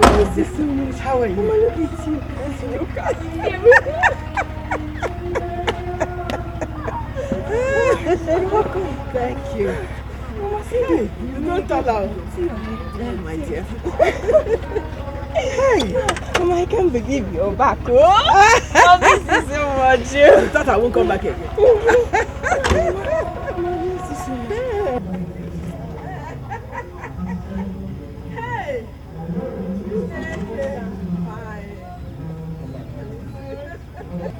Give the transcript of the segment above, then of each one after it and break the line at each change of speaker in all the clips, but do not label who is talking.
miss you so much. How are you? Mama, look at you. Look at you. You're welcome. Thank you. Mama, see you. You don't tell her. See you. Oh, my dear. Hey. Mama, I can't believe you're back. Oh, this is so much. You thought I won't come back again. Hey.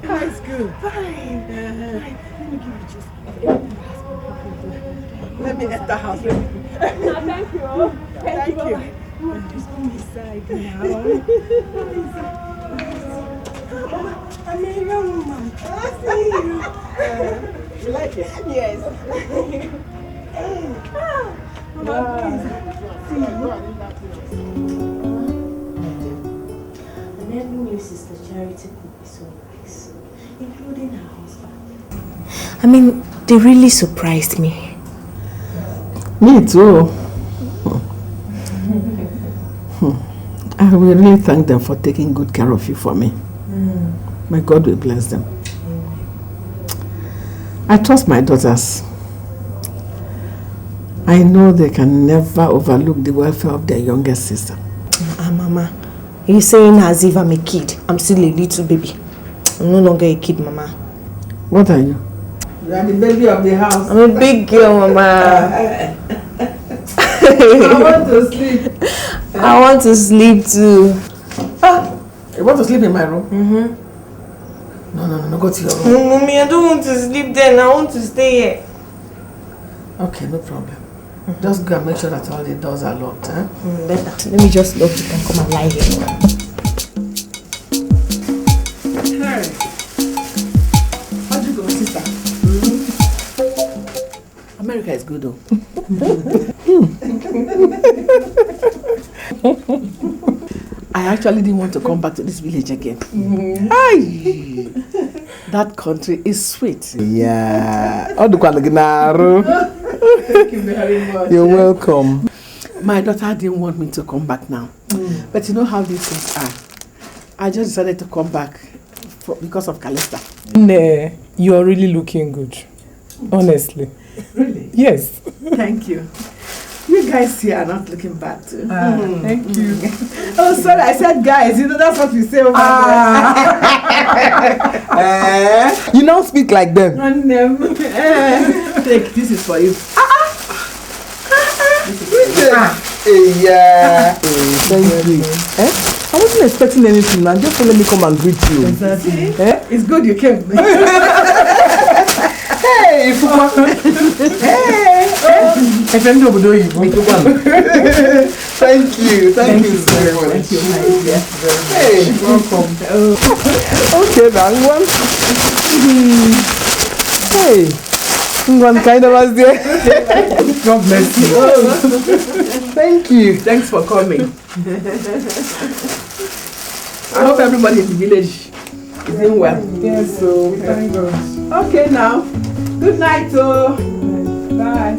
How is good? Fine. Let me enter the house. Thank you. Thank you. Just go inside now. I'm a young woman. I see you. You like it? Yes. Mama, please. See you.
I never knew Sister Charity could be so nice, including her husband. I mean, they really surprised me.
Me too. I will really thank them for taking good care of you for me. My God will bless them. I trust my daughters. I know they can never overlook the welfare of their youngest sister.
Mama, you're saying as if I'm a kid. I'm still a little baby. I'm no longer a kid, Mama.
What are you? You are the baby of the house.
I'm a big girl, Mama.
I want to sleep.
I want to sleep too.
You want to sleep in my room? No, go to your room.
No, Mommy, I don't want to sleep there. I want to stay here.
Okay, no problem. Just go and make sure that all the doors are locked, eh?
Better. Let me just lock it and come and lie here.
Hey. How'd you go, sister? America is good, though. I actually didn't want to come back to this village again. Aye. That country is sweet.
Yeah.
Thank you very much.
You're welcome.
My daughter didn't want me to come back now. But you know how these things are. I just decided to come back because of Calista.
Nah, you are really looking good. Honestly.
Really?
Yes.
Thank you. You guys here are not looking bad too.
Thank you.
Oh, sorry, I said guys. You know, that's what we say over there.
You don't speak like them.
Take, this is for you.
Yeah. Thank you. I wasn't expecting anything, man. Just let me come and greet you.
Exactly. It's good you came.
Hey, Fupa. Hey. Thank you. Thank you very much.
Thank you, my dear.
Hey, welcome. Okay, then one. Hey, one kind of us there.
God bless you.
Thank you.
Thanks for coming. I hope everybody in the village is doing well.
Yes, so thank God.
Okay, now. Good night, bye.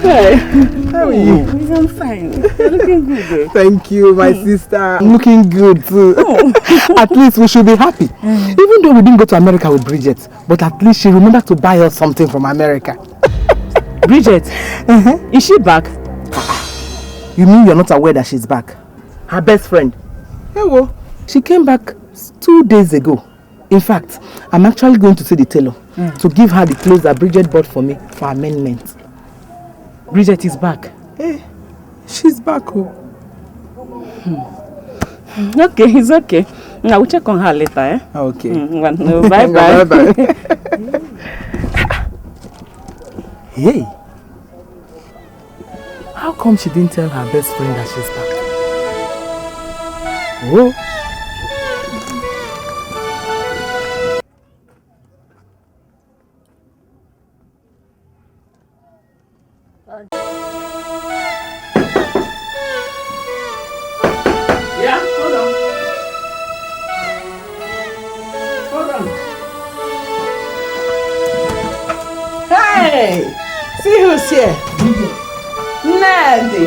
Hi. How are you?
I'm fine. You're looking good.
Thank you, my sister. I'm looking good too.
Oh.
At least we should be happy. Even though we didn't go to America with Bridget, but at least she remembered to buy us something from America.
Bridget? Is she back?
You mean you're not aware that she's back? Her best friend. Hey, well, she came back 2 days ago. In fact, I'm actually going to see the tailor to give her the clothes that Bridget bought for me for amendment.
Bridget is back.
Hey, she's back. Oh.
Okay, it's okay. I will check on her later. Eh?
Okay.
Bye bye.
Bye. Hey, how come she didn't tell her best friend that she's back? Oh.
Yeah, hold on. Hold on. Hey! See who's here? Neddy.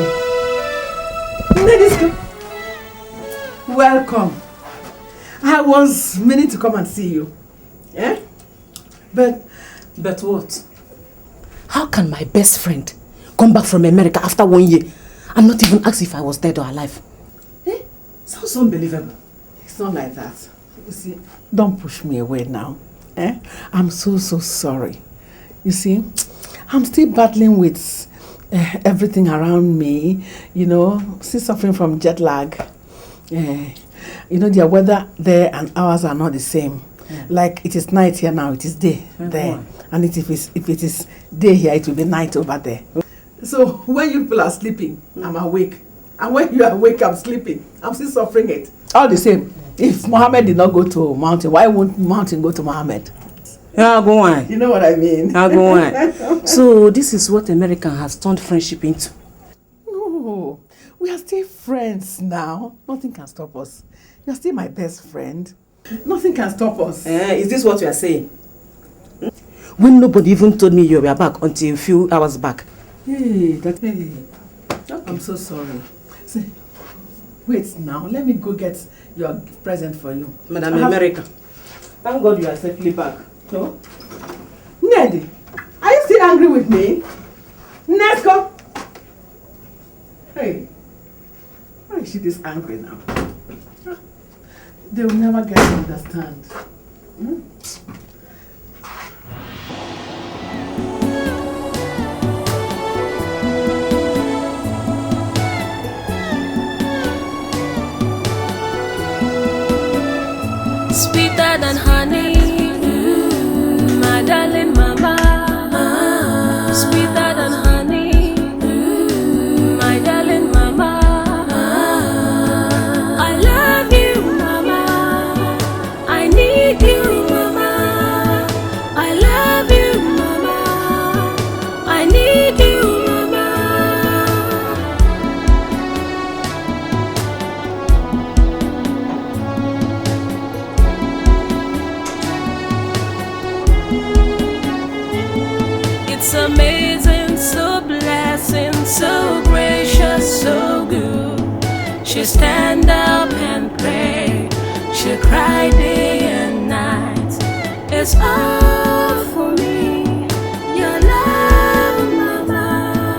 Neddy's good. Welcome. I was meaning to come and see you. Yeah? But what?
How can my best friend come back from America after 1 year and not even ask if I was dead or alive?
Sounds unbelievable. It's not like that. You see, don't push me away now. I'm so sorry. You see, I'm still battling with everything around me, you know, still suffering from jet lag. You know, the weather there and ours are not the same. Like it is night here now, it is day there. And if it is day here, it will be night over there. So when you people are sleeping, I'm awake. And when you are awake, I'm sleeping. I'm still suffering it. All the same, if Mohammed did not go to mountain, why won't mountain go to Mohammed?
Yeah, go on.
You know what I mean?
Yeah, go on. So this is what America has turned friendship into.
No, we are still friends now. Nothing can stop us. You are still my best friend. Nothing can stop us.
Is this what you are saying? When nobody even told me you were back until a few hours back.
Hey. Okay. I'm so sorry. See, wait now. Let me go get your present for you.
Madam America. Thank God you are safely back. No?
Neddy, are you still angry with me? Let's go. Hey, why is she this angry now? They will never get to understand.
Sweeter than honey, my darling mama. Sweeter than honey, my darling mama. I love you, mama. I need you, mama. I love you, mama. I need you, mama. It's amazing, so blessing, so gracious, so good. She stand up and pray. She cry day and night. It's all for me, your love, mama.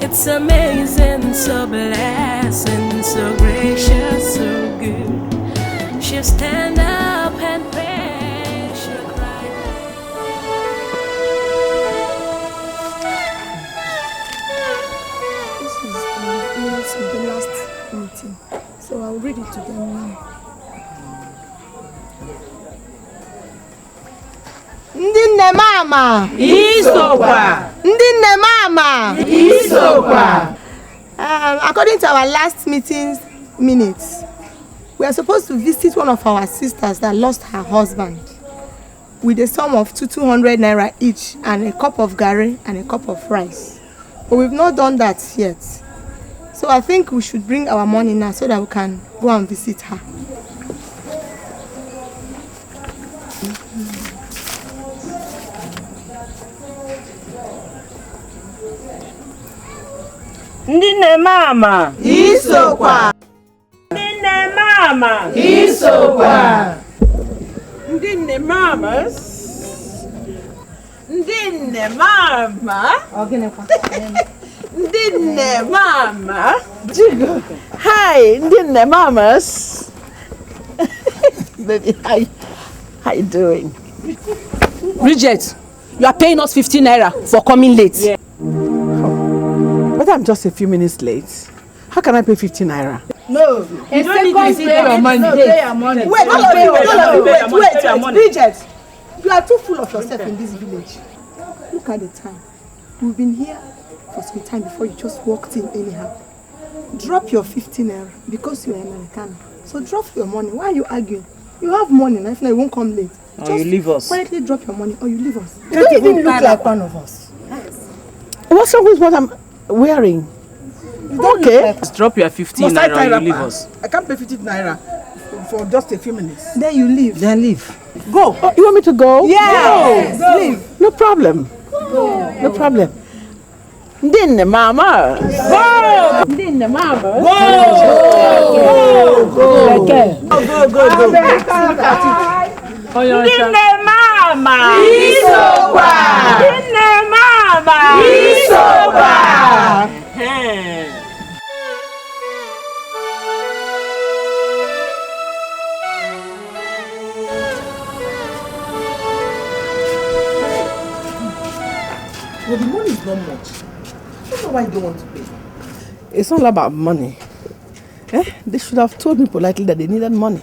It's amazing, so blessing, so gracious, so good. She'll stand up and pray, she'll cry.
This is the minutes of the last meeting, so I'll read it to them now. Ndinne mama
Isokwa.
Ndinne mama
Isokwa.
According to our last meeting's minutes, we are supposed to visit one of our sisters that lost her husband with a sum of 200 naira each and a cup of garri and a cup of rice. But we've not done that yet. So I think we should bring our money now so that we can go and visit her.
Ndine mama.
Isokwa.
Ndine mama.
Isokwa.
Ndine mamas. Ndine mama. Ndine mama. Jigo. Hi, Ndine mamas. Baby, how you doing?
Bridget, you are paying us 15 naira for coming late.
But I'm just a few minutes late. How can I pay 15 naira?
No,
No.
You don't need to pay your money.
Pay your money. Wait, wait. Bridget, you are too full of yourself in this village. Look at the time. We've been here for some time before you just walked in anyhow. Drop your 15 naira because you're American. So drop your money. Why are you arguing? You have money, and if not, you won't come late.
Or you leave us.
Quietly drop your money or you leave us. You don't even look like one of us.
What's wrong with what I'm wearing? Okay.
Just drop your 15 naira or you leave us.
I can't pay 15 naira for just a few minutes.
Then you leave.
Then leave.
Go. Oh, you want me to go?
Yes.
Go. Leave. No problem. Go. No problem. Dinne mama. Go. Dinne mama. Go. Go. Go. Dinne mama.
Isoba.
Dinne mama.
Isoba.
Well, the money is not much. I don't know why you don't want to pay. It's all about money. They should have told me politely that they needed money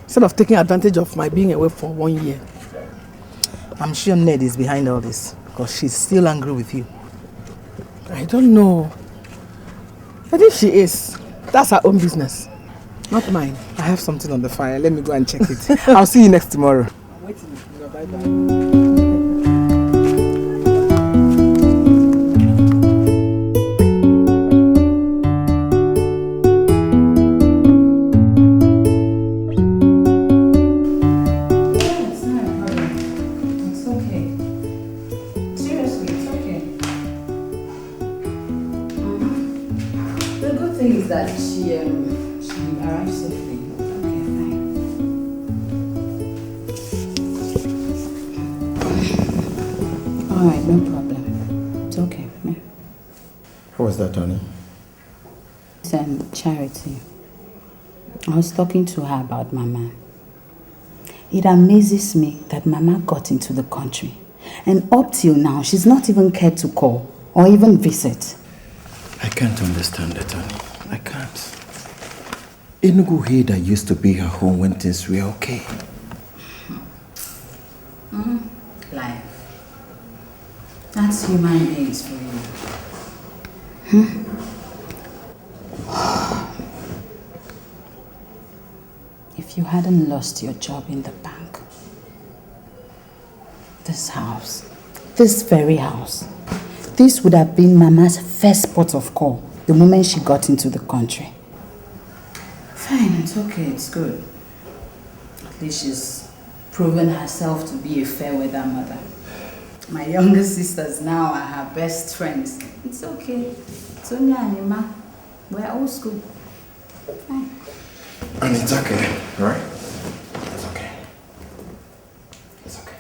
instead of taking advantage of my being away for 1 year.
I'm sure Ned is behind all this because she's still angry with you.
I don't know. But if she is, that's her own business, not mine.
I have something on the fire. Let me go and check it. I'll see you next tomorrow.
I'm waiting. Bye-bye.
Charity. I was talking to her about Mama. It amazes me that Mama got into the country and up till now she's not even cared to call or even visit.
I can't understand it, honey. I can't. Enugu Heda used to be her home when things were okay.
Life. That's human beings for you. If you hadn't lost your job in the bank, this house, this very house, this would have been Mama's first port of call the moment she got into the country. Fine, it's okay, it's good. At least she's proven herself to be a fair weather mother. My younger sisters now are her best friends. It's okay. Sonia and Emma, we're old school. Fine.
And it's okay, right? It's okay. It's okay.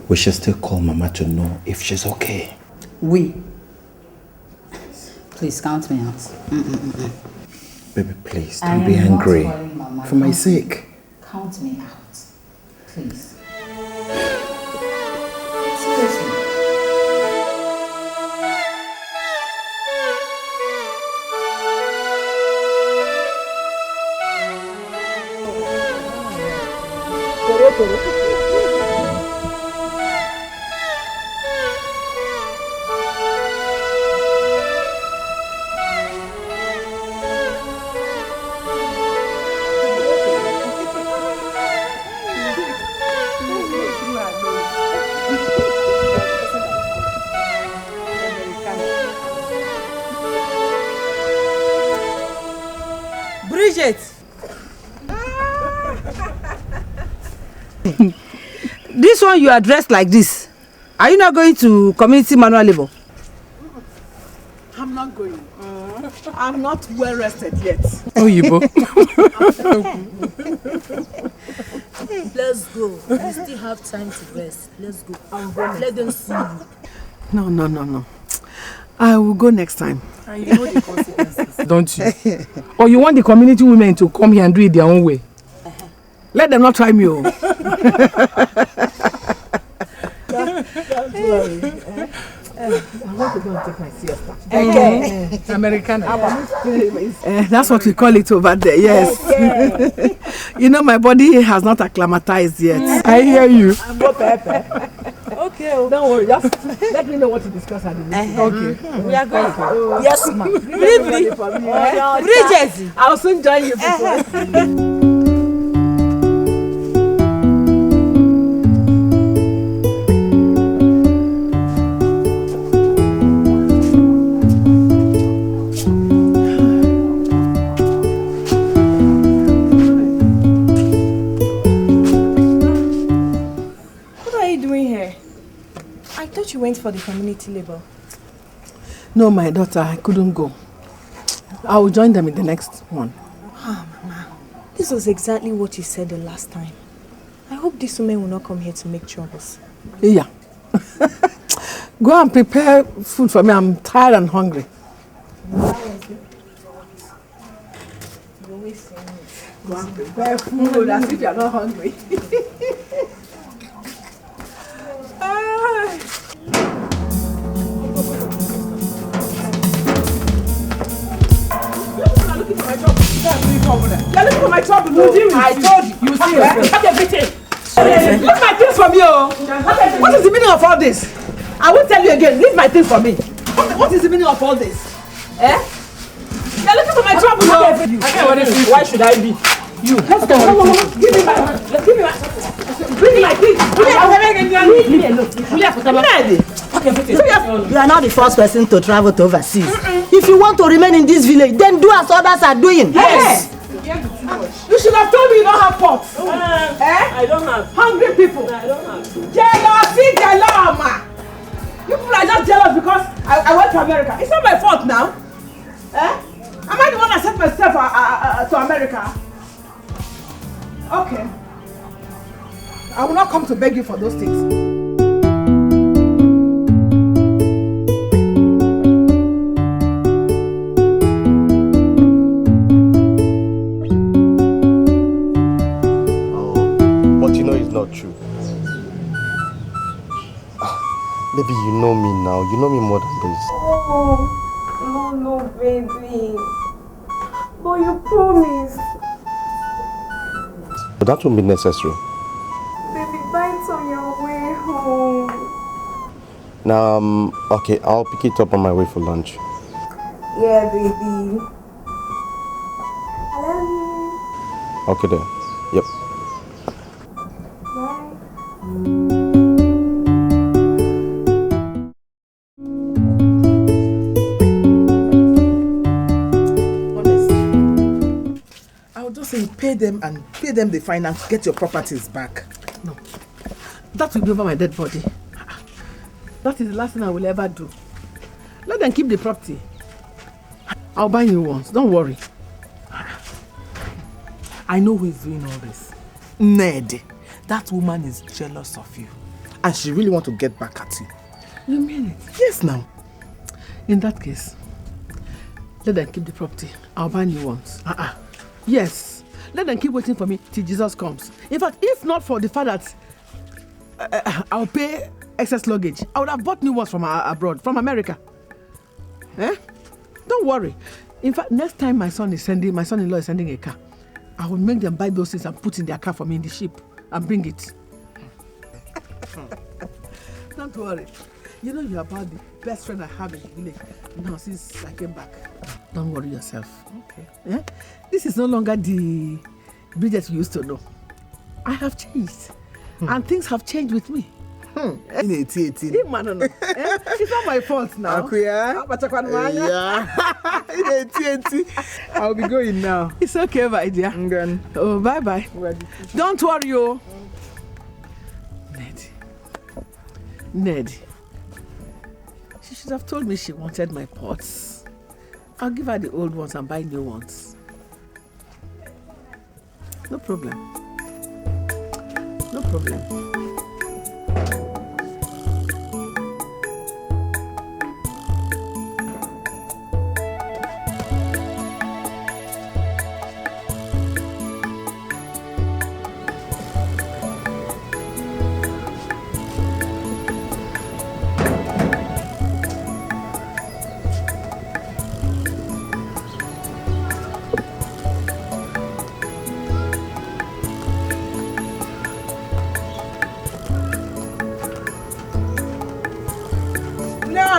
We should still call Mama to know if she's okay.
We? Please count me out.
Baby, please, don't be angry. For my sake.
Count me out. Please. Seriously.
Bridget! This one you are dressed like this. Are you not going to community manual labor?
I'm not going. I'm not well rested yet.
Oh, Yibo.
Let's go. We still have time to rest. Let's go. Let them see you.
No. I will go next time.
And you know the consequences.
Don't you? Or you want the community women to come here and do it their own way?
Let them not try me.
Don't worry.
I want to go and take my siesta. Okay. Americana. That's what we call it over there, yes. Okay. You know, my body has not acclimatized yet.
I hear you.
I'm not pepper. Okay. Don't worry, just let me know what to discuss at the meeting. Okay.
We are going.
Yes, ma'am.
Really?
Bridges.
I'll soon join you people.
You went for the community labor.
No, my daughter, I couldn't go. I will join them in the next one.
Ah, Mama. This was exactly what you said the last time. I hope these women will not come here to make troubles.
Yeah. Go and prepare food for me. I'm tired and hungry. Go and prepare food as if you're not hungry. You're looking for my trouble. I told you. You see, have everything. Leave my things from you. What is the meaning of all this? I won't tell you again. Leave my things from me. What is the meaning of all this? Eh? You're looking for my trouble.
Why should I be?
You. Let's go. Give me my. Bring my things. Leave me alone.
You are not the first person to travel to overseas. If you want to remain in this village, then do as others are doing.
Yes. You should have told me you don't have pots.
I don't have.
Hungry people.
I don't have.
Jealousy, you people are just jealous because I went to America. It's not my fault now. Am I the one that sent myself to America? Okay. I will not come to beg you for those things.
Not true. Baby, you know me now. You know me more than this.
Oh, no, baby. But you promised.
But that won't be necessary.
Baby, bite on your way home.
Now, okay, I'll pick it up on my way for lunch.
Yeah, baby. I love you.
Okay then. Yep.
Pay them the finance, get your properties back.
No. That will be over my dead body. That is the last thing I will ever do. Let them keep the property. I'll buy new ones. Don't worry.
I know who is doing all this. Ned. That woman is jealous of you. And she really wants to get back at you.
You mean it?
Yes, now.
In that case, let them keep the property. I'll buy new ones. Yes. Let them keep waiting for me till Jesus comes. In fact, if not for the fact that I'll pay excess luggage, I would have bought new ones from abroad, from America. Don't worry. In fact, next time my son-in-law is sending a car, I will make them buy those things and put in their car for me in the ship and bring it. Don't worry. You know you're about the best friend I have in the village now since I came back. Don't worry yourself. Okay. This is no longer the Bridget you used to know. I have changed. And things have changed with me. It's not my fault now.
I'll be going now.
It's okay, my dear. Oh, bye-bye. Don't worry, oh. Ned. She should have told me she wanted my pots. I'll give her the old ones and buy new ones. No problem. No problem.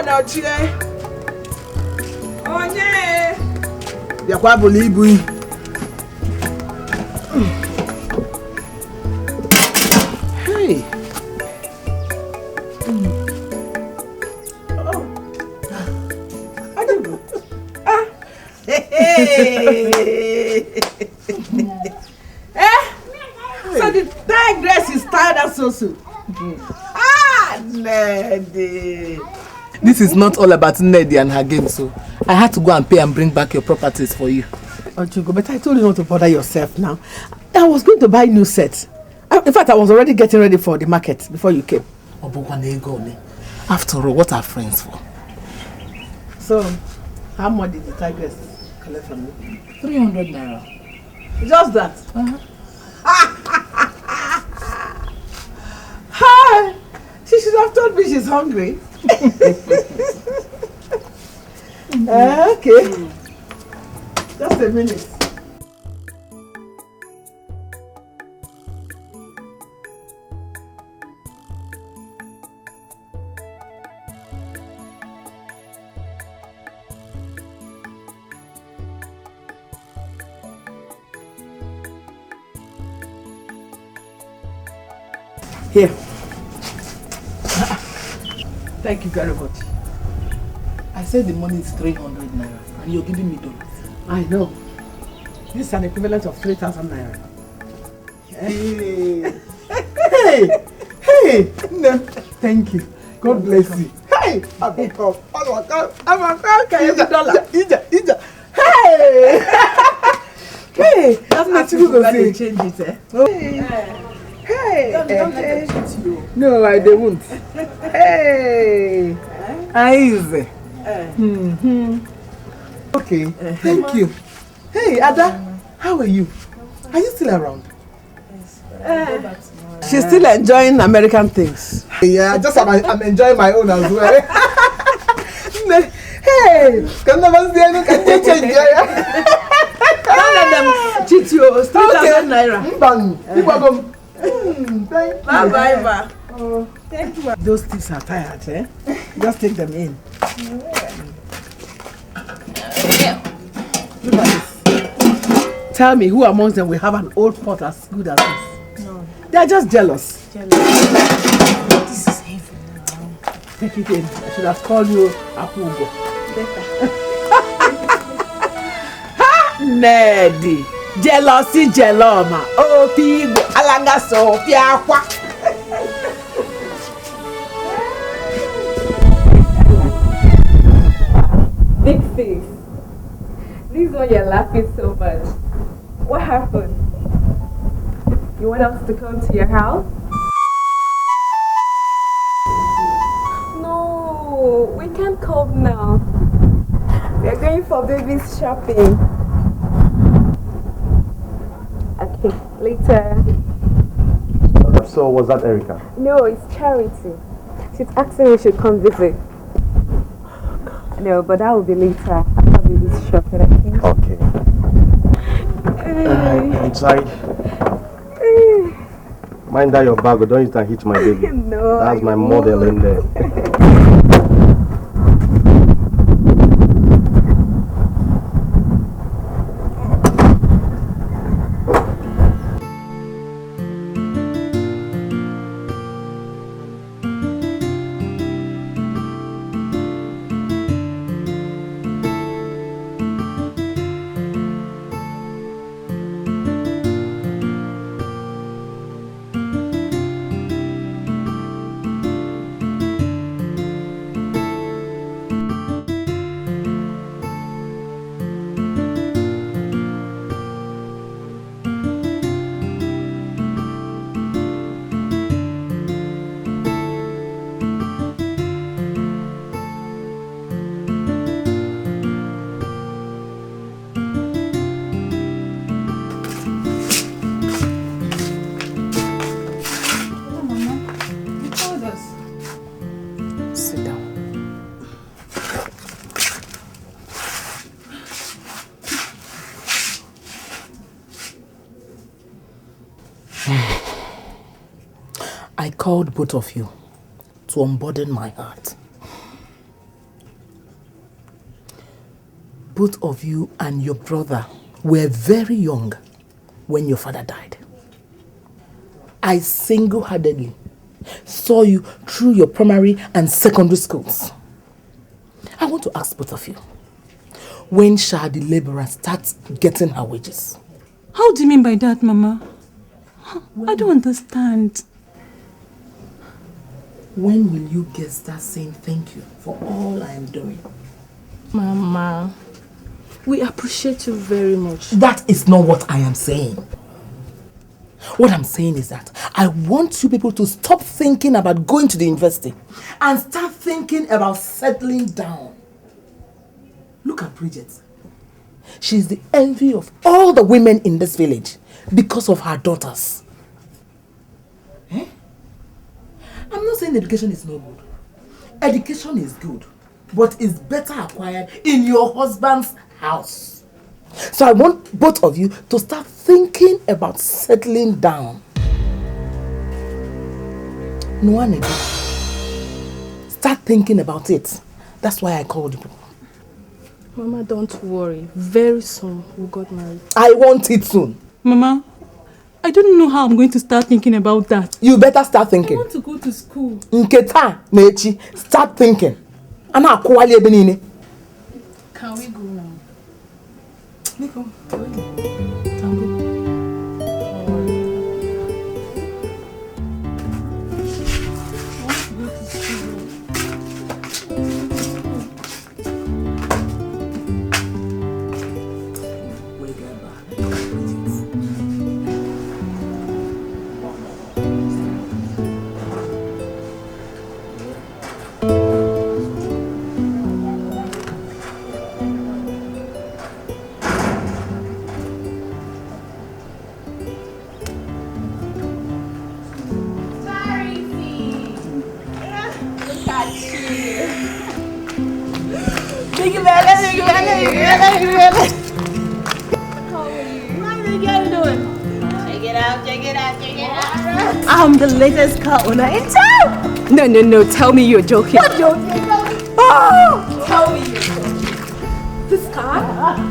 Anochie. Onye. Biakwa bulu ibu. Hey. So the tight dress is tied up so. Neddy. This is not all about Neddy and her game, so I had to go and pay and bring back your properties for you.
Ojugo, but I told you not to bother yourself now. I was going to buy new sets. In fact, I was already getting ready for the market before you came.
After all, what are friends for?
So, how much did the tigress collect from you?
300 naira.
Just that? Hi! She should have told me she's hungry. Okay. Just a minute. Here. Thank you very much.
I said the money is 300 naira and you're giving me dollars.
I know. This is an equivalent of 3,000 naira.
Hey! Hey! No, thank you. God bless you. Hey! I'm a $1.
Can you $1?
Ija. Hey! Hey!
That's not you going to change it, eh?
Hey!
Don't let them cheat you.
No, I don't. Hey! Easy. Okay, thank you. Hey, Ada, how are you? Are you still around?
She's still enjoying American things.
Yeah, I'm enjoying my own as well. Hey, can never see any can change.
Don't let them cheat you. It's 3,000 naira. Bye, ma. Thank you. Those things are tired, eh? Just take them in. Look at this. Tell me, who amongst them will have an old pot as good as this? No. They are just jealous.
This is heavy now.
Take it in. I should have called you Apugo. Neddy. Jealousy, jeloma. Oh, pigo. Alanga so, piakwa.
Big sis, this is why you're laughing so much. What happened? You want us to come to your house? No, we can't come now. We're going for baby's shopping. Okay, later.
So was that Erica?
No, it's Charity. She's asking we should come visit. No, but that will be later after baby's shopping, I think.
Okay. Inside. Mind that your bag, but don't use that hit my baby.
No.
That's my model in there.
I called both of you to unburden my heart. both of you and your brother were very young when your father died. I single-handedly saw you through your primary and secondary schools. I want to ask both of you, when shall the laborer start getting her wages?
How do you mean by that, Mama? I don't understand.
When will you get start saying thank you for all I am doing?
Mama, we appreciate you very much.
That is not what I am saying. What I'm saying is that I want you people to stop thinking about going to the university and start thinking about settling down. Look at Bridget. She's the envy of all the women in this village because of her daughters. Eh? I'm not saying education is not good. Education is good, but it's better acquired in your husband's house. So I want both of you to start thinking about settling down. Nwanede, start thinking about it. That's why I called you.
Mama, don't worry. Very soon we'll get married.
I want it soon.
Mama, I don't know how I'm going to start thinking about that.
You better start thinking.
I want to go to school.
Nketa, Nechi, start thinking. Can
we go now?
Nico,
I'm the latest car owner in town.
No. Tell me you're joking.
What joking?
Oh! Tell me you're joking. This car?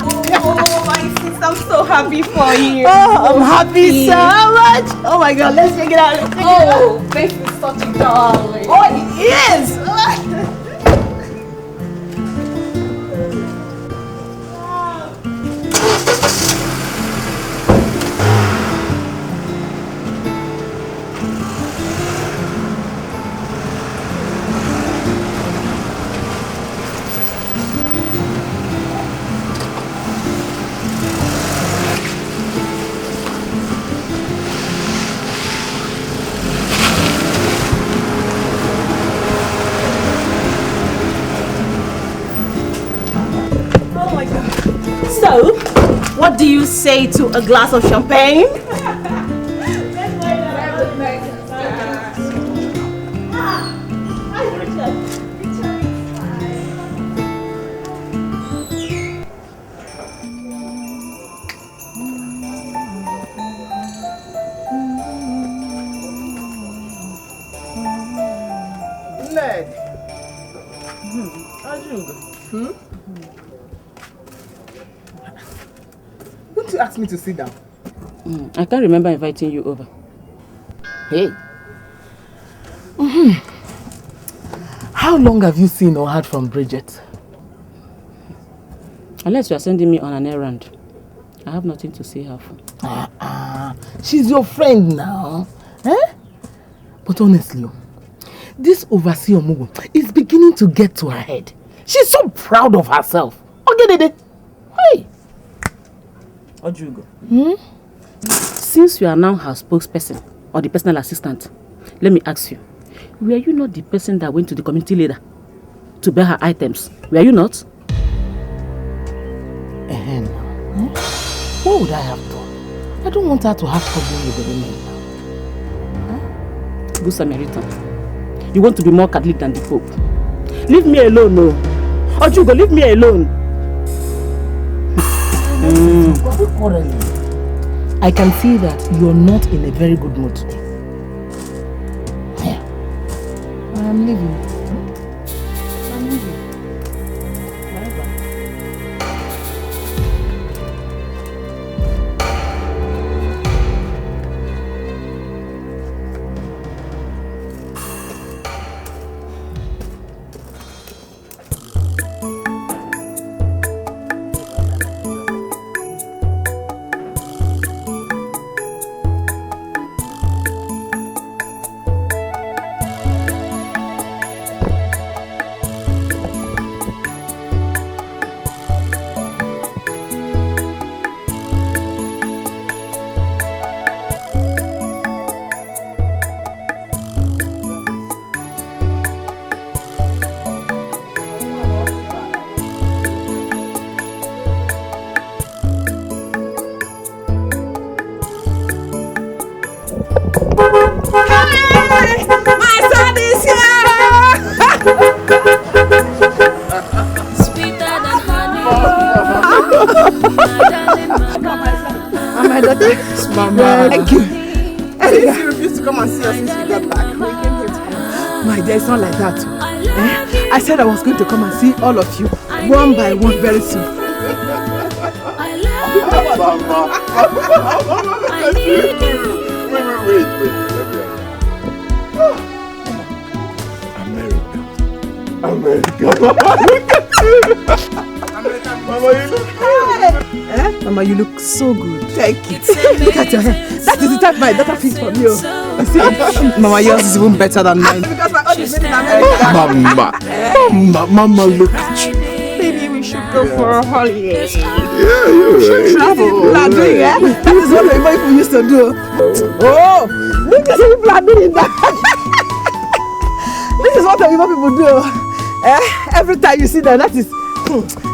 Oh, my sister, I'm so happy for you.
Oh, I'm happy so much. Oh my God, let's check it out.
This is such a darling.
Oh, it is. So, what do you say to a glass of champagne?
Won't you ask me to sit down?
I can't remember inviting you over.
Hey. How long have you seen or heard from Bridget?
Unless you are sending me on an errand, I have nothing to see her for.
She's your friend now. Eh? But honestly, this overseer Mugu is beginning to get to her head. She's so proud of herself. Okay, hey.
Ojugo. Since you are now her spokesperson or the personal assistant, let me ask you, were you not the person that went to the community leader to buy her items? Were you not?
What would I have done? I don't want her to have problems with the women now.
Good Samaritan. You want to be more Catholic than the Pope. Leave me alone, no. Ojugo, leave me alone.
I can see that you're not in a very good mood today. I'm leaving. I'm leaving. Bye-bye.
Since you refused to come and see us since you got back, we came here to come and see.
My dear, it's not like that. I said I was going to come and see all of you, one by one, very soon.
Wait. America. Mama, you look good.
Mama, you look so good.
Thank you.
Look at your hair. That is the type my daughter fits for me. You see?
Mama, yours is even better than mine. Because my own is made in America.
Mama, look at you.
Maybe we should go for a holiday.
Yeah, you're right.
Travel. People are doing it.
That is what the people used to do. Oh, look at people are doing that. This is what the people do. Every time you see them, that is.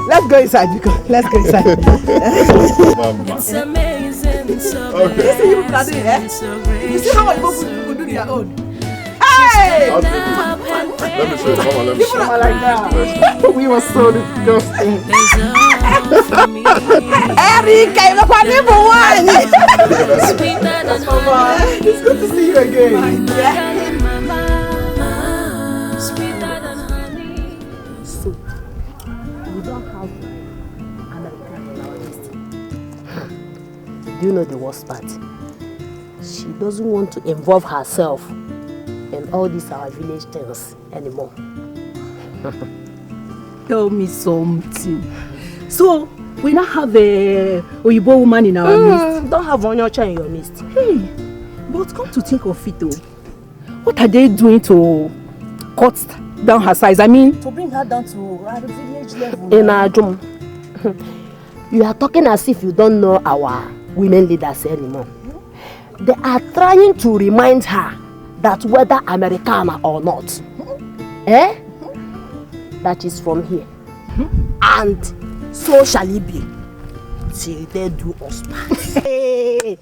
Let's go inside, because let's go inside.
It's amazing, so
okay.
You see people are doing it. You see how much people do their own. Hey!
Let me show you. Mama, let me show you.
Like that. We were so disgusting. Erica, you're not for one. It's good to see you again.
So, we don't have American in our list. Do you know the worst part? She doesn't want to involve herself in all these our village things anymore.
Tell me something. So, we now have a Oyibo woman in our midst.
Don't have Onyocha in your midst.
Hey, but come to think of it though, what are they doing to cut down her size? I mean,
to bring her down to our village level. In Ajum. You are talking as if you don't know our women leaders anymore. They are trying to remind her that whether Americana or not, that is from here. And so shall it be till they do us part.
hey,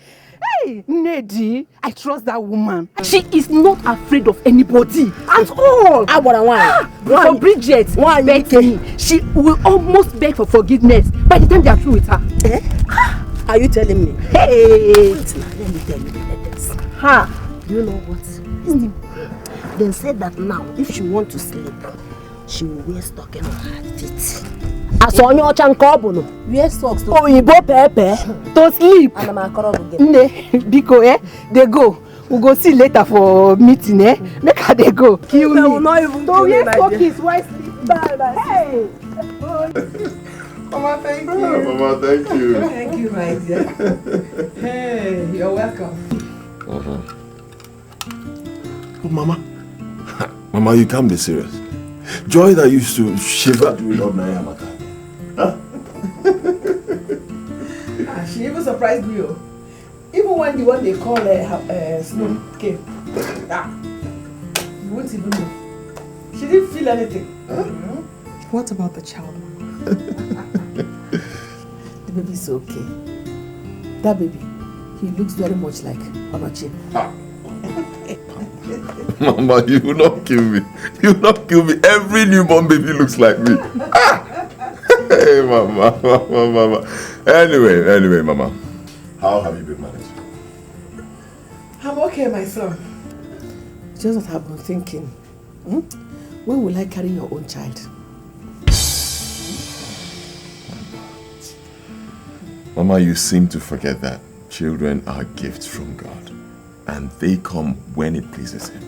Neddy, I trust that woman. She is not afraid of anybody at all. For Bridget, begs me, she will almost beg for forgiveness by the time they are through with her.
Are you telling me?
Hey!
Wait, let me tell you this. You know what? They said that now, if she wants to sleep, she will wear stocking on her feet. As on your chankobono, wear socks to
pepe to sleep.
And I'm a corrupt
Bcos, they go. We'll go see later for meeting, Make her they go. Kill me.
will not even
so wear stockings, why sleep? Bye. Hey!
Mama, thank you.
Mama, thank you.
Thank you, my dear. Hey, you're welcome.
Oh, Mama, you can't be serious. Joy that used to shiver during ordinary Hamatan.
She even surprised me. Even when the one they call Snow came. You won't even know. She didn't feel anything.
What about the child?
The baby's okay. That baby, he looks very much like Onochi.
Mama, you will not kill me. You will not kill me. Every newborn baby looks like me. Hey, Mama. Anyway, Mama. How have you been managing?
I'm okay, my son. Just what I've been thinking. When will I carry your own child?
Mama, you seem to forget that children are gifts from God. And they come when it pleases Him.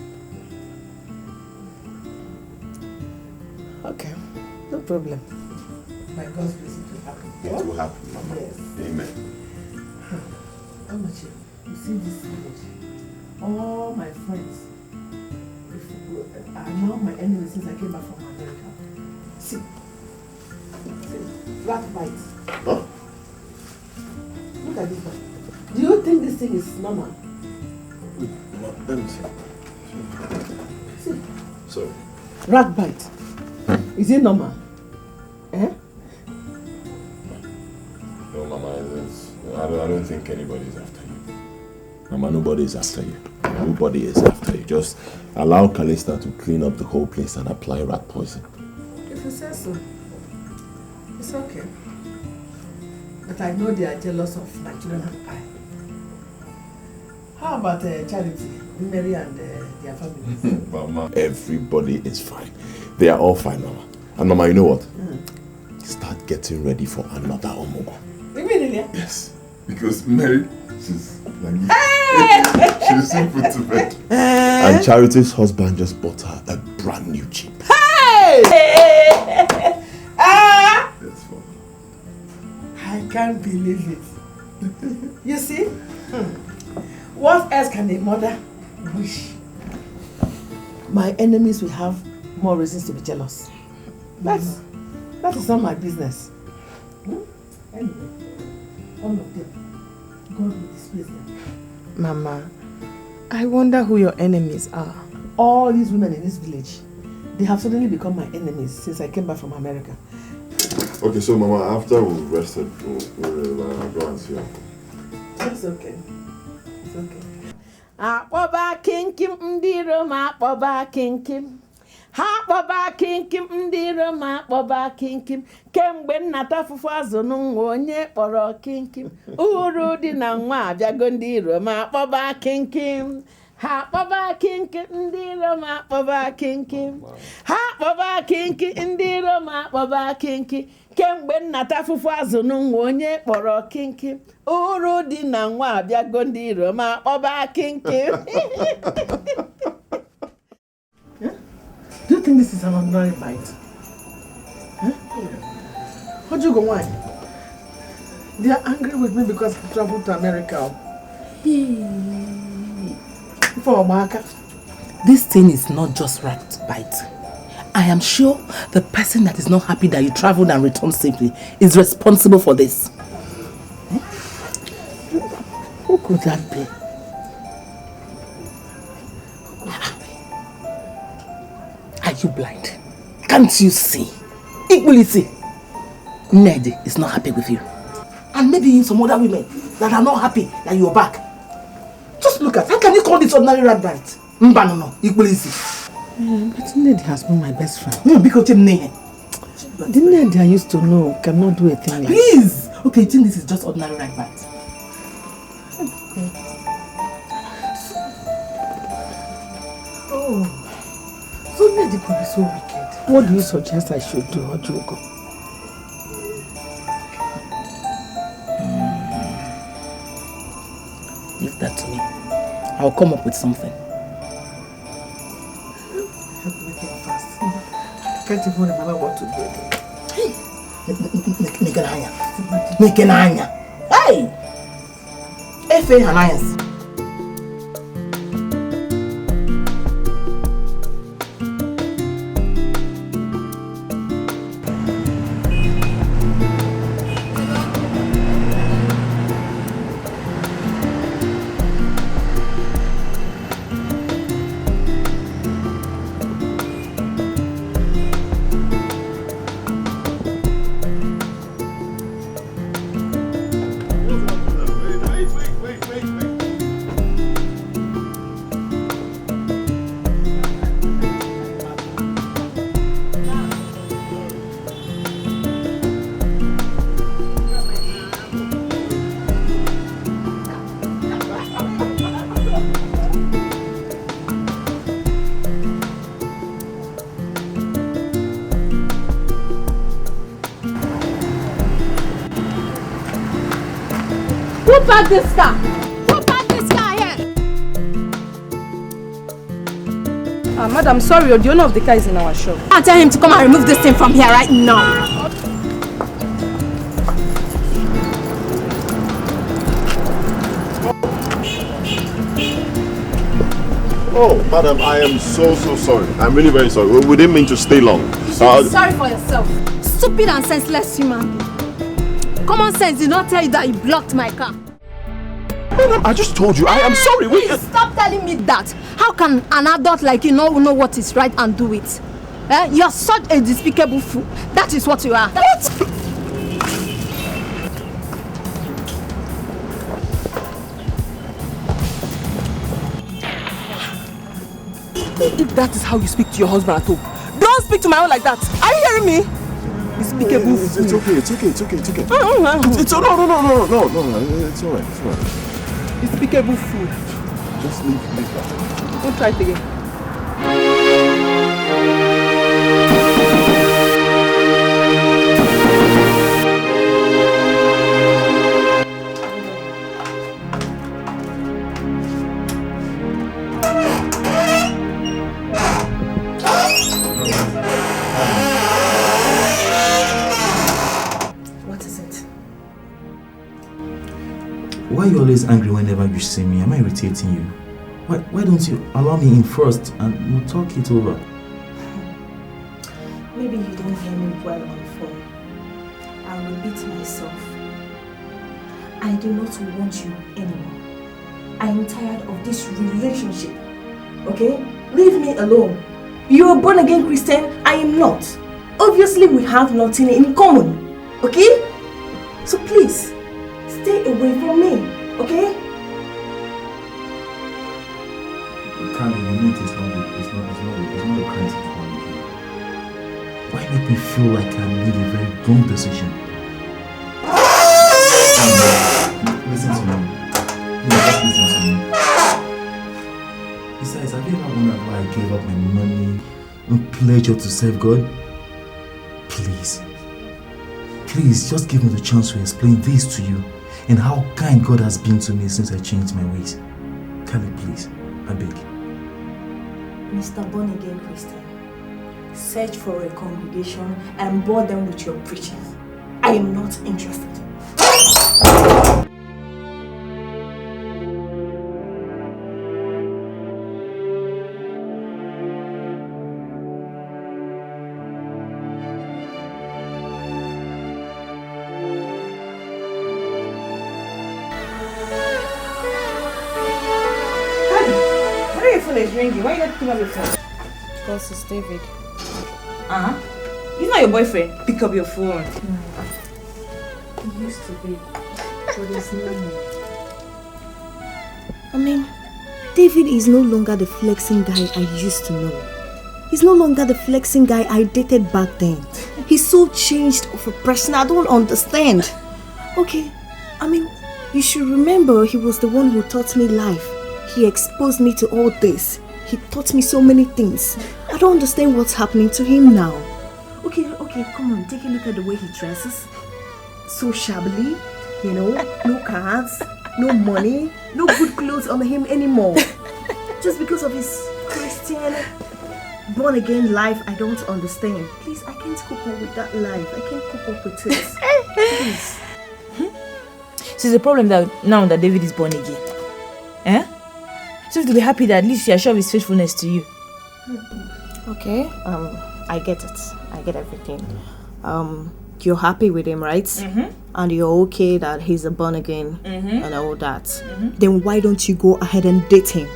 Okay, no problem. My God's blessing will happen.
It will happen, Mama.
Yes.
Amen.
Amachi, you see this village? All my friends are now my enemies since I came back from America. See, rat bites.
Huh?
Look at this one. Do you think this thing is normal?
Let me see. Sorry.
Rat bite. Is it normal?
No, Mama, I don't think anybody is after you. Mama, nobody is after you. Nobody is after you. Just allow Calista to clean up the whole place and apply rat poison.
If you say so, it's okay. But I know they are jealous of Nigerian and I. How about Charity, Mary and their family?
Mama, everybody is fine. They are all fine, Mama. And Mama, you know what? Start getting ready for another Omogo.
Really?
Yes. Because Mary, she's like she's so put to bed. And Charity's husband just bought her a brand new Jeep.
Hey!
That's fun.
I can't believe it. You see? What else can a mother wish? My enemies will have more reasons to be jealous. That is not my business. Anyway, all of them, God will displace them.
Mama, I wonder who your enemies are.
All these women in this village, they have suddenly become my enemies since I came back from America.
Okay, so Mama, after we've rested, we'll go and see her.
It's okay. It's okay. Akpoba kinkim ndiro ma akpoba kinkim. Akpoba kinkim ndiro ma akpoba kinkim. Kemgbe nnata fufu azụ n'nwa onye kpọrọ kinkim. Uru dị na nwa abịago ndiro ma akpoba kinkim. Akpoba kinkim ndiro ma akpoba kinkim. Akpoba kinkim ndiro ma akpoba kinkim. Kemgbe nnata fufu azụ n'nwa onye kpọrọ kinkim. Uru dị na nwa abịago ndiro ma akpoba kinkim. Do you think this is an ordinary bite? Huh? How'd you go, why? They are angry with me because I traveled to America. For Omaka.
This thing is not just rat bite. I am sure the person that is not happy that you traveled and returned safely is responsible for this.
Who could that be?
Are you blind? Can't you see? Equally see. Ned is not happy with you. And maybe some other women that are not happy that you're back. Just look at, how can you call this ordinary rat bite? No, equally see.
But Ned has been my best friend.
Because Ned.
The Ned I used to know cannot do a thing like
Please! Okay, you think this is just ordinary rat bite?
Oh. So Ned could be so wicked. What do you suggest I should do, Ojugo?
Leave that to me. I'll come up with something.
Help me think fast. I can't even remember what to do again.
Hey! Nikenanya! Hey! Efe Hanayas.
Who parked this car? Who parked this car here?
Madam, sorry, the owner of the car is in our shop.
I'll tell him to come and remove this thing from here right now.
Oh, madam, I am so sorry. I'm really very sorry. We didn't mean to stay long.
Sorry for yourself. Stupid and senseless human being. Common sense did not tell you that you blocked my car.
Madam, I just told you. I am sorry.
Please stop telling me that. How can an adult like you know what is right and do it? You're such a despicable fool. That is what you are.
What?
If that is how you speak to your husband at home, don't speak to my own like that. Are you hearing me? Despicable fool.
It's okay. No, it's all right.
Despicable fool.
Just leave that.
We'll try it again.
Why are you always angry whenever you see me? Am I irritating you? Why don't you allow me in first and we'll talk it over?
Maybe you didn't hear me well on the phone. I'll repeat myself. I do not want you anymore. I am tired of this relationship. Okay? Leave me alone. You're a born again Christian, I am not. Obviously we have nothing in common. Okay? So please, stay away from me, okay?
Candy, you know it's not a crime to call me. Why make me feel like I made a very wrong decision? Listen to me. Just listen to me. Besides, have you ever wondered why I gave up my money and pleasure to serve God? Please, just give me the chance to explain this to you and how kind God has been to me since I changed my ways. Kelly, please, I beg.
Mr. Born Again Christian, search for a congregation and bore them with your preaching. I am not interested.
Is ringing. Why are you not picking up your phone?
Because it's David.
He's not your boyfriend. Pick up your phone.
He used to be, but he's no more. I mean, David is no longer the flexing guy I used to know. He's no longer the flexing guy I dated back then. He's so changed of a person, I don't understand. Okay, I mean, you should remember he was the one who taught me life. He exposed me to all this. He taught me so many things. I don't understand what's happening to him now. Okay, come on, take a look at the way he dresses. So shabbily, you know, no cars, no money, no good clothes on him anymore. Just because of his Christian, born-again life, I don't understand. Please, I can't cope up with that life. I can't cope up with it. Please.
So it's a problem that now that David is born again. Eh? So to be happy that at least you are sure of his faithfulness to you.
Okay, I get it. I get everything. You're happy with him, right? And you're okay that he's a born again and all that. Then why don't you go ahead and date him?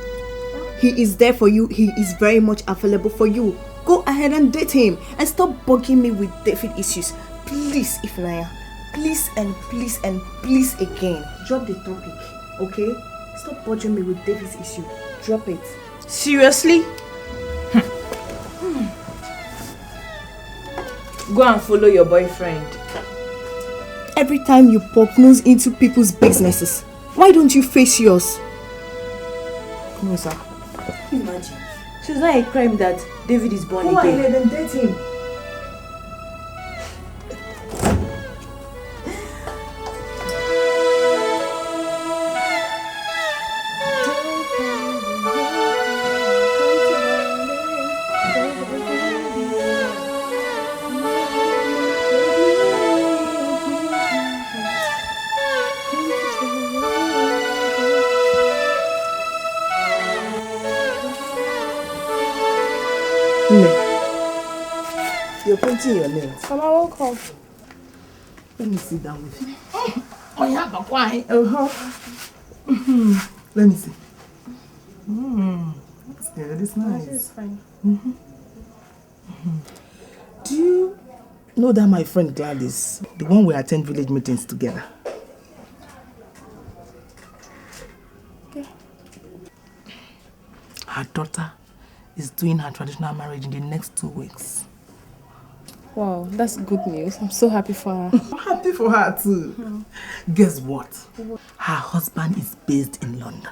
He is there for you. He is very much available for you. Go ahead and date him and stop bugging me with David issues. Please, Ifnaya. Please and please and please again. Drop the topic, okay? Stop bothering me with David's issue. Drop it.
Seriously? Go and follow your boyfriend.
Every time you poke nose into people's businesses, why don't you face yours? No, sir.
Imagine. So it's not a crime that David is born again.
Go ahead and date him.
You're painting your nails.
Come on, welcome.
Let me sit down with you. Oh, yeah, but why? Let me see. That's good. It's nice.
It's fine.
Do you know that my friend Gladys, the one we attend village meetings together?
Okay.
Her daughter is doing her traditional marriage in the next 2 weeks.
Wow, that's good news. I'm so happy for her.
I'm happy for her too. Guess what? Her husband is based in London.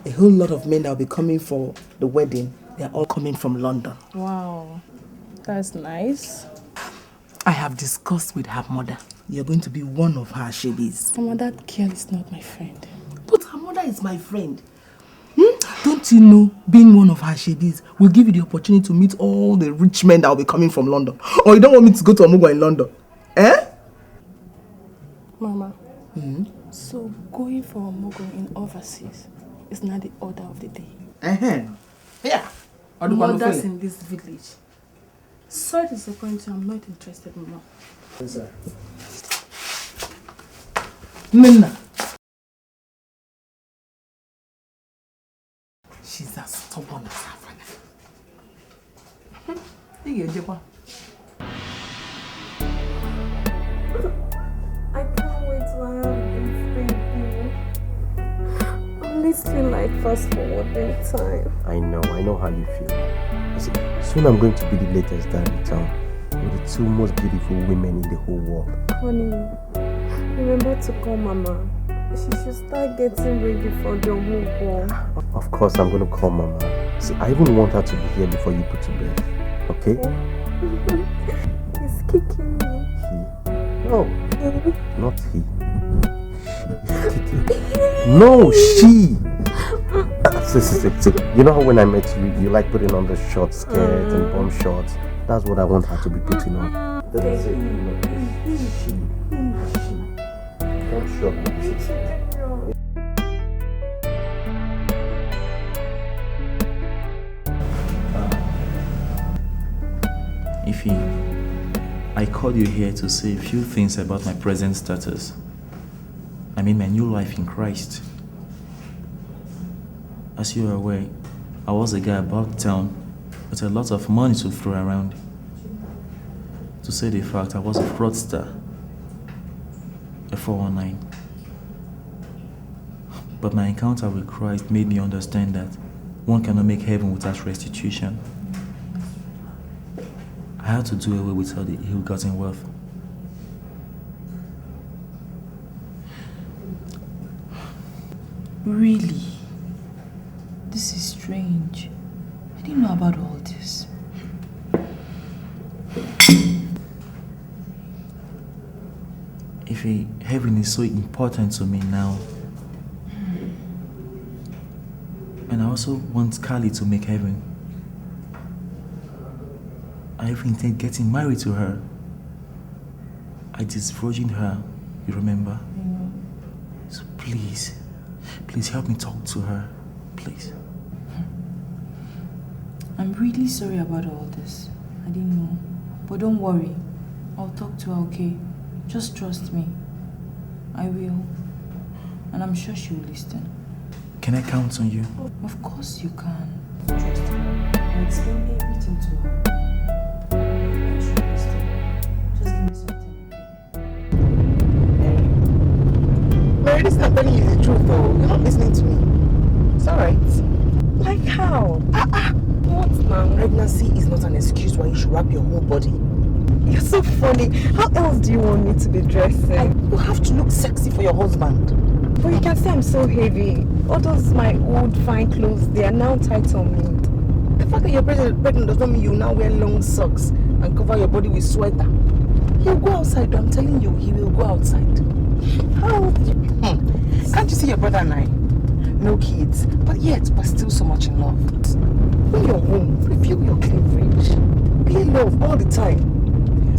a whole lot of men that will be coming for the wedding, they are all coming from London.
Wow, that's nice.
I have discussed with her mother. You're going to be one of her shebis.
Mama, that girl is not my friend.
But her mother is my friend. Don't you know, being one of her shebis will give you the opportunity to meet all the rich men that will be coming from London? Or you don't want me to go to Omugo in London? Eh?
Mama, so going for Omugo in overseas is not the order of the day.
Yeah.
Mothers in this village. Sorry to disappoint you, I'm not interested, Mama.
Yes, sir. Nina. She's as stubborn as her father.
I can't wait to have this baby. I'm listening like fast forwarding time.
I know how you feel. See, soon I'm going to be the latest dad in town with the two most beautiful women in the whole world.
Honey, remember to call Mama. She should start getting ready for the Omugo.
Of course I'm going to call Mama. See, I even want her to be here before you put to bed. Okay?
He's kicking me.
He? No. Not he. She is kicking. No, she! See, you know how when I met you, you like putting on the short skirt and bomb shorts? That's what I want her to be putting on. That's it. She. Don't shock me.
Ify, I called you here to say a few things about my present status. I mean my new life in Christ. As you are aware, I was a guy about town with a lot of money to throw around. To say the fact, I was a fraudster, a 419. But my encounter with Christ made me understand that one cannot make heaven without restitution. I had to do away with all the ill-gotten wealth.
Really? This is strange. I didn't know about all this.
If heaven is so important to me now, and I also want Kali to make heaven, I even intend getting married to her. I disvirgined her, you remember? So please help me talk to her, please.
I'm really sorry about all this. I didn't know. But don't worry. I'll talk to her, okay? Just trust me. I will. And I'm sure she will listen.
Can I count on you?
Of course you can. Trust me. I'll explain everything to her. And she'll listen. Just give me something.
Mary, this is not telling you the truth though. You're not listening to me. It's alright.
Like how? What now?
Pregnancy is not an excuse why you should wrap your whole body.
You're so funny. How else do you want me to be dressing?
You have to look sexy for your husband.
But you can see I'm so heavy. All those my old fine clothes, they are now tight on me.
The fact that you're pregnant does not mean you now wear long socks and cover your body with sweater. He'll go outside. I'm telling you, he will go outside. How? Can't you see your brother and I? No kids, but still so much in love. When you're home, review your cleavage. Be in love all the time.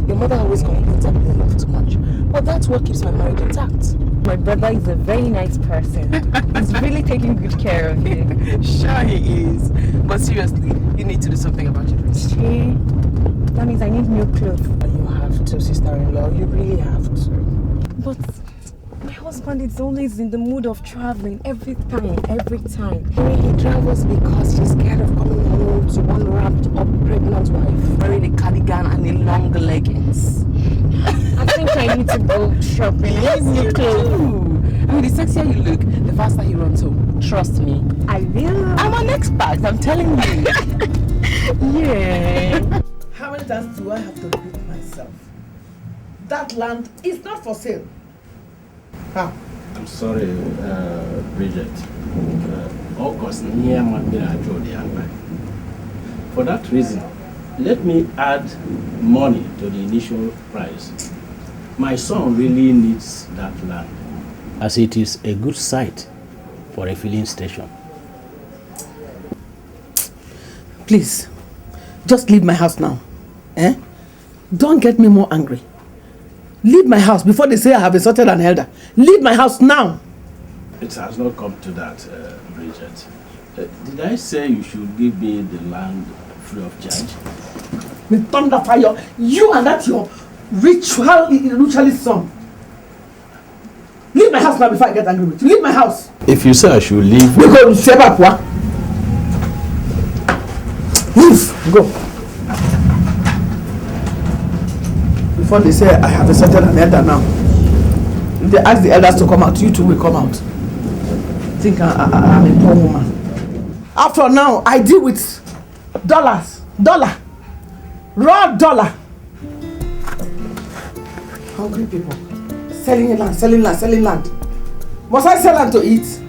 Your mother always complains that I love too much, but that's what keeps my marriage intact.
My brother is a very nice person. He's really taking good care of you.
Sure he is. But seriously, you need to do something about your dress.
That means I need new clothes.
You have to, sister-in-law. You really have to.
But my husband is always in the mood of traveling every time.
He travels because he's scared of coming home to one wrapped up pregnant wife wearing a cardigan and a long leggings.
I think I need to go shopping.
Yes, you do. I mean, the sexier you look, the faster he runs home. Trust me.
I will.
I'm an expert, I'm telling you.
Yeah.
How many times do I have to repeat myself? That land is not for sale. How?
I'm sorry, Bridget. For that reason, let me add money to the initial price. My son really needs that land, as it is a good site for a filling station.
Please, just leave my house now. Eh? Don't get me more angry. Leave my house before they say I have insulted an elder. Leave my house now.
It has not come to that, Bridget. Did I say you should give me the land free of charge?
With thunder fire, you and that your ritualist son. Leave my house now before I get angry with you. Leave my house.
If you say I should leave...
We go to Sebapwa. Move. Go. Before they say I have insulted an elder now. If they ask the elders to come out, you two will come out. Think I'm a poor woman. After now, I deal with dollars. Dollar. Raw dollar. Hungry people. Selling land, selling land, selling land. Must I sell land to eat?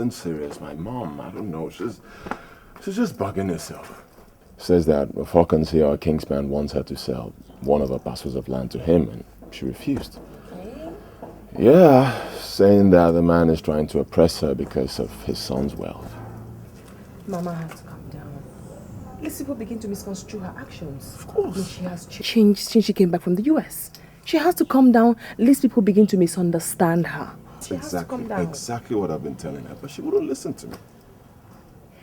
Serious. My mom, I don't know, she's just bugging herself. Says that Falcons here, our Kingsman, wants her to sell one of her parcels of land to him, and she refused. Yeah, saying that the man is trying to oppress her because of his son's wealth.
Mama has to calm down. Let's people begin to misconstrue her actions. Of course. She has changed since she came back from the US. She has to calm down. Lest people begin to misunderstand her.
Exactly what I've been telling her, but she wouldn't listen to me.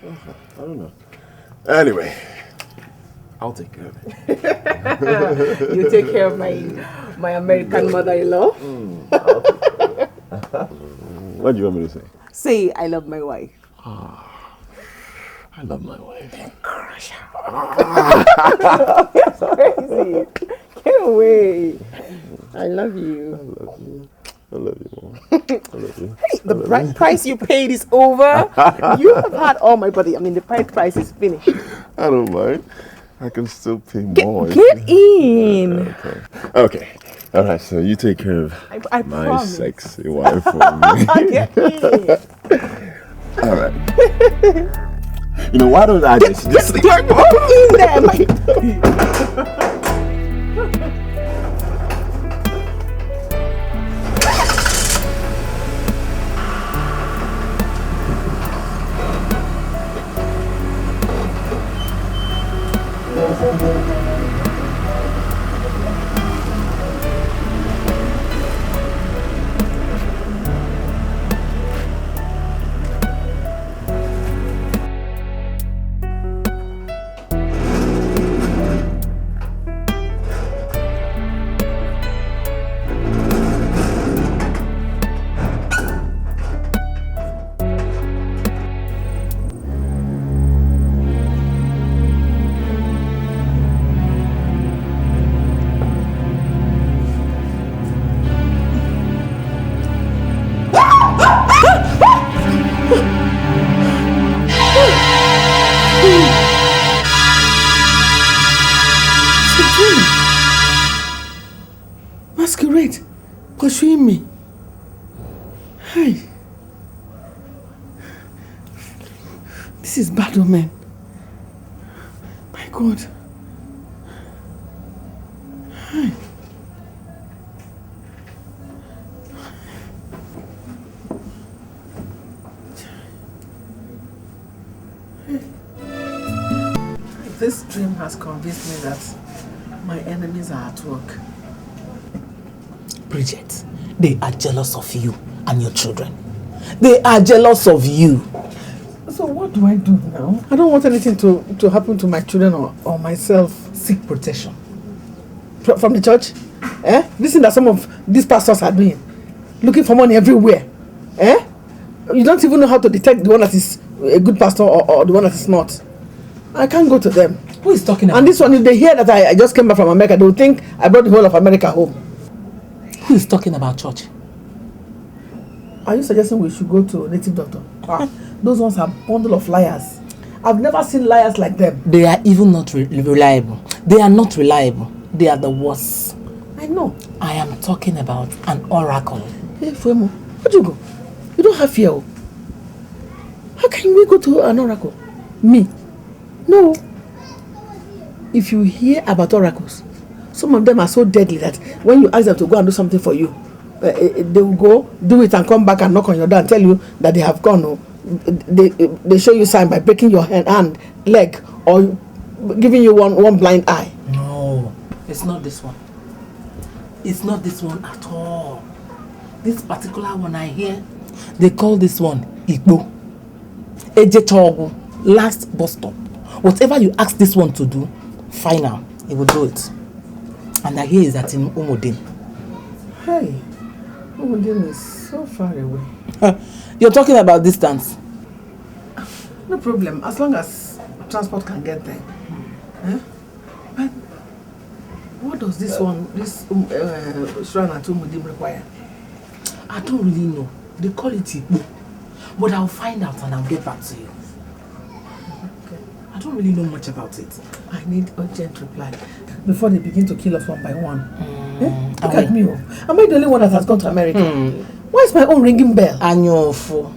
I don't know. Anyway, I'll take care of it.
You take care of my American mother-in-law.
What do you want me to say?
Say, I love my wife.
I love my wife.
Then crush her. It's crazy. Get away. I love you.
I love you. I love you, Mom. I love you.
Hey, the price you paid is over. You have had all my body. I mean, the price is finished.
I don't mind. I can still pay more.
Get in.
Okay. All right, so you take care of
I
my
promise.
sexy wife for me.
Get in.
All right. You know, why don't I just sleep?
Get in there.
Masquerade, pursuing me. Hey, this is bad omen. My God. Hey. This dream has convinced me that my enemies are at work.
Bridget, they are jealous of you and your children. They are jealous of you.
So So what do I do now? I don't want anything to happen to my children or myself.
Seek protection.
From the church? Listen that some of these pastors are doing. Looking for money everywhere. You don't even know how to detect the one that is a good pastor or the one that is not. I can't go to them.
Who is talking about?
And this one, if they hear that I just came back from America, they will think I brought the whole of America home.
Who is talking about church?
Are you suggesting we should go to a native doctor? Those ones are a bundle of liars. I've never seen liars like them.
They are even not reliable. They are not reliable. They are the worst.
I know.
I am talking about an oracle.
Hey, Fuemo, where'd you go? You don't have fear. How can we go to an oracle? Me? No. If you hear about oracles, some of them are so deadly that when you ask them to go and do something for you, they will go, do it and come back and knock on your door and tell you that they have gone. They show you sign by breaking your hand, leg, or giving you one blind eye.
No, it's not this one. It's not this one at all. This particular one I hear, they call this one Igbo. Ejechogu, last bus stop. Whatever you ask this one to do, final, he will do it. And I hear is that in Umudin.
Hey, Umudin is so far away.
You're talking about distance.
No problem, as long as transport can get there. But what does this shrine at Umudim require?
I don't really know. They call it Igbo. But I'll find out and I'll get back to you.
Okay.
I don't really know much about it.
I need urgent reply before they begin to kill us one by one. Look at me. Am I the only one that has gone to America? Why is my own ringing bell?
Anyofo.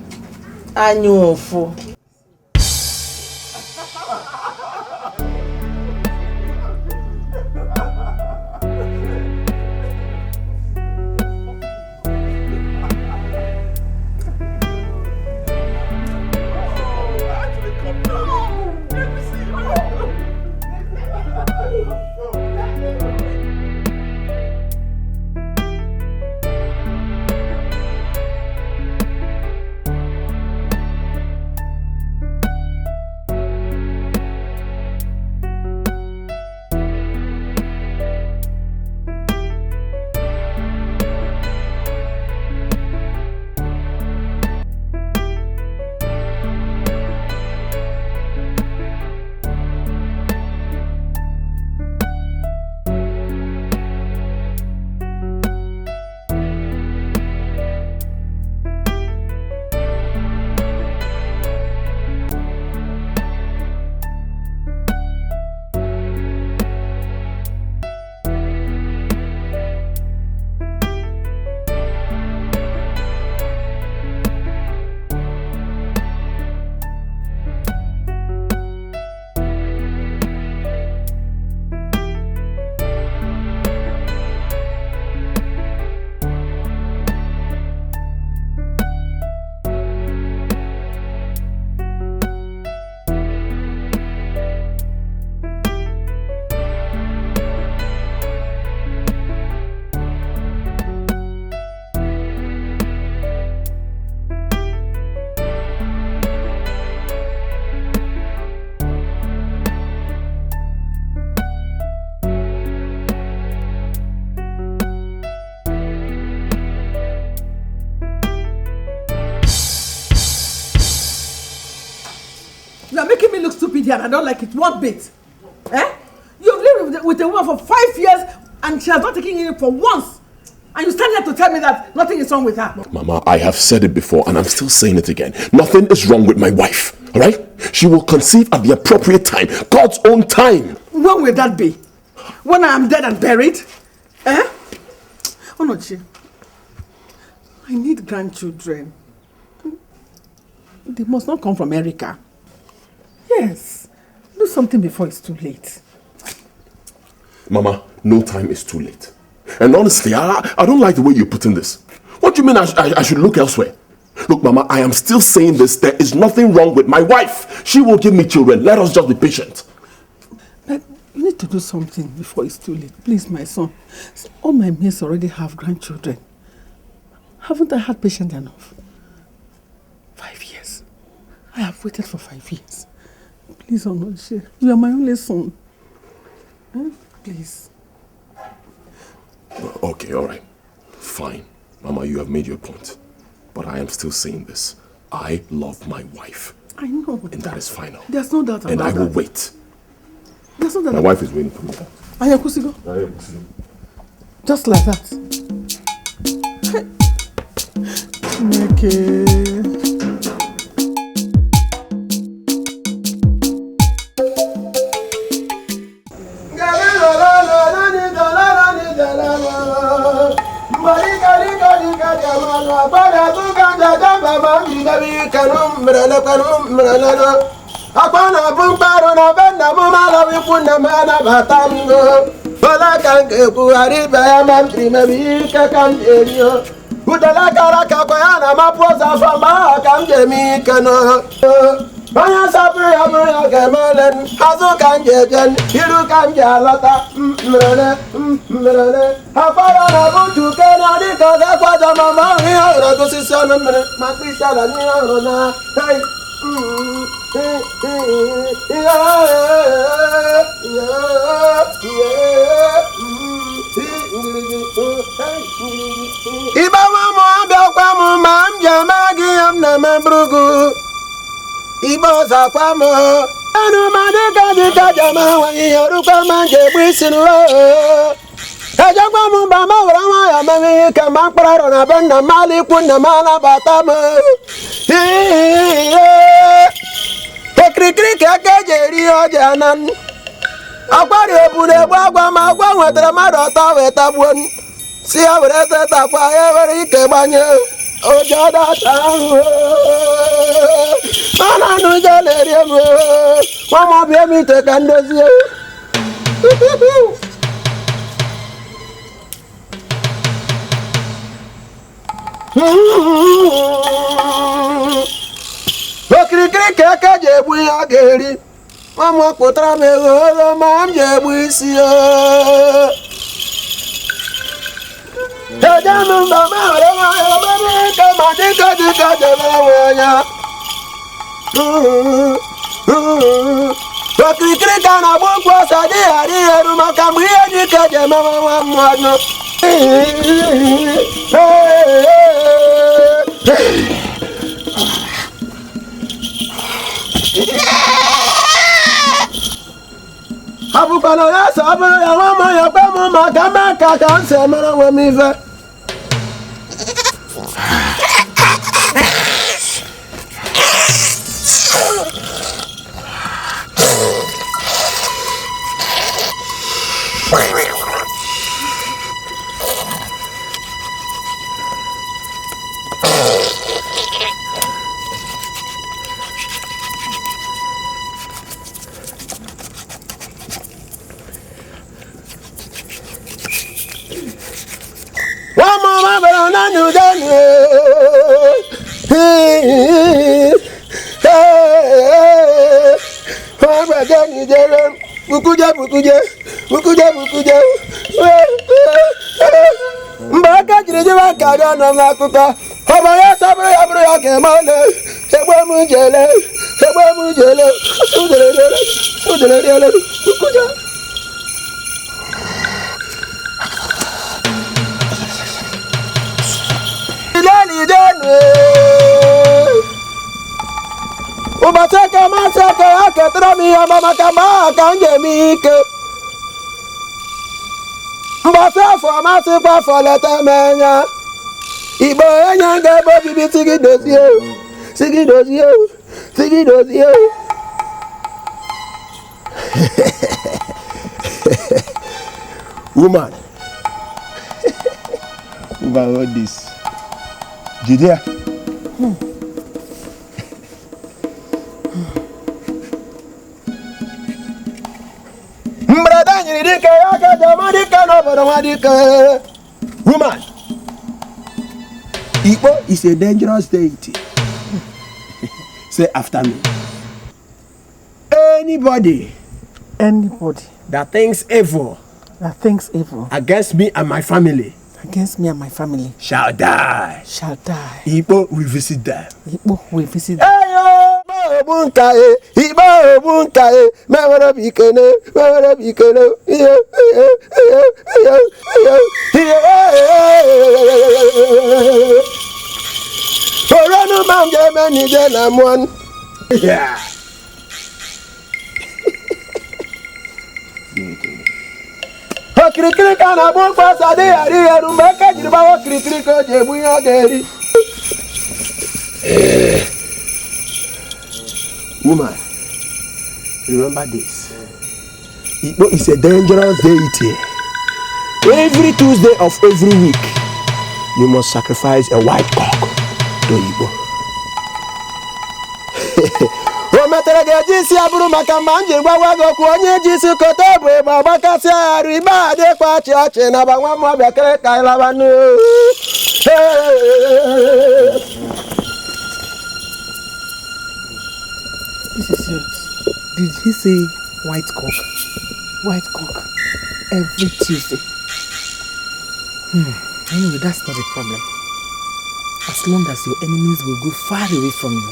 You are making me look stupid here and I don't like it one bit. You've lived with a woman for 5 years and she has not taken you in for once. And you stand here to tell me that nothing is wrong with her.
Mama, I have said it before and I'm still saying it again. Nothing is wrong with my wife, alright? She will conceive at the appropriate time, God's own time.
When will that be? When I am dead and buried? Onochi, I need grandchildren. They must not come from Erica. Yes, do something before it's too late.
Mama, no time is too late. And honestly, I don't like the way you're putting this. What do you mean I should look elsewhere? Look, Mama, I am still saying this. There is nothing wrong with my wife. She will give me children. Let us just be patient.
But you need to do something before it's too late. Please, my son. All my mates already have grandchildren. Haven't I had patience enough? 5 years. I have waited for 5 years. Please, Onoche, you are my only son. Please.
Okay, all right. Fine. Mama, you have made your point. But I am still saying this. I love my wife.
I know.
And that is final.
There's no doubt about that.
And I will wait.
There's no doubt.
My wife is waiting for me.
Ayakusigo. Just like that. Okay.
Akwana bumparo na benda mumala wipunda mana batango Bala kange buhari baya mamtri mabika kamjelio Udala karaka kwa yana mapoza fama kamjemi kano Baya sabri abri kemalen Hazu kanjejen hiru kamjalata mrele Akwana na buntu kena dika kwa jama mahi Aura kusisana mre makwisala ni aurona Hey Iba mama abia kwa mu mam jamagi amna membrugu Iba za kwa mo anu madika jama wa yoru kwa manje bwisinu Eja kwa mu ba ma wra ma ya mami ka makpara na benda mali kunna mala batama Krikri keke jeri ojanan Akwari obune gbagwa ma gwa nwetere mmadụ ọtọ weta gbuon Si ya were teta kwa ya were ike gbanye Ojo data Mana nujo leri emu Mama bie mi te ka ndozi Krikri keke jebu ya geri Mama kutra me go mam jebu isi Jajamu mama rama mama kama dika jama Krikri kana bokwa sadi ari eru makamu ya dika jama mama Abukana ya saburu ya mama ya kwa mama kama kaka nsemara wa mive Mbaka jirejewa kada na ngakuka Haba ya sabri abri ya kemale Segwe mujele Udelele Ukuja Ilali denwe Ubateka masaka ya ketrami ya mama kama kanje mike Mbasa fo amasi kwa fo leta menya Ibo enya ngebo bibi Sigidozie Woman Over all this Judea Woman, Igbo is a dangerous deity. Say after me. Anybody that thinks evil against me and my family shall die.
Shall die.
Igbo will visit them.
Igbo will visit them.
Hey, bunkae, Ibo bunkae, Mawara bikene, Mawara bikene, Corona man Germany then I'm one. Yeah. Kirikiri kana bukwa sade ari arumaka jirbawo kirikiri ko jebuyo geri. Woman, remember this. Igbo is a dangerous deity. Every Tuesday of every week, you must sacrifice a white cock to Igbo. Ometere jisi aburu maka manje gwawa goku onye jisi kote bu ma bakasi aru iba de kwa chiache na ba nwa mo bia kere kai labanu.
This is serious. Did he say white cock? White cock. Every Tuesday. Anyway, that's not a problem. As long as your enemies will go far away from you.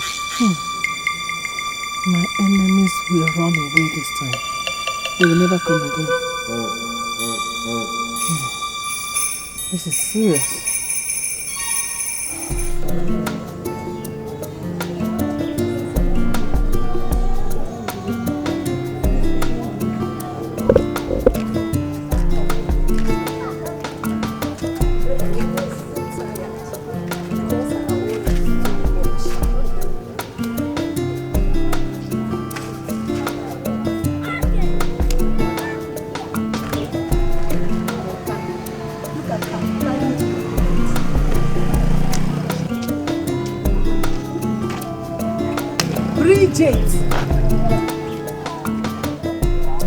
My enemies will run away this time. They will never come again. This is serious.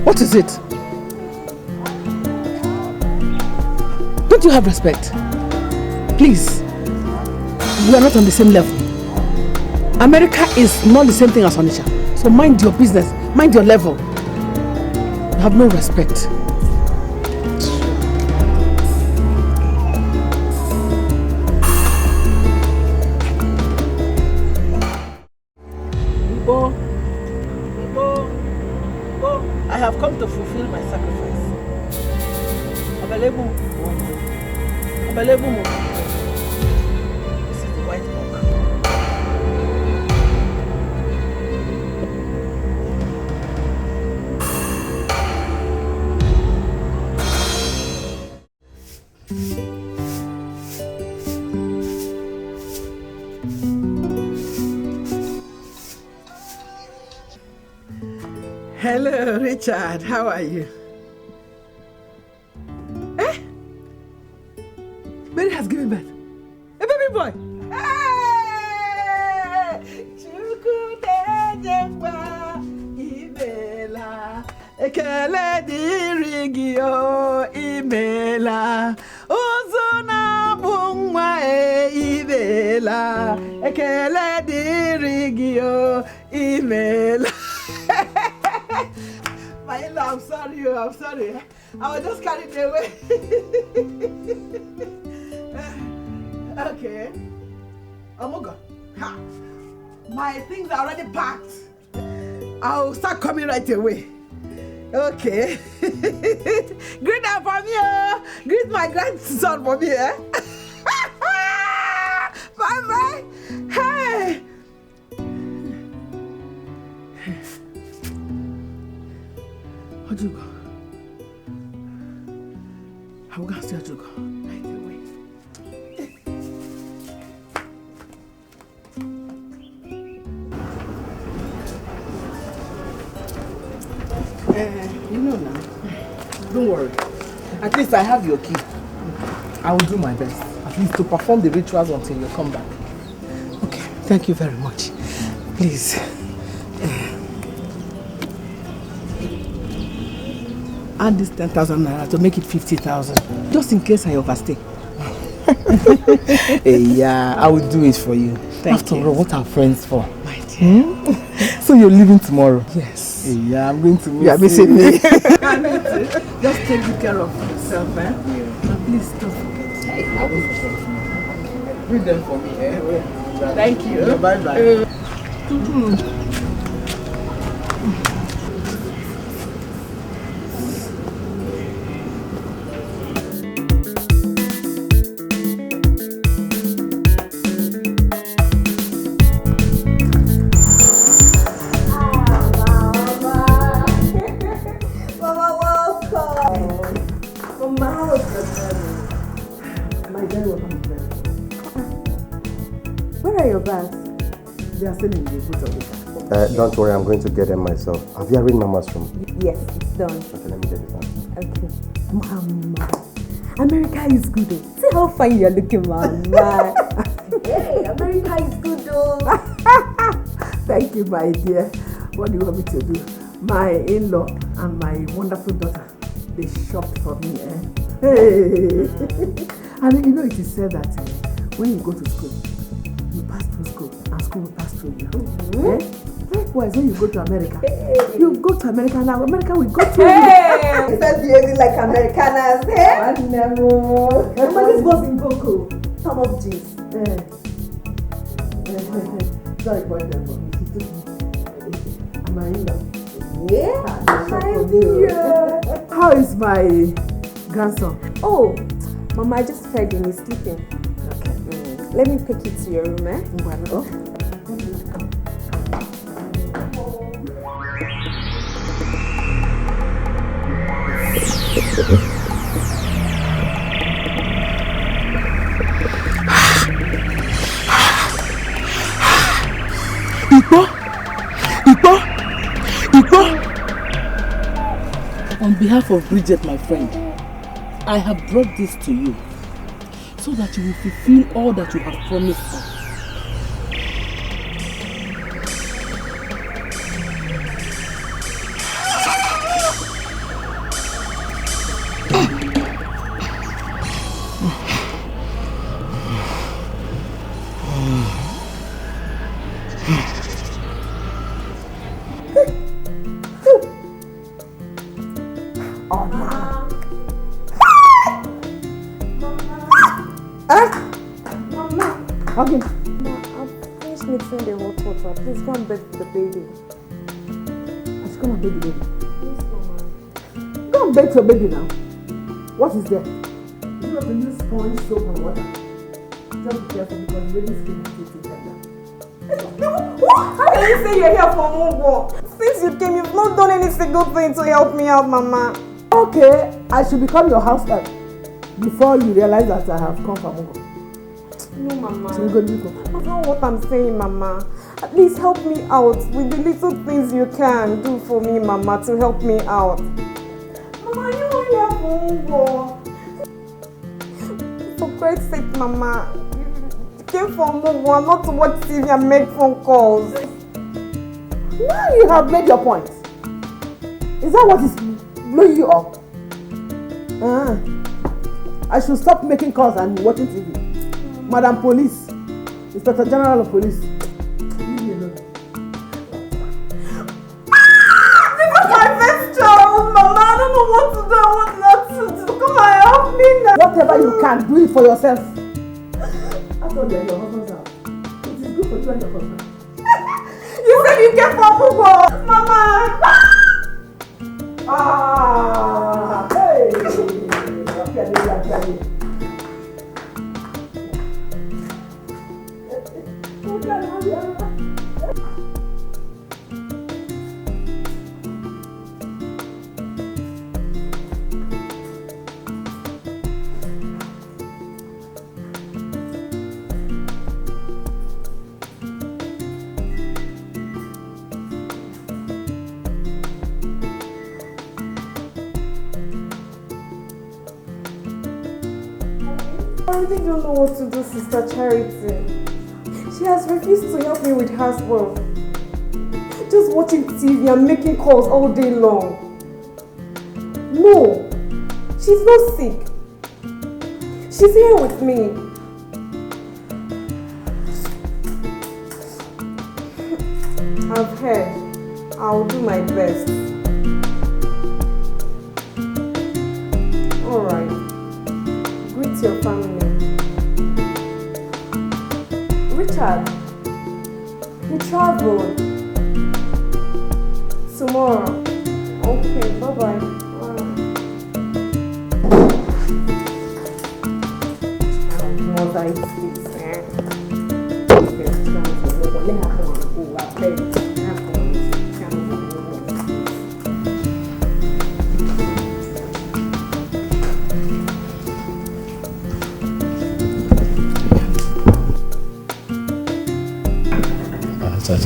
What is it? Don't you have respect? Please. We are not on the same level. America is not the same thing as Onitsha. So mind your business. Mind your level. You have no respect. I have come to fulfill my sacrifice. This is the white cock. Hello, Richard. How are you? Eh? Mary has given birth. A baby boy. Hey! Ekele dirigio imela. Uzuna bungwa ibela. Ekele dirigio imela. My in-law, I'm sorry. I was just carried away. Okay. Omogo. Ha. My things are already packed. I'll start coming right away. Okay. Greet them for me. Greet my grandson for me. Bye. Hey. Ojugo. I will go and see Ojugo right away. You know now. Don't worry. At least I have your key. I will do my best. At least to perform the rituals until you come back. Okay. Thank you very much. Please. Add this 10,000 naira to make it 50,000. Just in case I overstay. Yeah, I will do it for you. After all, what are friends for? My dear. So you're leaving tomorrow? Yes. Yeah, I'm going to miss you. You're missing me. Just take good care of yourself, eh? Yeah. And please don't forget. Hey, I will forget. Read them for me, eh? Thank you. Yeah, bye-bye.
Mama, how is your family? My very welcome.
Where are your bags?
They are still in the boot of the car.
Don't worry, I'm going to get them myself. Have you arranged Mama's room?
Yes, it's done.
Okay, let me get it done.
Okay. Mama, America is good though. See how fine you're looking, Mama. Hey, America is good though.
Thank you, my dear. What do you want me to do? My in-law and my wonderful daughter, they shopped for me. Hey. And you know it is said that when you go to school, you pass through school and school will pass through you. Likewise, when you go to America, you go to America and America will go to you.
Hey, that's behaving like Americanas, hey?
I never.
Mama, this was in Boko. Some of this.
Sorry for them, but she took me. And my in-law.
Yeah,
how is my grandson?
Oh, Mama, I just fed him. He's sleeping. Okay. Let me take you to your room, eh?
Well,
Iko!
On behalf of Bridget, my friend, I have brought this to you so that you will fulfill all that you have promised her.
Okay. Ma, I've finished mixing the hot water. Please go and bed the baby.
I should come and bed the baby.
Yes, Mama.
Go and bed your baby now. What is there? You have to use sponge, soap and water. Just be careful because the baby's skin is too like that.
How can you say you're here for Mungo? Since you came, you've not done any single thing to help me out, Mama.
Okay, I should become your house help before you realize that I have come from Mungo.
No, Mama.
So go.
That's not what I'm saying, Mama. At least help me out with the little things you can do for me, Mama, to help me out. Mama, you are here for Mungo. For Christ's sake, Mama. You came for Mungo, not to watch TV and make phone calls.
Now you have made your point. Is that what is blowing you up? I should stop making calls and watching TV. Madam Police, Inspector General of Police. Leave me alone.
This is my first child, Mama. I don't know what to do. I want not to do. Come and help me now.
Whatever you can, do it for yourself. After all, you're your husband's house. It is good for you and your husband.
You said you came from Mungo, Mama.
Hey!
I really don't know what to do, Sister Charity. She has refused to help me with housework. Just watching TV and making calls all day long. No, she's not sick. She's here with me. I've heard. I'll do my best. Alright. Greet your family. Richard, he traveled. Tomorrow. Okay, bye-bye. What I see.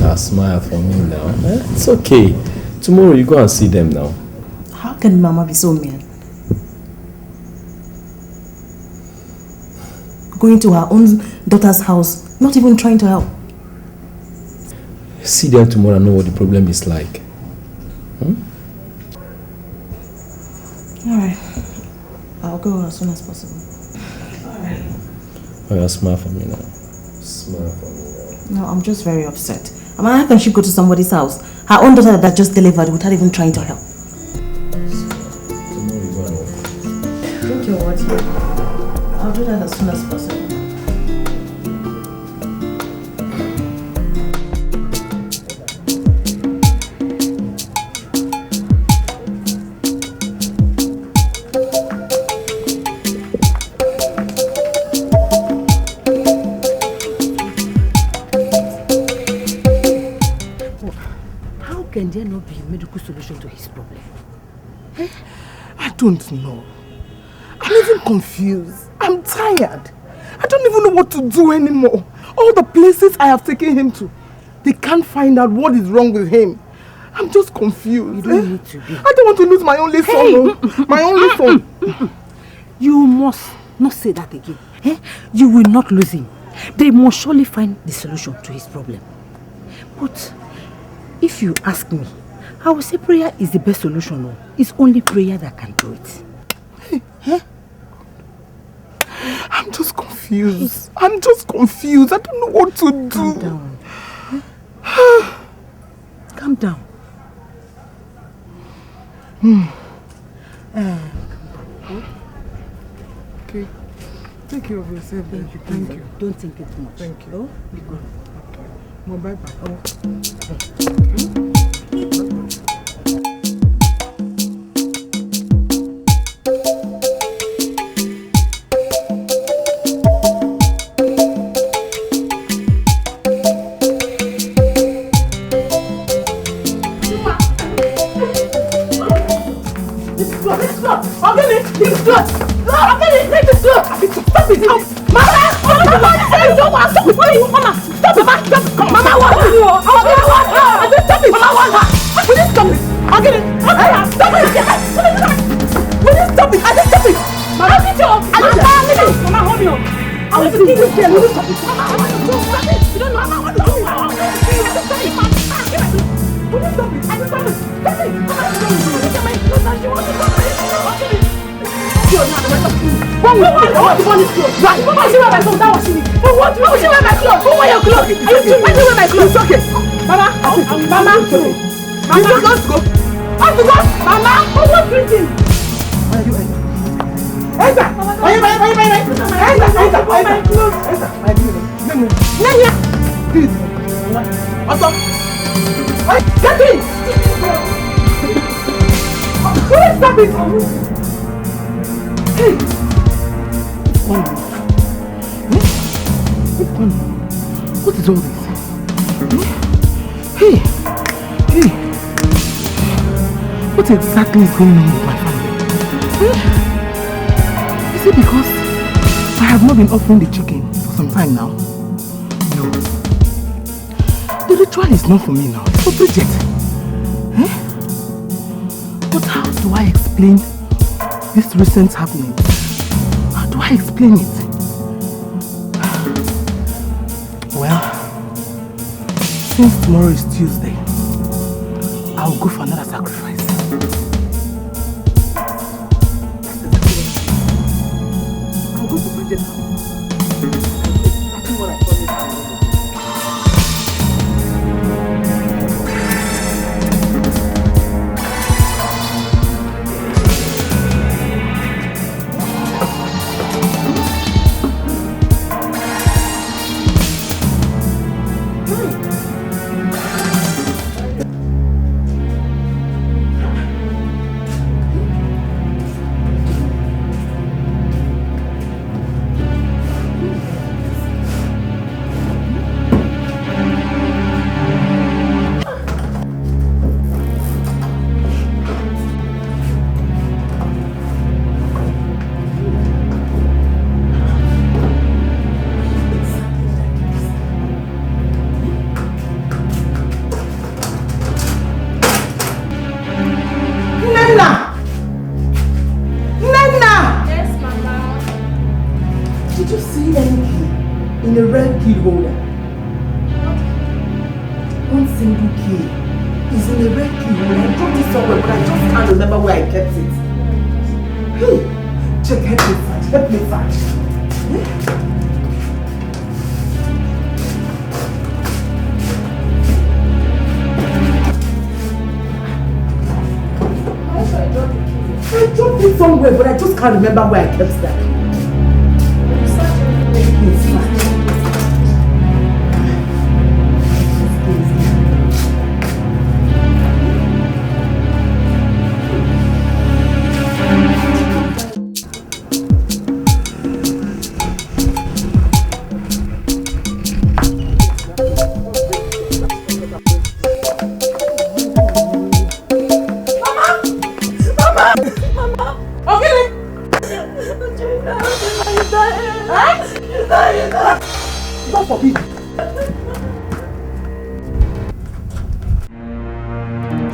daughter smile for me now. It's okay. Tomorrow you go and see them now.
How can Mama be so mean? Going to her own daughter's house, not even trying to help.
See them tomorrow and know what the problem is like.
Alright. I'll go as soon as possible. Alright.
Oh, yeah, smile for me now. Smile for me now.
No, I'm just very upset. I mean, how can she go to somebody's house? Her own daughter that just delivered without even trying to help.
Tomorrow you go and work.
Drink your water. I'll do that as soon as possible.
Can there not be a medical solution to his problem?
I don't know. I'm even confused. I'm tired. I don't even know what to do anymore. All the places I have taken him to, they can't find out what is wrong with him. I'm just confused.
You don't need to be.
I don't want to lose my only son. My only son.
You must not say that again. You will not lose him. They must surely find the solution to his problem. But if you ask me, I will say prayer is the best solution. No? It's only prayer that can do it.
I'm just confused. I'm just confused. I don't know what to do.
Calm down. Calm down.
Okay. Take care of yourself. Thank you. Thank you.
Don't think it too much.
Thank you.
Oh, be good.
Okay. Well, bye-bye. What is all this? Hey! What exactly is going on with my family? Is it because I have not been offering the chicken for some time now? No. The ritual is not for me now. It's for Bridget. But how do I explain this recent happening? How do I explain it? Well, since tomorrow is Tuesday, I'll go for another sacrifice. I'll go to Bridget's house. Exactly what I promised her. you see any key in a red key holder? One single key is in a red key holder. I dropped it somewhere, but I just can't remember where I kept it. Hey, check, help me search. I dropped it somewhere, but I just can't remember where I kept that.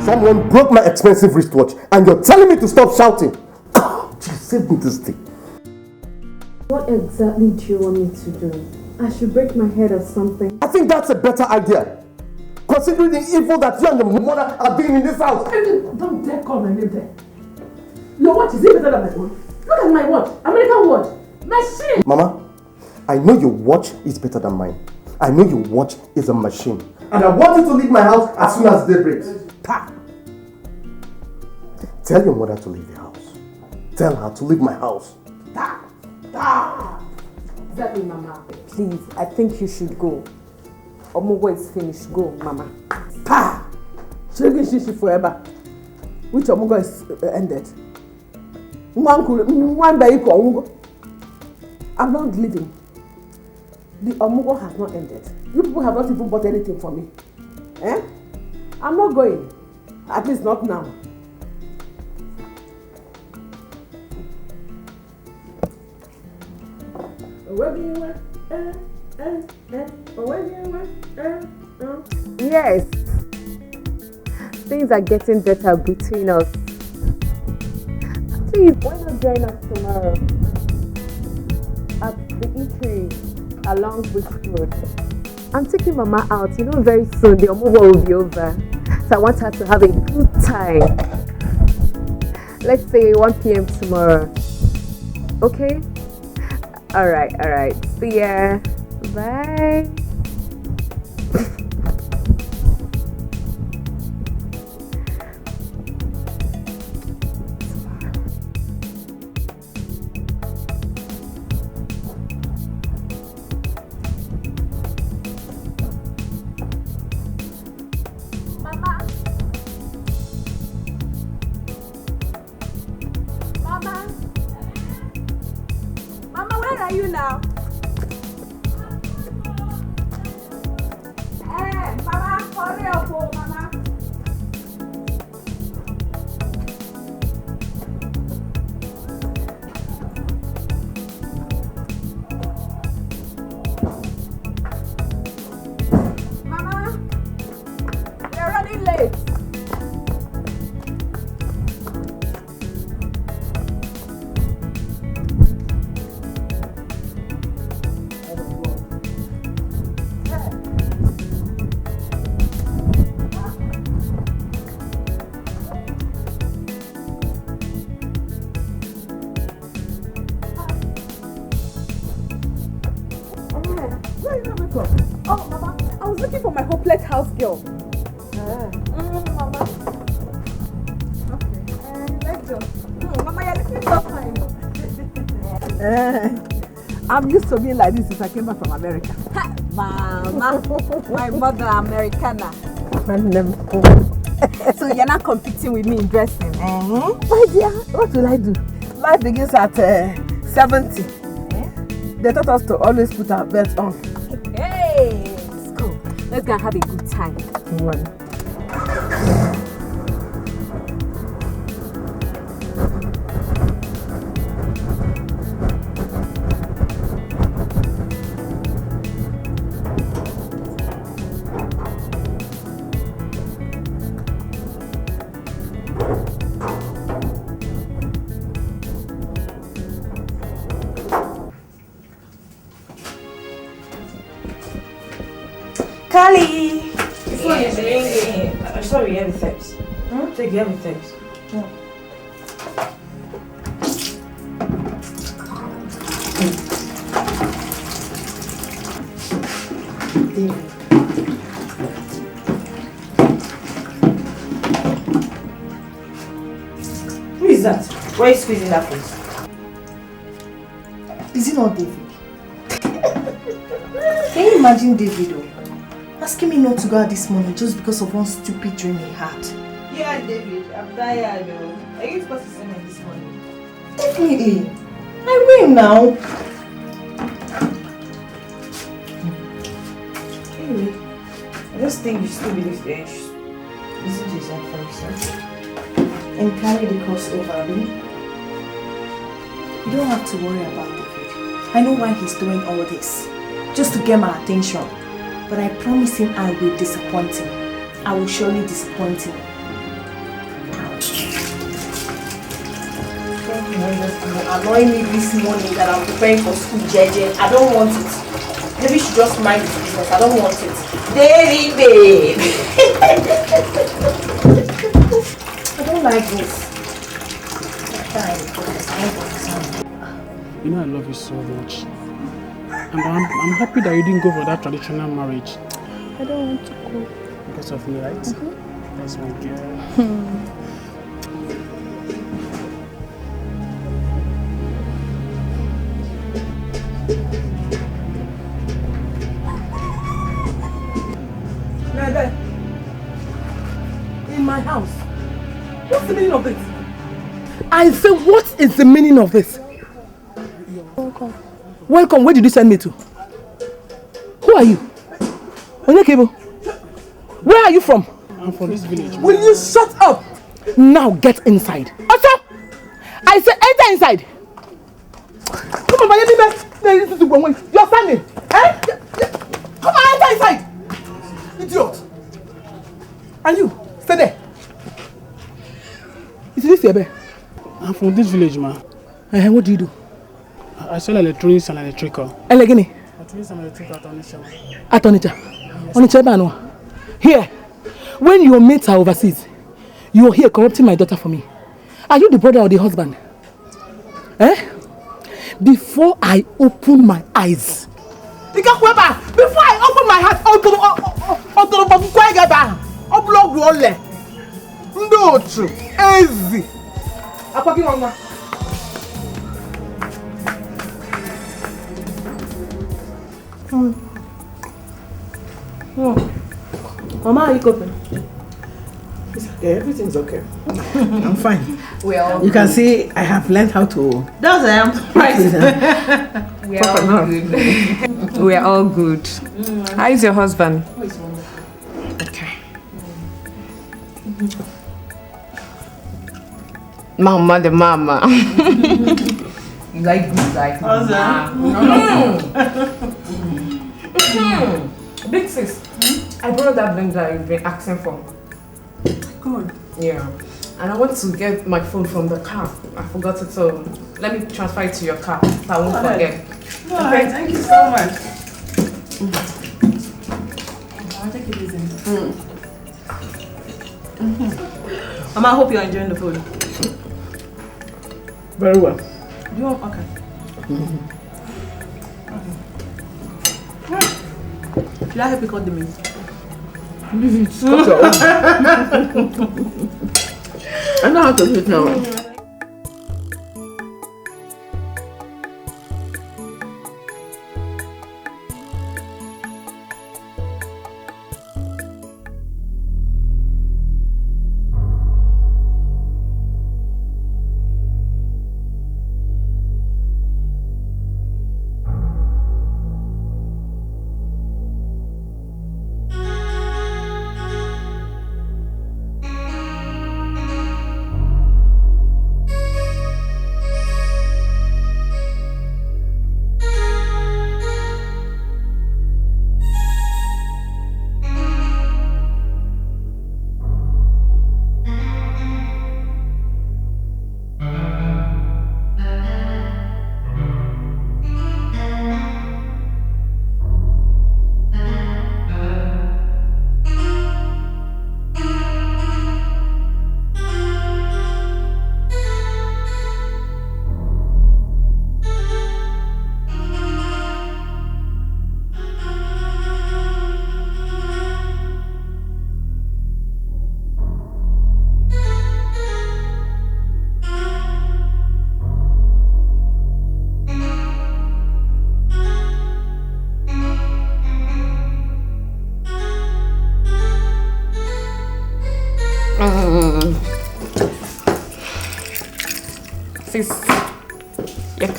Someone broke my expensive wristwatch and you're telling me to stop shouting. You saved me this day.
What exactly do you want me to do? I should break my head or something?
I think that's a better idea. Considering the evil that you and your mother are doing in this house.
Don't dare call my name there. Your watch is even better than my own. Look at my watch. American watch. Machine.
Mama, I know your watch is better than mine. I know your watch is a machine. And I want you to leave my house as soon as day breaks. Tell your mother to leave the house. Tell her to leave my house.
Exactly, Mama. Please, I think you should go. Omogo is finished. Go, Mama.
She forever. Which Omogo is ended. I'm not leaving. The Omogo has not ended. You people have not even bought anything for me. Eh? I'm not going. At least not now.
Yes. Things are getting better between us. Please, why not join us tomorrow? At the eatery along Bush Road. I'm taking Mama out. You know, very soon the Omogo will be over. So I want her to have a good time. Let's say 1 p.m. tomorrow. Okay? Alright. See ya. Bye.
I'm used to being like this since I came back from America.
Mama, my mother Americana. So you're not competing with me in dressing?
My dear, what will I do? Life begins at 70. They taught us to always put our belts on.
Hey, let's go. Let's go and have a good time.
Kali! Before you ringing. Sorry, everything. Take everything. Who is that? Why are you squeezing that face? Is it not David? Can you imagine David asking me not to go out this morning just because of one stupid dream he had?
Yeah, David, I'm tired though. Are you supposed to see me this morning?
Definitely. I will now. Anyway, I just think you still believe the edge. Listen to yourself for yourself. And carry the crossover, really. You don't have to worry about David. I know why he's doing all this. Just to get my attention. But I promise him I will disappoint him. I will surely disappoint him. Annoying me this morning that I'm preparing for school, JJ. I don't want it. Maybe you should just mind his business. I don't want it. David, babe. I don't like this.
You know I love you so much. And I'm happy that you didn't go for that traditional marriage.
I don't want to go.
Because of me, right? That's my girl.
Neva, in my house. What's the meaning of this? I say, what is the meaning of this?
Welcome.
Welcome, where did you send me to? Who are you? Onyekebo, where are you from?
I'm from this village.
Will you shut up? Now get inside. Oto! I say enter inside. Come on, you're standing. Eh? Come on, enter inside. Idiot. And you, stay there. Is this your bed?
I'm from this village, man.
What do you do?
I sell electronics and electrical.
Elegini?
Electronics and electrical at Onitsha.
At Onitsha? Onitsha Banwa. Here, when your mates are overseas, you are here corrupting my daughter for me. Are you the brother or the husband? Eh? Before I open my eyes. Before I open my heart, easy.
Mama, are you coping?
It's okay, everything's okay. I'm fine.
Well,
you can see I have learned how to.
Those I am surprised. We are all good.
We are all good. How is your husband?
Okay.
Mama, the mama.
You like good like mama.
Big sis, I brought that blender you've been asking for.
Good.
Yeah. And I want to get my phone from the car. I forgot it, so let me transfer it to your car so I won't forget.
Alright, thank you so much.
I'll take it easy.
Mama, I hope you're enjoying the food.
Very well.
You want? Okay. Should I help you cut the meat?
Leave it. Cut your own. I know how to do it now.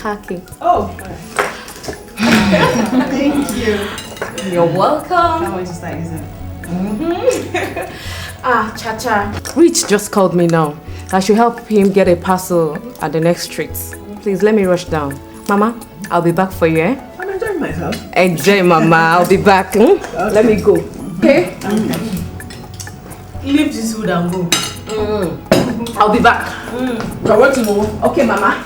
khaki.
Oh. Thank you.
You're welcome.
How much is that, isn't it?
Chacha. Rich just called me now. I should help him get a parcel at the next street. Please let me rush down. Mama, I'll be back for you, eh?
I'm enjoying myself.
Enjoy, Mama. I'll be back. Okay. Let me go. Okay?
Leave this food and go.
I'll be back.
So what to know?
Okay, Mama.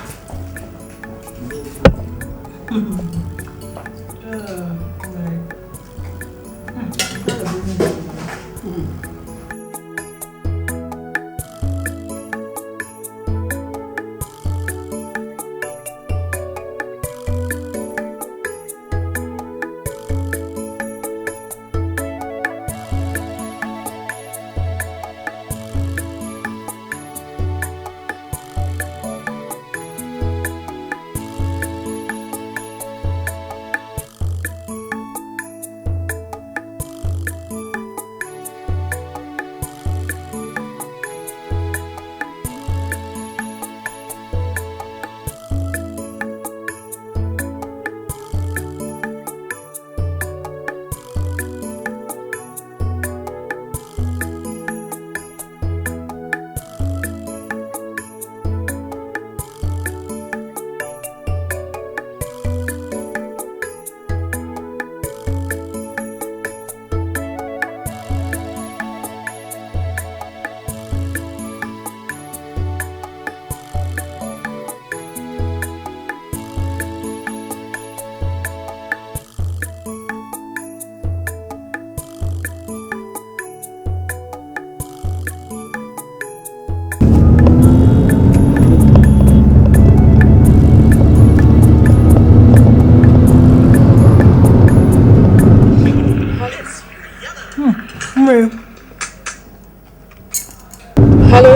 Hello?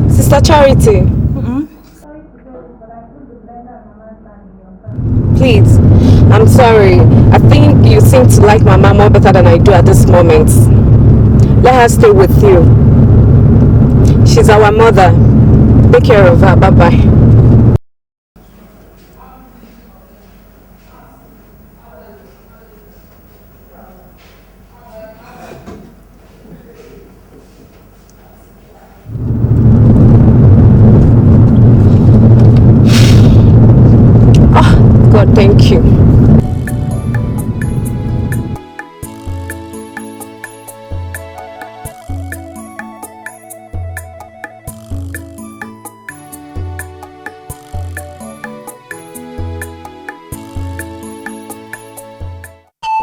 Sister Charity? Please, I'm sorry. I think you seem to like Mama more better than I do at this moment. Let her stay with you. She's our mother. Take care of her. Bye-bye. God, thank you.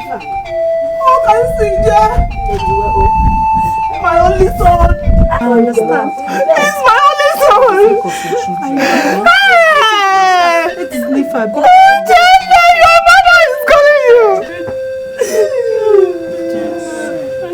Oh, can you see, Jah? My only son. I understand. He's my only son. Hey! It is Neva. Your mother is calling you. My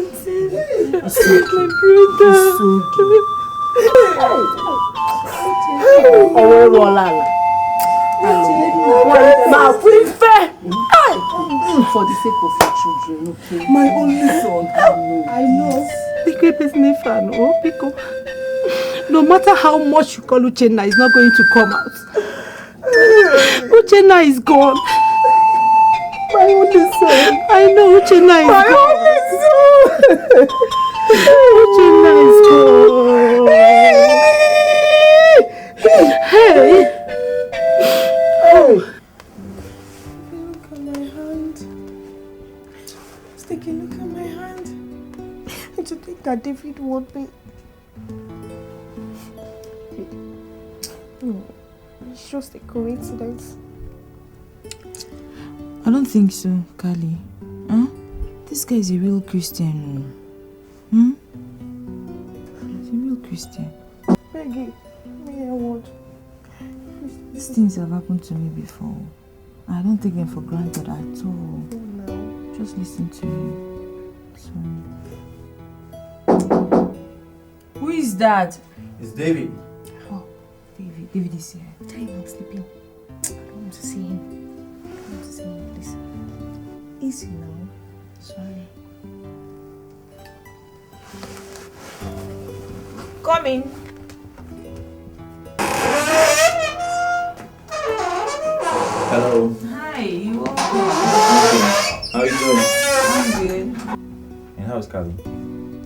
For the sake of your children, okay?
My only son.
I know.
Biko is Neva, no? Biko. No matter how much you call Uchenna, it's not going to come out. Uchenna is gone. My only son. I know Uchenna is gone. My only son. Uchenna is gone. Hey. Oh. Look at my hand. Sticky, look at my hand. To think that David won't be. No, it's just a coincidence.
I don't think so, Kali. Huh? This guy is a real Christian. He's a real Christian.
Peggy, may I want?
These things have happened to me before. I don't take them for granted at all.
No.
Just listen to me. Sorry. Who is that?
It's David.
Oh, David is here.
Tell him I'm sleeping. I don't want to see him. I don't want to see him, please. Easy now.
Sorry.
Come in.
Hello.
Hi, you are.
How are you doing?
I'm good.
And how's Callie?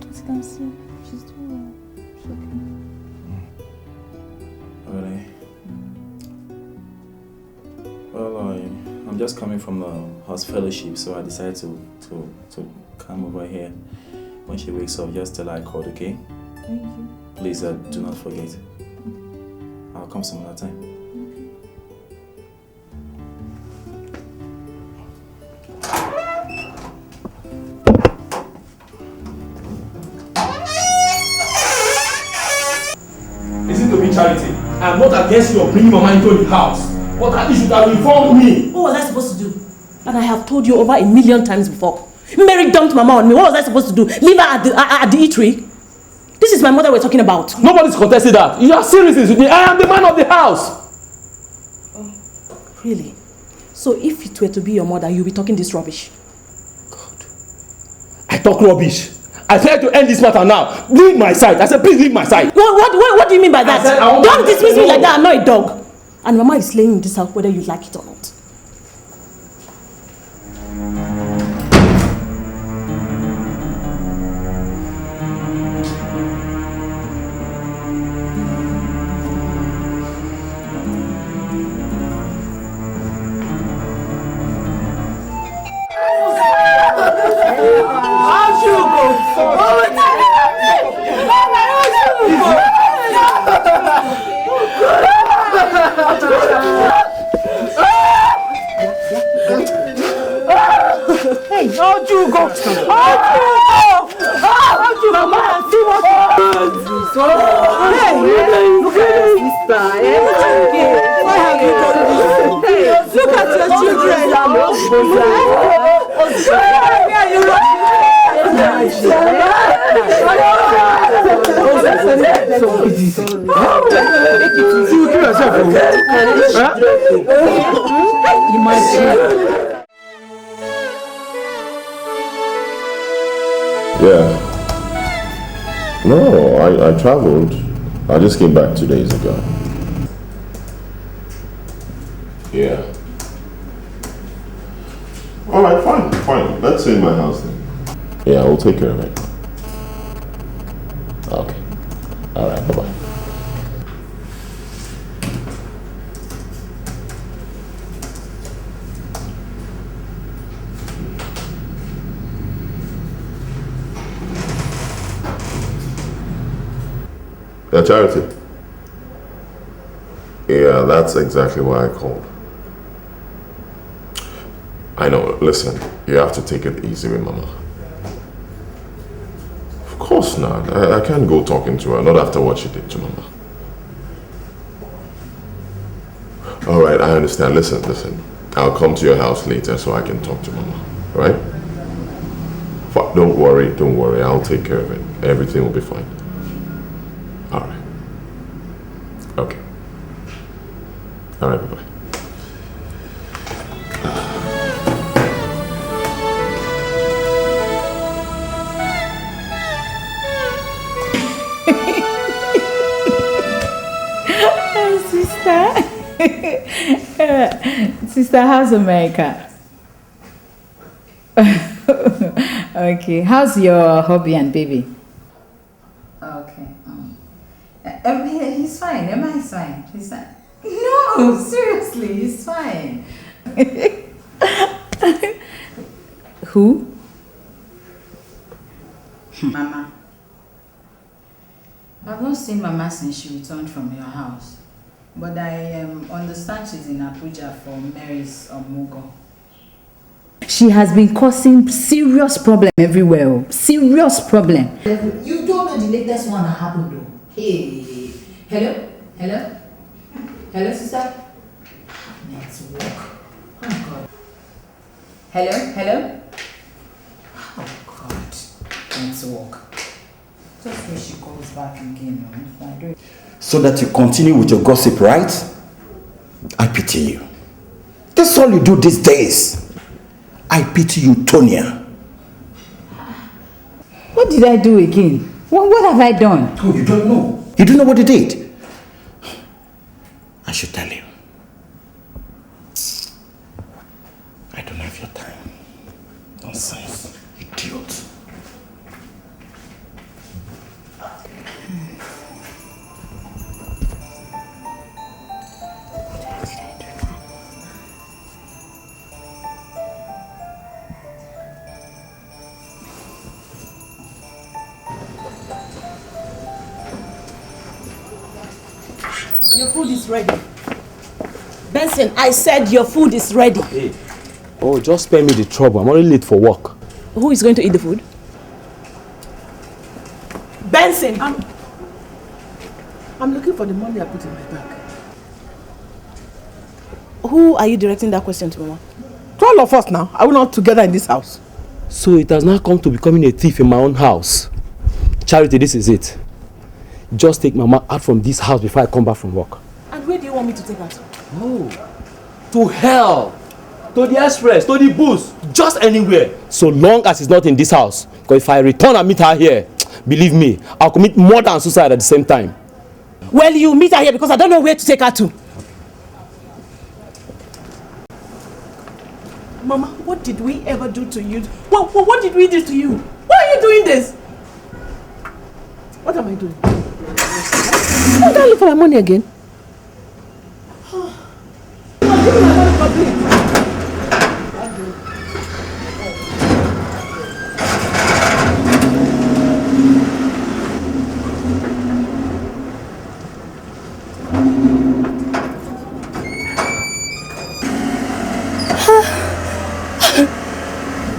As you can see, she's doing well. She's okay.
Really? Well, I'm just coming from the house fellowship, so I decided to come over here. When she wakes up, just tell her I called, okay?
Thank you.
Please do not forget. I'll come some other time.
Listen to me, Charity. I'm not against you bringing Mama into the house. But at least you should have informed me.
What was I supposed to do? And I have told you over 1,000,000 times before. Mary dumped Mama on me. What was I supposed to do? Leave her at the eatery? This is my mother we're talking about.
Nobody's contesting that. You are serious with me. I am the man of the house.
Oh, really? So if it were to be your mother, you'll be talking this rubbish?
I talk rubbish. I try to end this matter now. Leave my side. I said, please leave my side.
What do you mean by that?
I said,
don't dismiss me like that. I'm not a dog. And Mama is laying in this house whether you like it or not.
Yeah. No, I traveled. I just came back 2 days ago. Yeah. Alright, fine. Let's stay in my house then. Yeah, we'll take care of it. Okay. Alright, bye-bye. Yeah, Charity. Yeah, that's exactly why I called. I know, listen, you have to take it easy with Mama. Of course not. I can't go talking to her, not after what she did to Mama. Alright, I understand. Listen. I'll come to your house later so I can talk to Mama. Alright? Don't worry. I'll take care of it. Everything will be fine. Alright. Okay. Alright, bye-bye.
Sister, how's America? Okay, how's your hubby and baby? Okay. He's fine. Emma is fine. He's fine. No, seriously, he's fine. Who? Mama. I've not seen Mama since she returned from your house. But I understand she's in Abuja for Mary's Omugo. She has been causing serious problem everywhere. Serious problem. You don't know the latest one that happened though. Hey. Hello, sister? Network. Oh God. Hello? Oh God. Network. Just when she calls back again.
So that you continue with your gossip, right? I pity you. That's all you do these days. I pity you, Tonya.
What did I do again? What have I done?
Oh, you don't know. You don't know what you did. I should tell you. of your time. Nonsense. Idiot.
Your food is ready. Benson, I said your food is ready.
Hey. Oh, just spare me the trouble. I'm already late for work.
Who is going to eat the food? Benson!
I'm looking for the money I put in my bag.
Who are you directing that question to, Mama?
To all of us now. Are we not together in this house?
So it has now come to becoming a thief in my own house. Charity, this is it. Just take Mama out from this house before I come back from work.
And where do you want me to take her to?
Oh, to hell, to the express, to the booth, just anywhere. So long as it's not in this house. Because if I return and meet her here, believe me, I'll commit murder and suicide at the same time.
Well, you meet her here because I don't know where to take her to. Mama, what did we ever do to you? What did we do to you? Why are you doing this?
What am I doing? I'm going to look for my money again.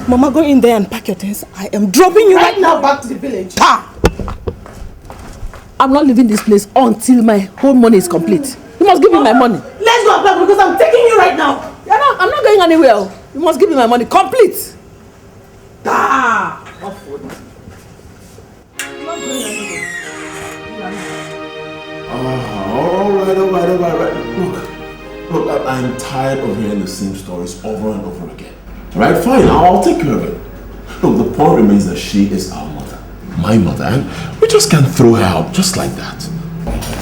Mama, go in there and pack your things. I am dropping you right now back to the village.
I'm not leaving this place until my whole money is complete. You must give me my money.
Let's go back because I'm taking you right now.
I'm not going anywhere. You must give me my money complete.
All right. Look, I'm tired of hearing the same stories over and over again. All right, fine, I'll take care of it. Look, the point remains that she is our mother, my mother, and we just can't throw her out just like that.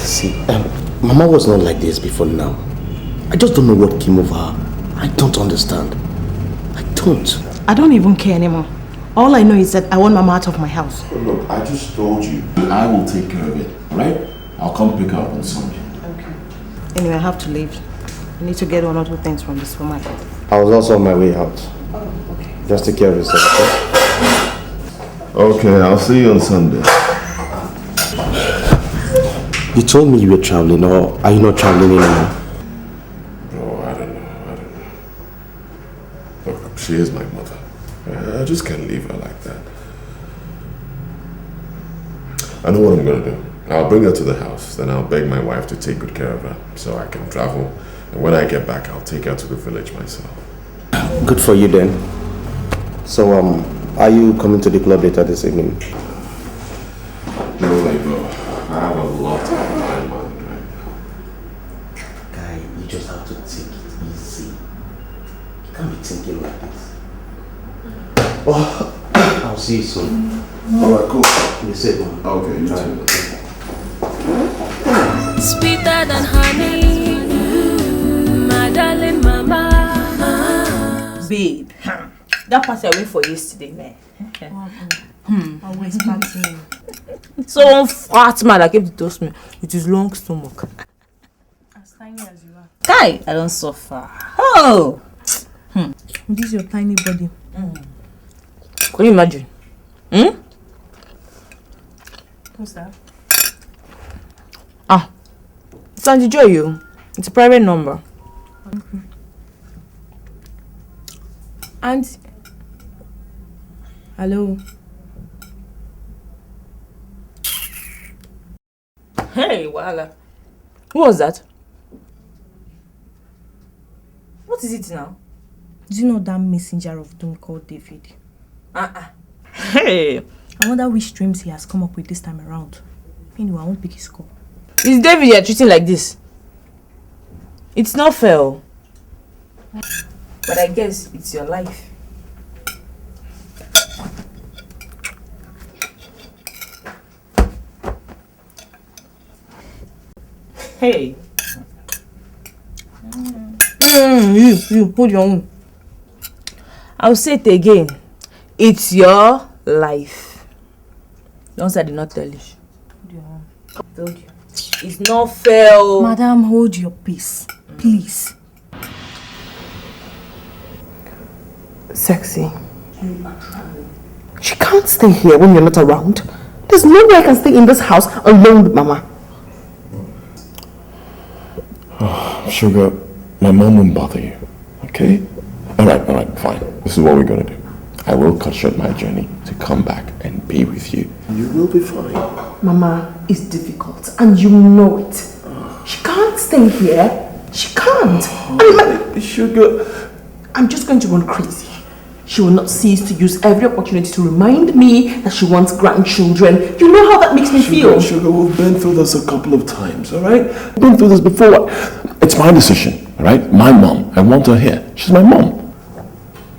See, Mama was not like this before now. I just don't know what came over her. I don't understand.
I don't even care anymore. All I know is that I want Mama out of my house.
Look, I just told you, I will take care of it, all right? I'll come pick her up on Sunday.
Okay. Anyway, I have to leave. I need to get one or two things from the supermarket.
I was also on my way out.
Oh, okay.
Just take care of yourself, okay?
Okay, I'll see you on Sunday.
You told me you were traveling, or are you not traveling anymore?
Bro, I don't know. Look, she is my mother. I just can't leave her like that. I know what I'm gonna do. I'll bring her to the house, then I'll beg my wife to take good care of her so I can travel. And when I get back, I'll take her to the village myself.
Good for you then. So, are you coming to the club later this evening?
No, bro. I have a lot on my mind right now.
Guy, you just have to take it easy. You can't be thinking like this. Oh, I'll see you soon.
Alright, cool.
Be safe, man.
Okay, you too.
Sweeter than honey, my darling mama.
Babe, that party I went for yesterday, man.
Always party.
So one fat man that came to toast me with his long stomach.
As tiny as you are.
Guy, I don't suffer. Oh!
This is your tiny body.
Can you imagine?
Who's that?
It's Auntie Joy, you. It's a private number.
Okay.
And hello. Hey, voila. Who was that? What is it now?
Do you know that messenger of doom called David?
Hey.
I wonder which dreams he has come up with this time around. Anyway, I won't pick his call.
Is David you're treating like this? It's not fair. But I guess it's your life. Hey. You, hold your own. I'll say it again. It's your life. Don't say I did not tell you. I told you. It's not fair.
Madam, hold your peace, please.
Sexy. She can't stay here when you're not around. There's no way I can stay in this house alone with Mama.
Oh, Sugar, my mom won't bother you, okay? Alright, fine. This is what we're gonna do. I will cut short my journey to come back and be with you. You will be fine.
Mama, it's difficult and you know it. She can't stay here. She can't.
Sugar.
I'm just going to run crazy. She will not cease to use every opportunity to remind me that she wants grandchildren. You know how that makes me feel.
Sugar, we've been through this a couple of times, alright? We've been through this before. It's my decision, alright? My mom. I want her here. She's my mom.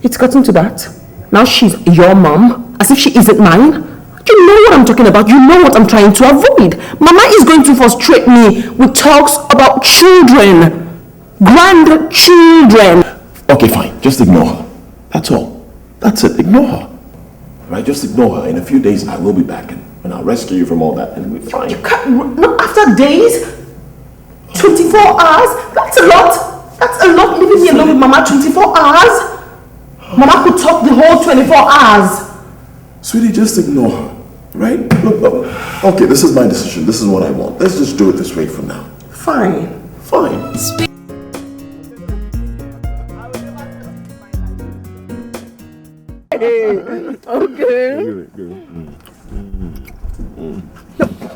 It's gotten to that. Now she's your mom, as if she isn't mine. You know what I'm talking about. You know what I'm trying to avoid. Mama is going to frustrate me with talks about children. Grandchildren.
Okay, fine. Just ignore her. That's all. That's it. Ignore her. Right? Just ignore her. In a few days, I will be back and I'll rescue you from all that and we'll be fine.
You can't. No, after days? 24 hours? That's a lot. That's a lot leaving me alone with Mama 24 hours. Mama could talk the whole 24 hours.
Sweetie, just ignore her. Right? Look, okay, this is my decision. This is what I want. Let's just do it this way for now.
Fine.
Fine.
Okay.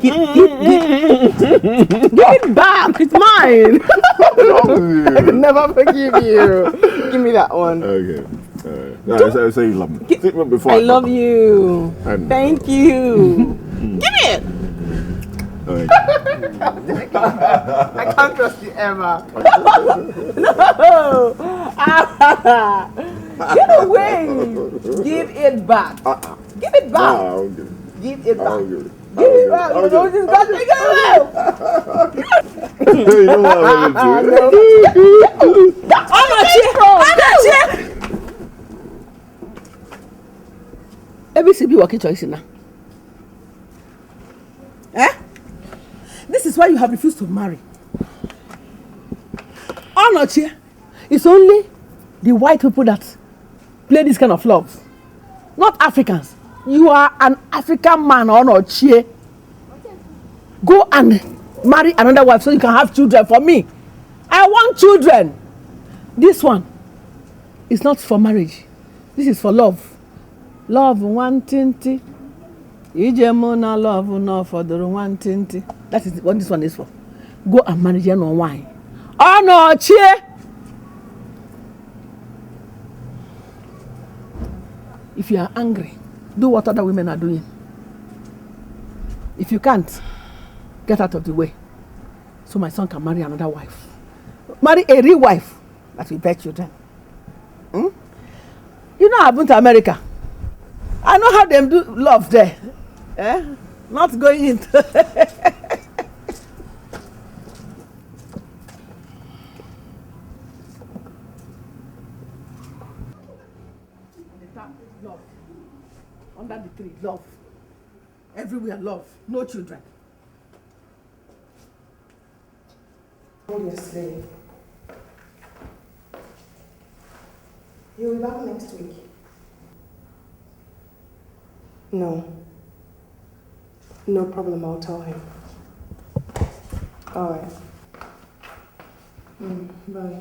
Give it back. It's mine. I can never forgive you. Give me that one.
Okay. No, I say you love me. Before
I love you.
And
Thank you. Give it. I can't trust you ever. No. Get away. Give it back. Give it back.
No,
give it back.
Give
it back. You know this got to go.
You know what I'm going to do.
I'm not here. ABCB working choice now. Eh? This is why you have refused to marry. Oh, not here. It's only the white people that play this kind of love. Not Africans. You are an African man or not here. Go and marry another wife so you can have children for me. I want children. This one is not for marriage. This is for love. Love one tinty. Ijemona love no for the one tinty. That is what this one is for. Go and marry your no wine. Oh no, cheer. If you are angry, do what other women are doing. If you can't, get out of the way. So my son can marry another wife. Marry a real wife that will bear children. Hmm? You know I've been to America. I know how them do love there. Eh? Not going into love. Under the tree, love. Everywhere, love. No children. Yesterday. You'll be back next week. No. No problem, I'll tell him. Alright. Bye.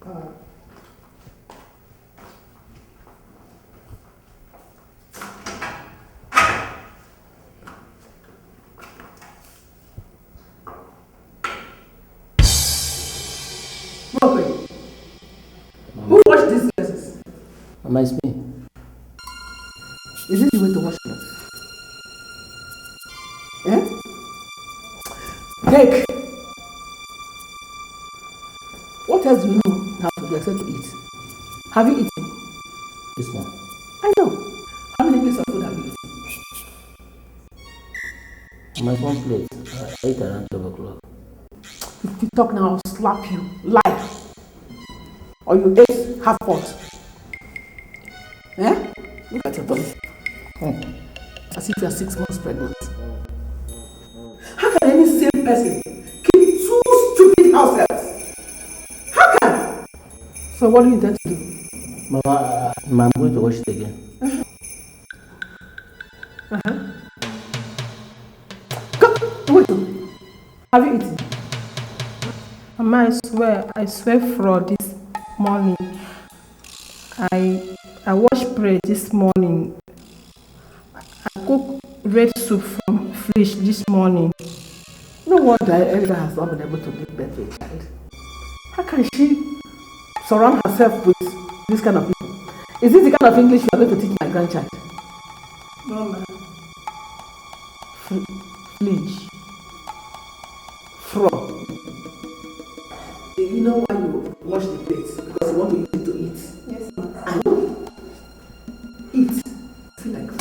Alright. Who washed these dresses?
Mama, it's me.
Is this the way to wash clothes? Eh? Take! What else do you know how to do except to eat? Have you eaten?
This one.
I know. How many plates of food have you eaten?
My one plate. I ate around 12 o'clock.
If you talk now, I'll slap you. Lie.
Or you ate half pot? Eh? Look at your tummy. As if you are 6 months pregnant. How can any sane person keep 2 stupid house helps? How can? So what do you intend to do?
Mama, I'm going to wash it again.
Wait. Have you eaten?
Mama, I swear for this morning. I washed bread this morning. I cooked red soup from fridge this morning.
No wonder Elda has not been able to give birth to a child. How can she surround herself with this kind of people? Is this the kind of English you are going to teach my grandchild?
Mama.
Fridge. From. You know why you wash the plates? Because you want to use it to eat.
Yes, ma'am.
I know. Eat. I feel like.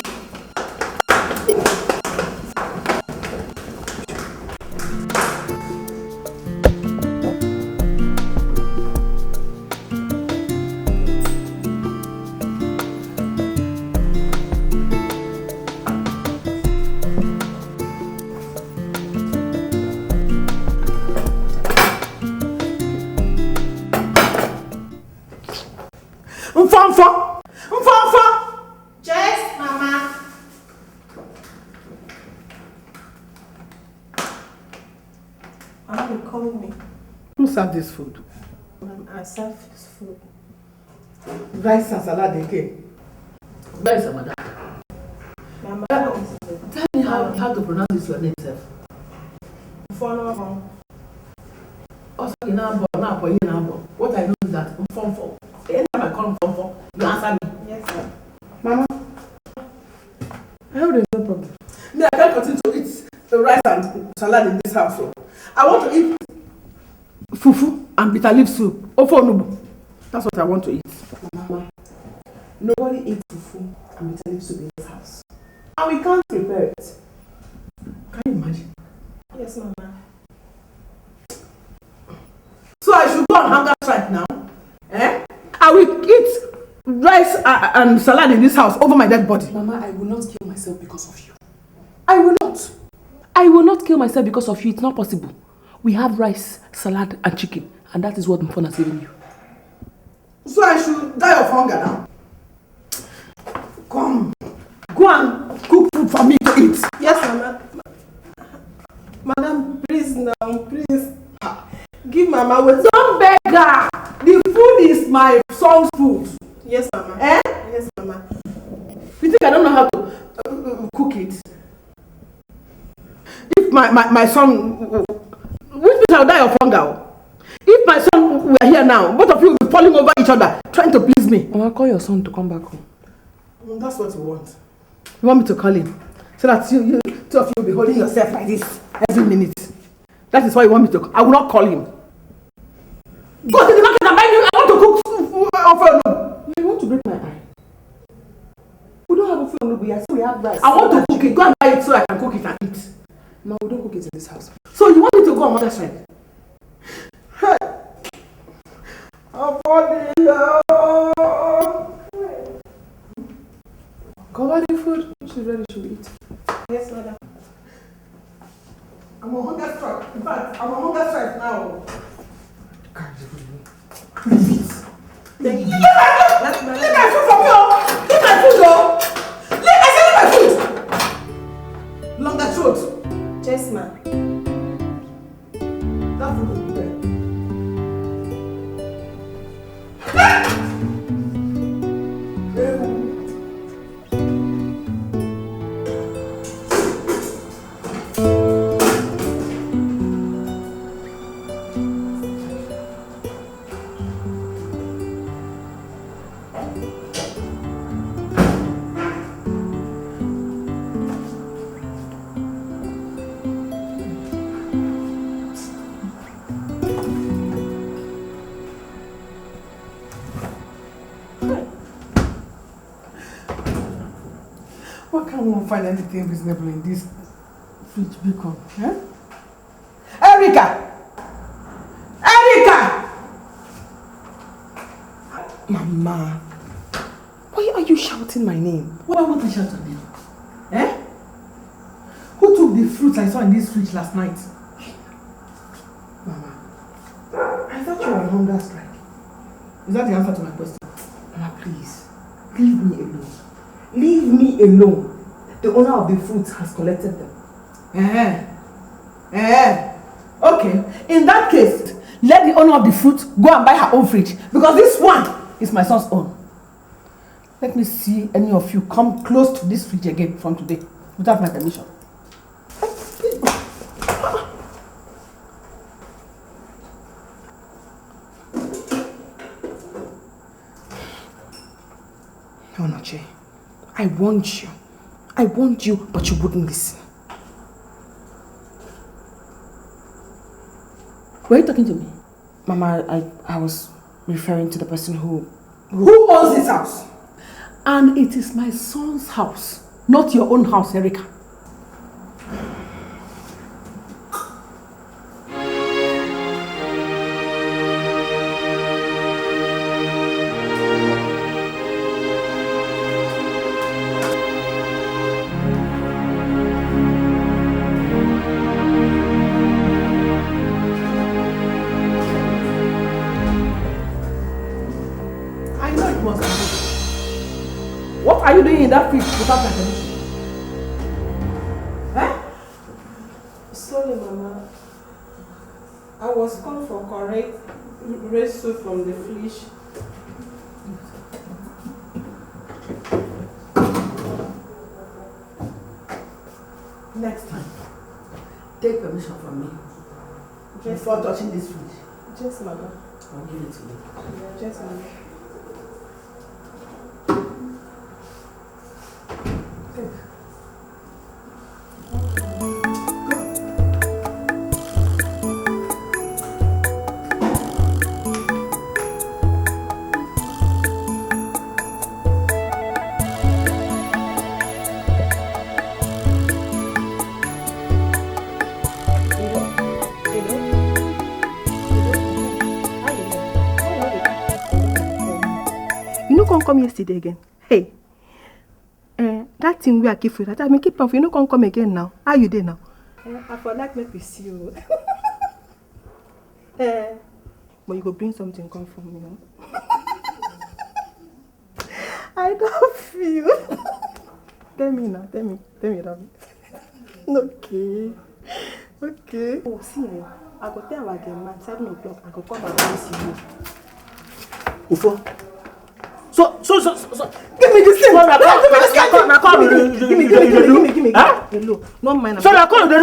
Yes, Mama. Mama, you calling me?
Who served this food?
Mama, I serve this food.
Rice and salad again. Where is Amada?
Mama,
tell me how to pronounce this your name, self. Also, what I know is that Mfomfo. Anytime I call Mfomfo, you answer me.
Yes, sir.
Mama, I hope there's no problem. Me, I can't continue to eat the rice and salad in this house. So I want to eat fufu and bitter leaf soup. Ofonubu. That's what I want to eat.
Mama, nobody eats fufu and bitter leaf soup in this house. And we can't prepare it.
Can you imagine?
Yes, Mama.
So I should go on hunger strike now? Eh? I will eat rice and salad in this house over my dead body.
Mama, I will not kill myself because of you. I will not. I will not kill myself because of you. It's not possible. We have rice, salad, and chicken, and that is what Mfon has given you.
So I should die of hunger now? Come. Go and cook food for me to eat.
Yes, Mama. Madam, please now, please. Give Mama what.
Don't beg her. The food is my son's food.
Yes, Mama.
Eh?
Yes, Mama.
You think I don't know how to cook it? If my son, which means I'll die of hunger. If my son were here now, both of you will be falling over each other, trying to please me.
I'll call your son to come back home.
That's what you want. You want me to call him? So that you two of you will be holding yourself like this every minute. That is why you want me to. I will not call him. Go to the market and buy me. I want to cook food.
You want to break my eye? We don't have a food on yet, so we have rice.
I want to cook it. Go and buy it so I can cook it and eat.
No, we don't cook it in this house.
So you want me to go on mother's side? Hey.
Cover the food. She's ready to eat.
Yes, Madam.
I'm on hunger strike. In fact, I'm on hunger strike now. Leave my food for me, oh! Leave my food, oh! I said leave my food! Longer throat.
Yes, ma'am.
That food will be there. Why can't one find anything reasonable in this fridge Bcos? Eh? Erica! Erica!
Mama, why are you shouting my name?
Why won't I shout your name? Eh? Who took the fruits I saw in this fridge last night?
Mama, I thought you were on hunger strike.
Is that the answer to my question?
Mama, please, leave me alone. Leave me alone. The owner of the fruits has collected them.
Okay, in that case, let the owner of the fruit go and buy her own fridge, because this one is my son's own. Let me see any of you come close to this fridge again from today without my permission.
No, Noche. I warned you. I warned you, but you wouldn't listen.
Were you talking to me?
Mama, I was referring to the person who
owns this house? And it is my son's house, not your own house, Erica. What are you doing in that fridge without my permission?
Sorry, Mama. I was called for correct red soup from the fridge.
Next time, take permission from me before touching this fridge.
Yes, Mama.
I'll give it to you.
Yes, Mama. Come yesterday again. Hey, that thing we are keeping that I mean keep off. You know, come again now. How you there now? I for like make we see you. But you go bring something come from me. No? I don't feel. Tell me now. Tell me, Ravi. Okay. Oh, see, I go tell our game man 7 o'clock. I go come and see you.
Ufo. So,
give me this thing. Give me. No mind.
So now come, no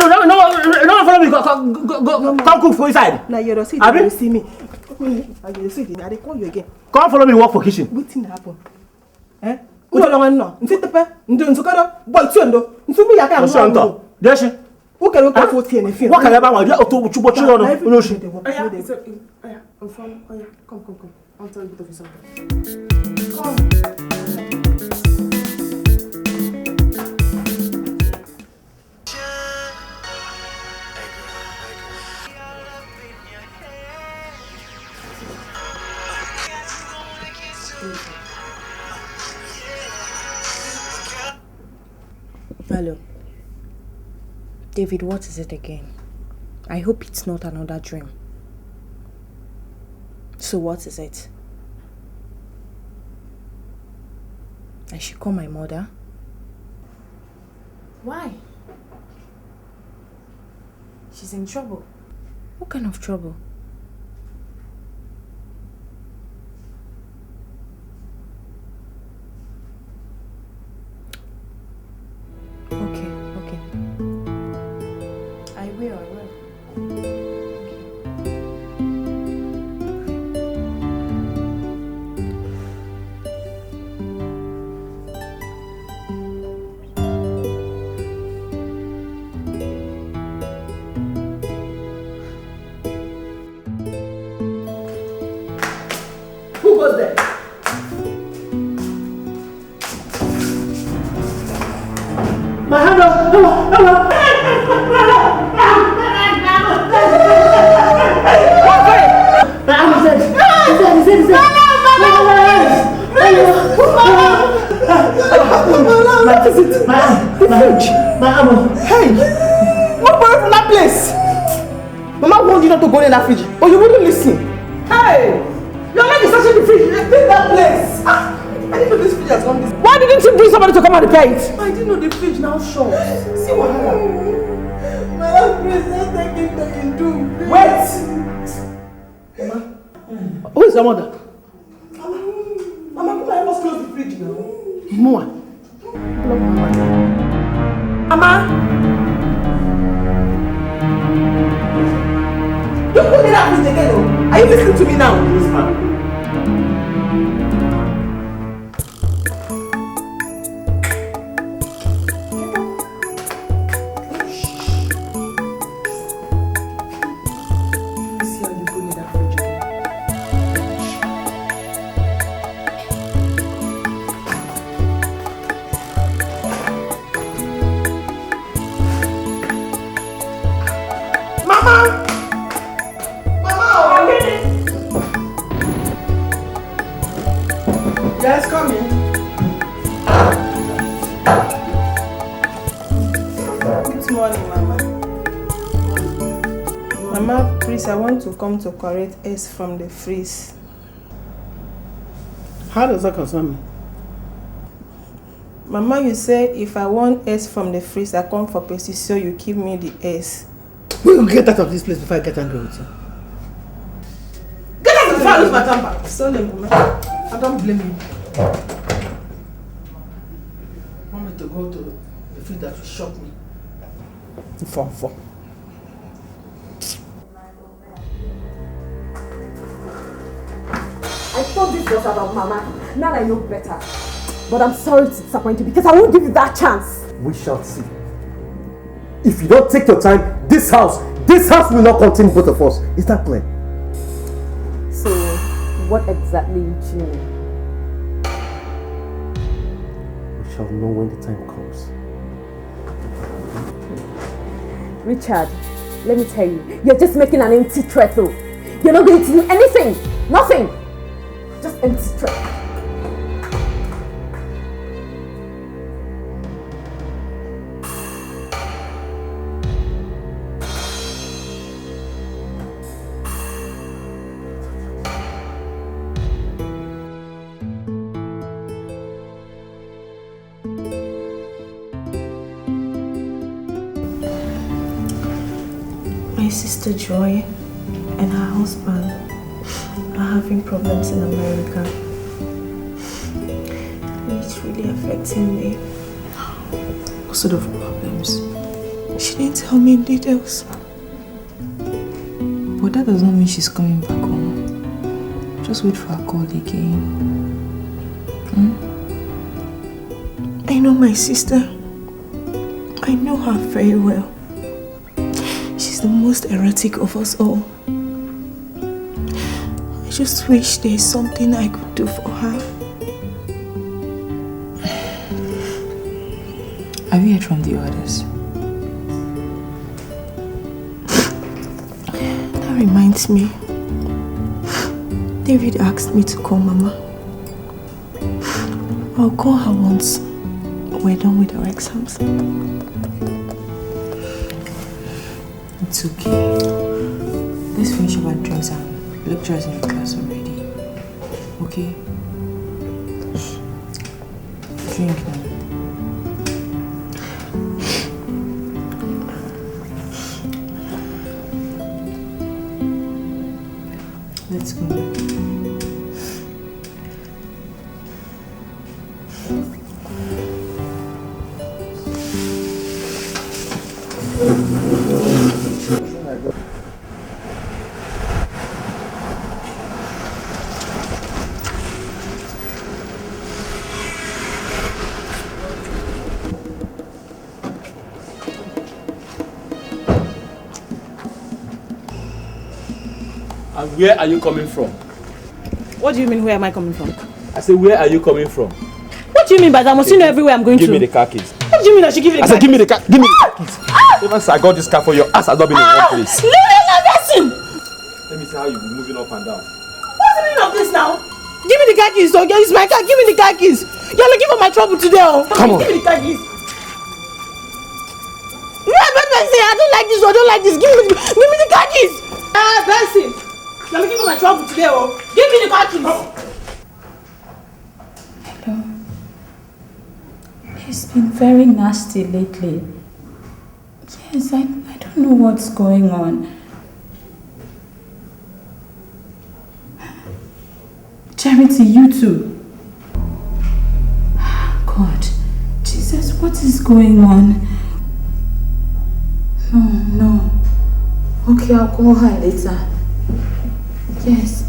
follow me. Go, come cook for inside.
Now you see, you see me. I call you again.
Come follow me work for kitchen.
What thing happen? Who don't want no? Ntepe, nzukado, boy tundo. Nsubu ya ka.
Nsundo. Deshi.
Who can go for tea and feel?
What can I buy? You to chubo chulo no. No shi.
Come. I'll tell you a bit of something. Come.
Hello. David, what is it again? I hope it's not another dream. So what is it? I should call my mother? Why? She's in trouble. What kind of trouble? Okay. I will.
Who goes there? My hand up!
What is it? The fridge. Hey! Move away from that place! Mama warned you not to go in that fridge, but you wouldn't listen. Hey! Your leg is searching the fridge. Leave that place. I didn't know this fridge has gone this. Why didn't you bring somebody to come and repair it? I didn't know the fridge now short. See what happened? Mama, please don't take it to you do. Wait! Mama. Who is your mother? Mama, come help us close the fridge now. Mama. Mama. Don't put it out with again, oh. Are you listening to me now? Yes, ma'am. Yes, come in. Good morning, Mama. Mama, please, I want to come to correct S from the freeze.
How does that concern me?
Mama, you said if I want S from the freeze, I come for Percy, so you give me the S.
We will get out of this place before I get angry with you. Get out before I lose my temper.
Sorry, Mama.
I don't blame you. Want me to go to the field that will shock me? For.
I thought this was about Mama. Now I know better. But I'm sorry to disappoint you because I won't give you that chance.
We shall see. If you don't take your time, this house will not contain both of us. Is that clear?
So, what exactly do you mean?
We shall know when the time comes.
Richard, let me tell you, you're just making an empty threat though. You're not going to do anything. Nothing. Just empty threat.
My sister Joy and her husband are having problems in America. It's really affecting me.
What sort of problems?
She didn't tell me in details.
But that does not mean she's coming back home. Just wait for her call again.
I know my sister. I know her very well. She's the most erratic of us all. I just wish there's something I could do for her.
Have you heard from the others?
That reminds me. David asked me to call Mama. I'll call her once we're done with our exams.
It's okay. Let's finish our drinks and lecturers in the class already. Okay? Drink now. Let's go.
And where are you coming from?
What do you mean, where am I coming from?
I say, where are you coming from?
What do you mean by that? I must know everywhere I'm going
Give
to.
me the car keys.
What do you mean I should give you the car?
I said, give me the car. Give me the car keys. Even since I got this car for your ass has not been in one place.
Leave me
Let me see how you be moving up and down.
What's the meaning of this now? Give me the car
car keys, okay? It's my car. Give me the car keys. You're looking for my trouble today, oh.
Come on.
Give me the car keys. Yeah, but Benson, I don't like this, I don't like this. Give me the car keys. Benson, you're looking for my trouble today, oh. Give me the car keys.
Hello. He's been very nasty lately. Yes, I don't know what's going on. Charity, you too. God, Jesus, what is going on? No. Okay, I'll call her later. Yes.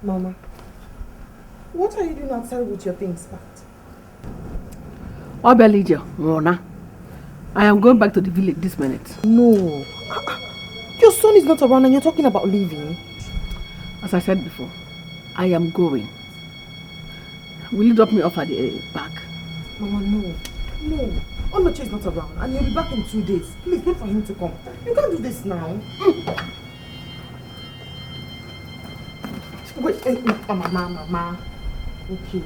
Mama, what are you doing outside with your things packed?
Obelija, Rona, I am going back to the village this minute.
No. Your son is not around and you're talking about leaving.
As I said before, I am going. Will you drop me off at the back?
Mama, no. No. Onoche is not around and he'll be back in 2 days. Please wait for him to come. You can't do this now. Wait, Mama. Okay.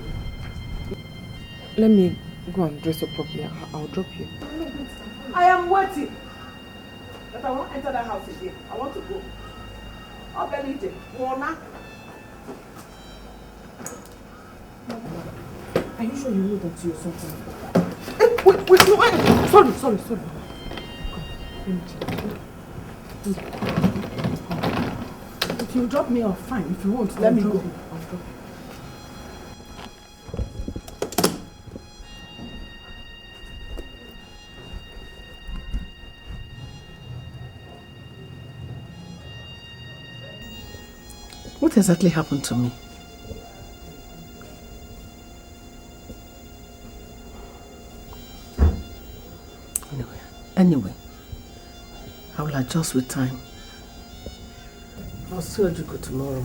Let me go and dress up properly. I'll drop you.
I am waiting. But I won't enter that house again. I want to go. Obelija, Rona.
Are you sure you know that you're something? Wait, no, sorry. Come, let me check.
If you drop me off, fine. If you won't, let me go.
I'll drop you.
What exactly happened to me? Anyway, I will adjust with time. I'll see you go tomorrow.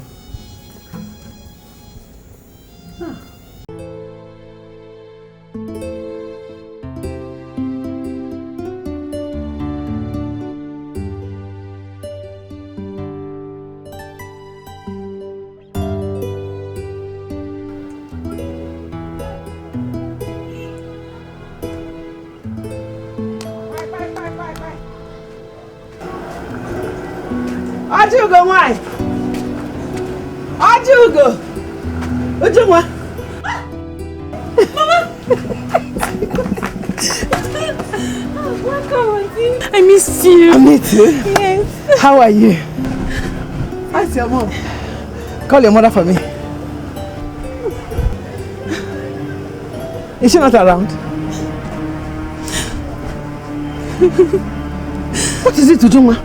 Ajugo, why? Ajugo! Ujungwa!
Mama! Welcome, Auntie. I miss you.
I miss you?
Yes.
How are you?
How's your mom?
Call your mother for me. Is she not around? What is it, Ujungwa?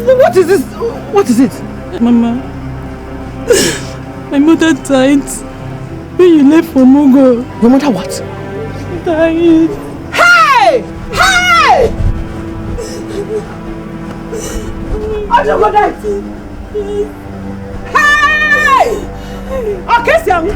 What is this? What is it?
Mama, my mother died when you left for Mogo.
Your mother what?
Died.
Hey! Hey! Ajugo died. Hey! Okay, Siam.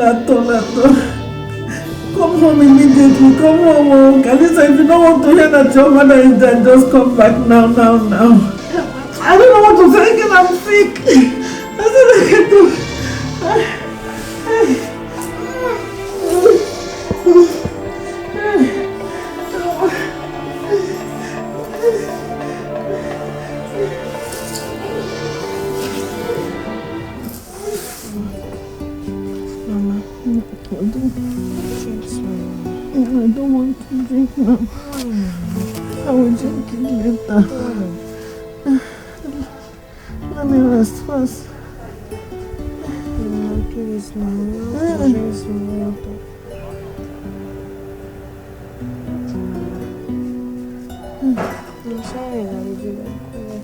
at all. Come home immediately. Come home. Oh. Kalisa, if you don't want to hear that your mother is dead, just come back now. I don't know what to say again. I'm sick. That's what I can do. Mama, I don't want to drink now. I will drink it later. Let me rest first.
Please, Mama. Drink some water. I'm sorry that we didn't call.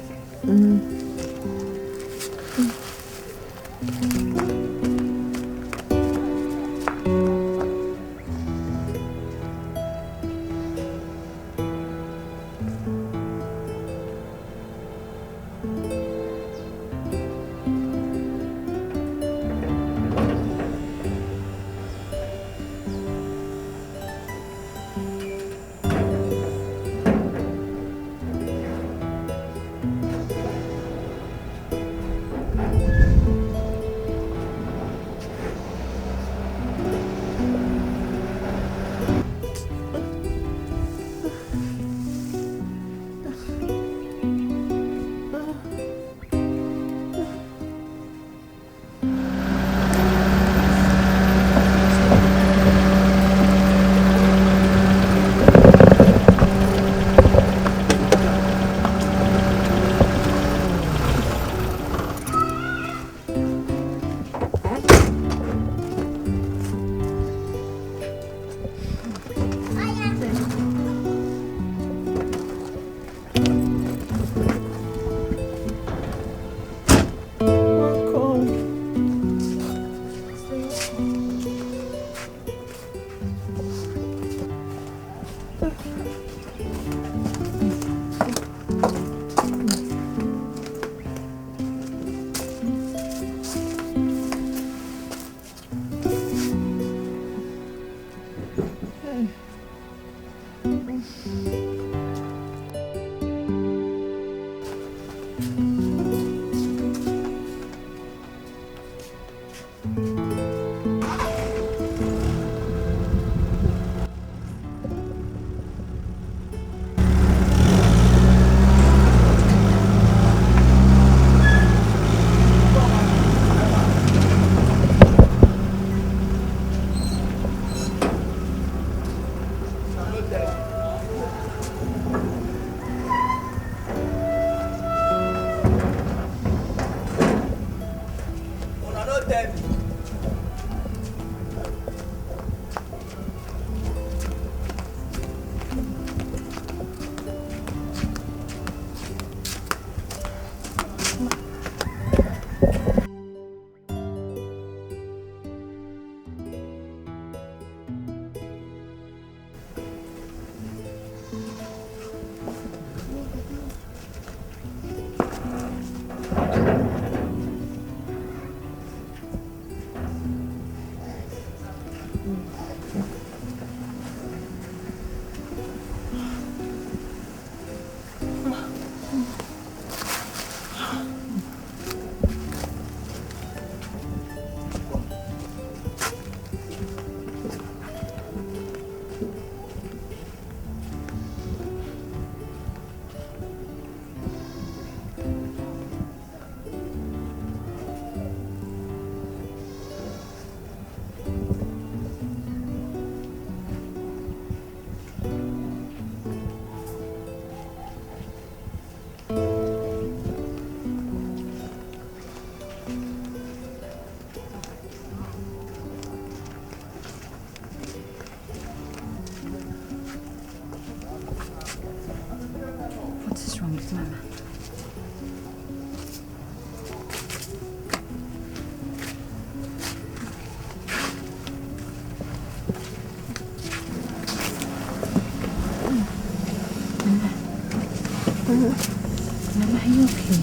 Mama, are you okay?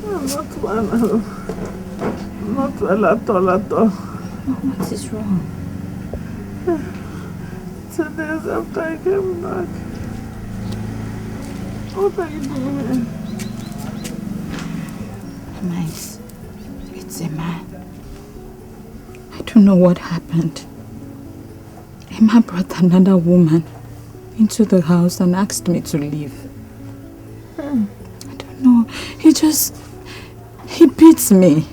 I'm not well. not well at all.
What is wrong?
2 days after I came back. What are you doing?
Mama, it's a man. I don't know what happened. Emma brought another woman into the house and asked me to leave. I don't know. He beats me.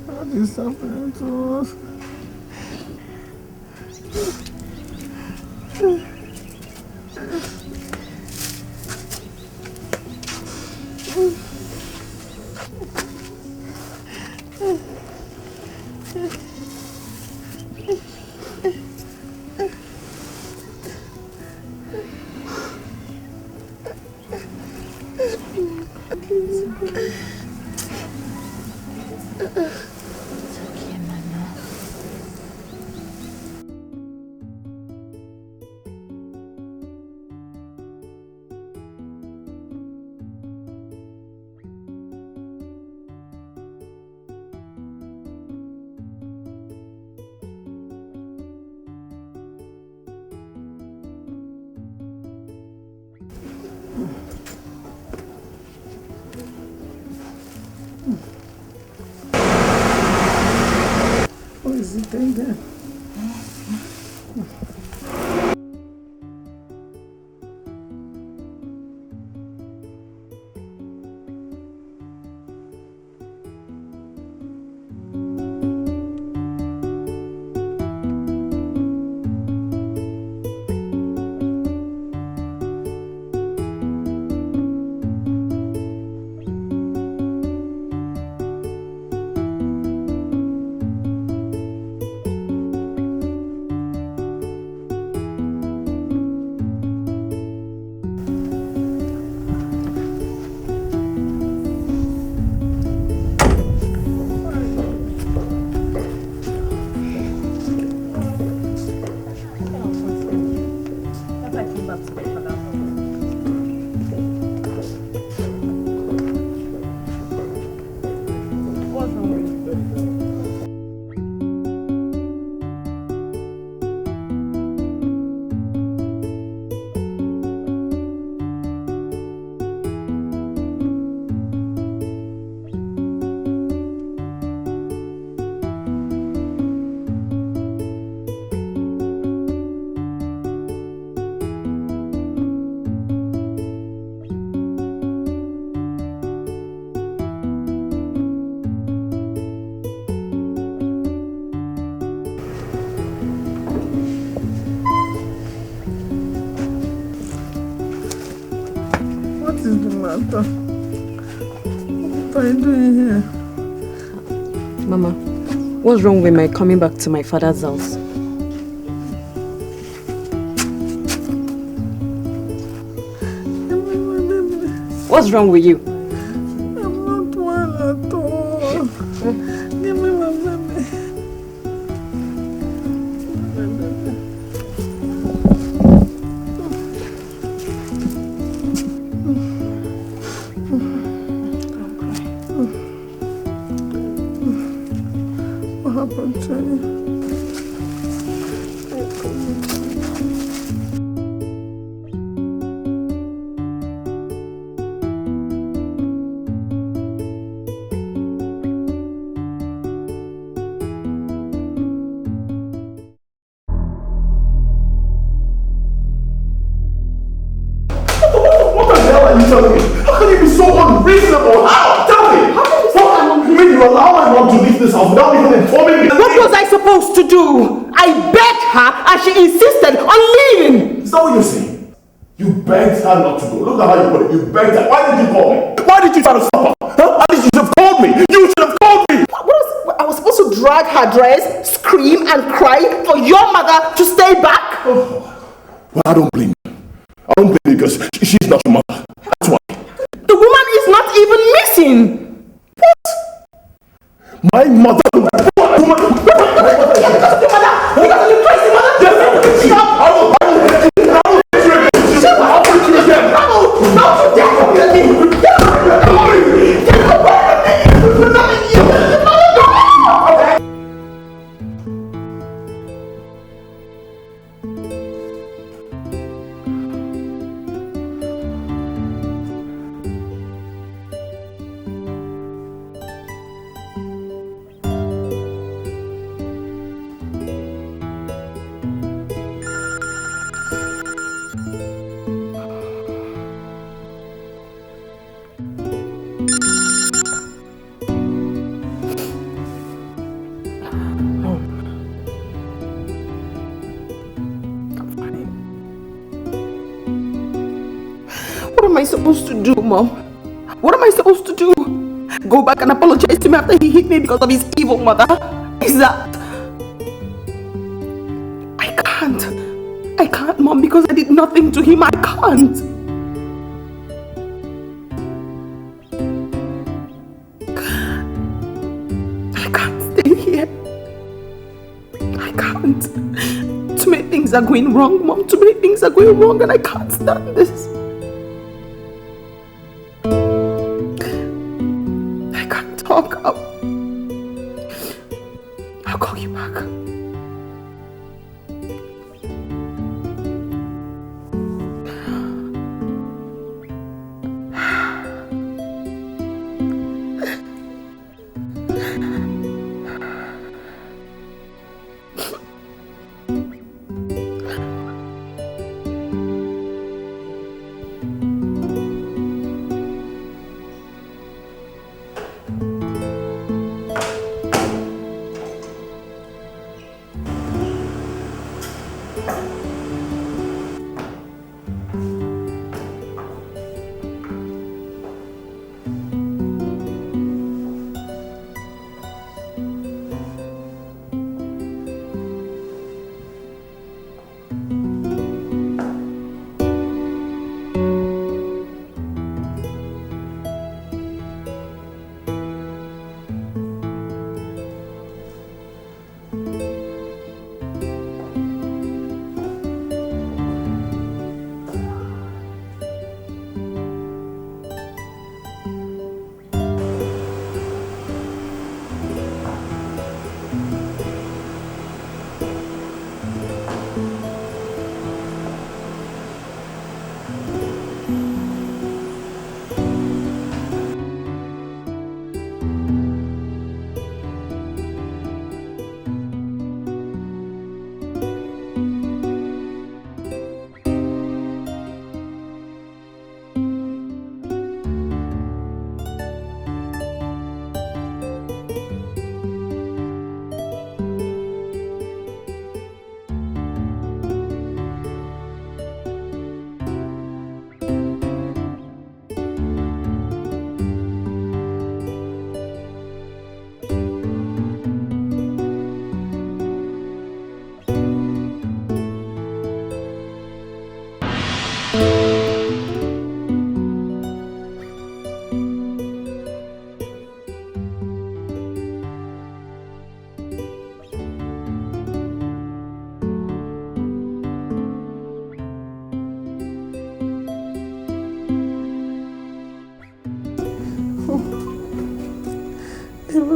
What is happening to us? What is it doing there? What are you doing here?
Mama, what's wrong with my coming back to my father's house? What's wrong with you?
I'm not well at all. Give me my baby. What happened to you?
How can you be so unreasonable? How? Tell me! How can you say I'm unreasonable? You mean you allow my mom to leave this house without even informing me?
What was I supposed to do? I begged her and she insisted on leaving!
Is that what you're saying? You begged her not to go. Look at how you put it. You begged her. Why did you call me? Why did you try to stop her? Huh? At least you should have called me. You should have called me!
I was supposed to drag her dress, scream and cry for your mother to stay back?
Oh. Well, I don't blame you. I don't blame you because she's not your mother. That's why.
The woman is not even missing.
What? My mother? Stop!
I supposed to do, Mom? What am I supposed to do? Go back and apologize to me after he hit me because of his evil mother? Is that... I can't, Mom, because I did nothing to him. I can't. I can't stay here. I can't. Too many things are going wrong, Mom. Too many things are going wrong and I can't stand this. I can't talk. I'll call you back.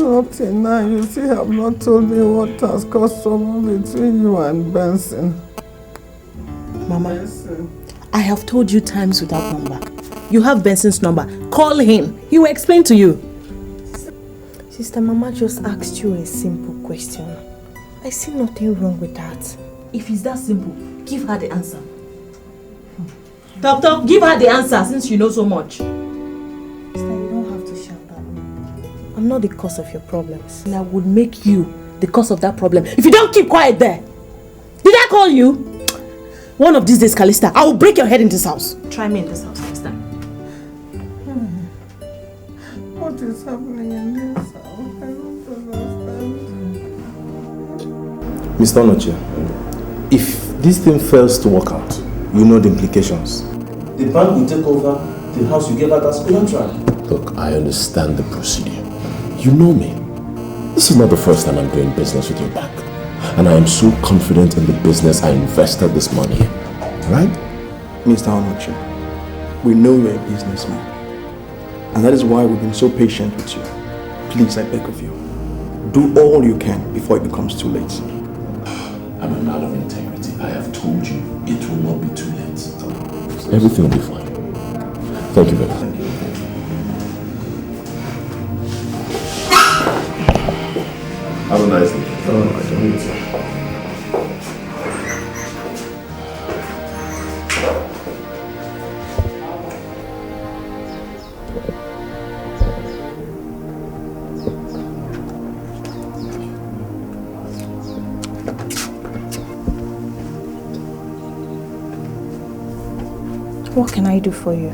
Up till now, you still have not told me what has caused trouble between you and Benson.
Mama, I have told you times without number. You have Benson's number. Call him. He will explain to you. Sister, Mama just asked you a simple question. I see nothing wrong with that. If it's that simple, give her the answer. Doctor, give her the answer since you know so much. I'm not the cause of your problems. And I would make you the cause of that problem if you don't keep quiet there. Did I call you? One of these days, Calista, I will break your head in this house. Try me in this house next time.
What is happening in this house? I don't understand.
Mr. Onoche, if this thing fails to work out, you know the implications. The bank will take over the house you gave out as collateral.
Look, I understand the procedure. You know me. This is not the first time I'm doing business with your bank. And I am so confident in the business I invested this money in. Right?
Mr. Onoche, we know you're a businessman. And that is why we've been so patient with you. Please, I beg of you, do all you can before it becomes too late.
I'm a man of integrity. I have told you it will not be too late. Everything will be fine. Thank you very much. Have a nice day. Oh, I don't need to.
What can I do for you?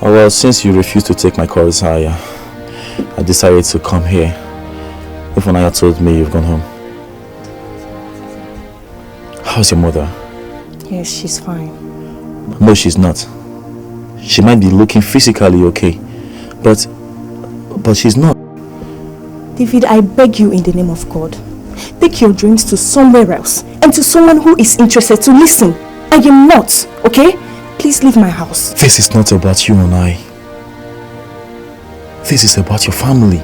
Oh, well, since you refused to take my calls, I decided to come here. Ifunanya told me you've gone home. How's your mother?
Yes, she's fine.
No, she's not. She might be looking physically okay, but she's not.
David, I beg you in the name of God, take your dreams to somewhere else and to someone who is interested to listen. I am not, okay? Please leave my house.
This is not about you and I. This is about your family.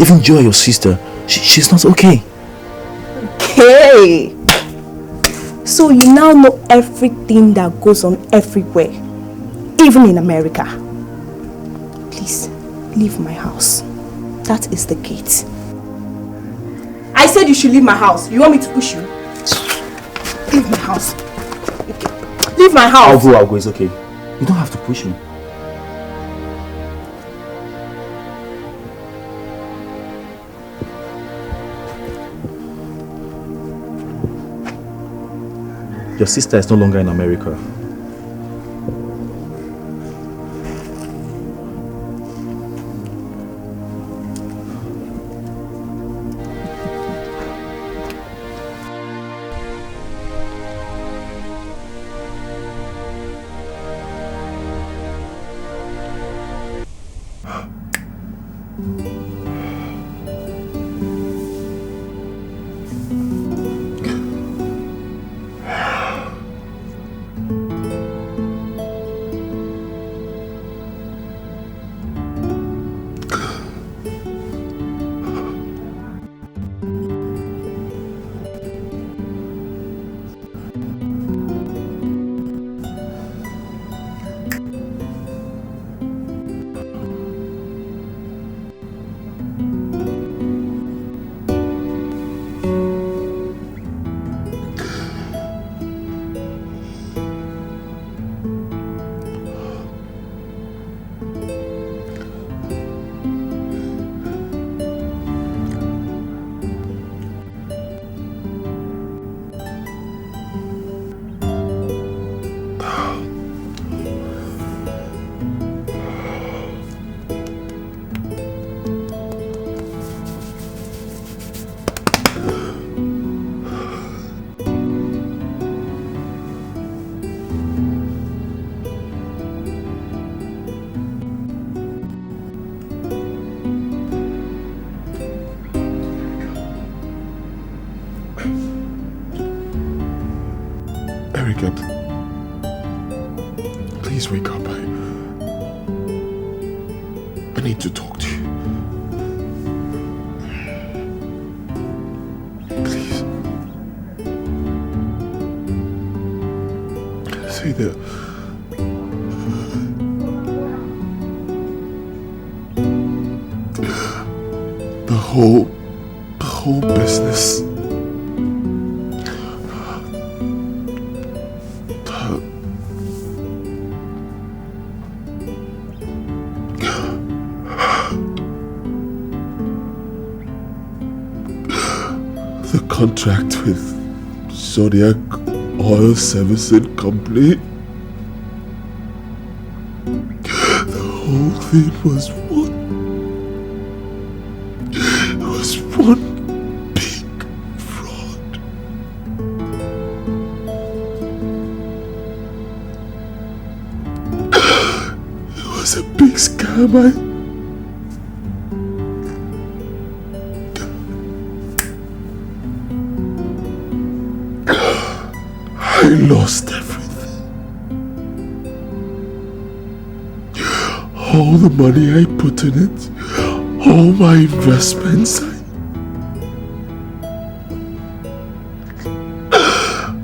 Even Joy, your sister, she's not okay.
Okay. So you now know everything that goes on everywhere, even in America. Please, leave my house. That is the gate. I said you should leave my house. You want me to push you? Leave my house. Okay. Leave my house.
I'll go, it's okay. You don't have to push me. Your sister is no longer in America.
Please wake up. I need to talk to you. Please. Say that. The whole business. The contract with Zodiac Oil Servicing Company. The whole thing was one big fraud. It was a big scam. I lost everything. All the money I put in it, all my investments,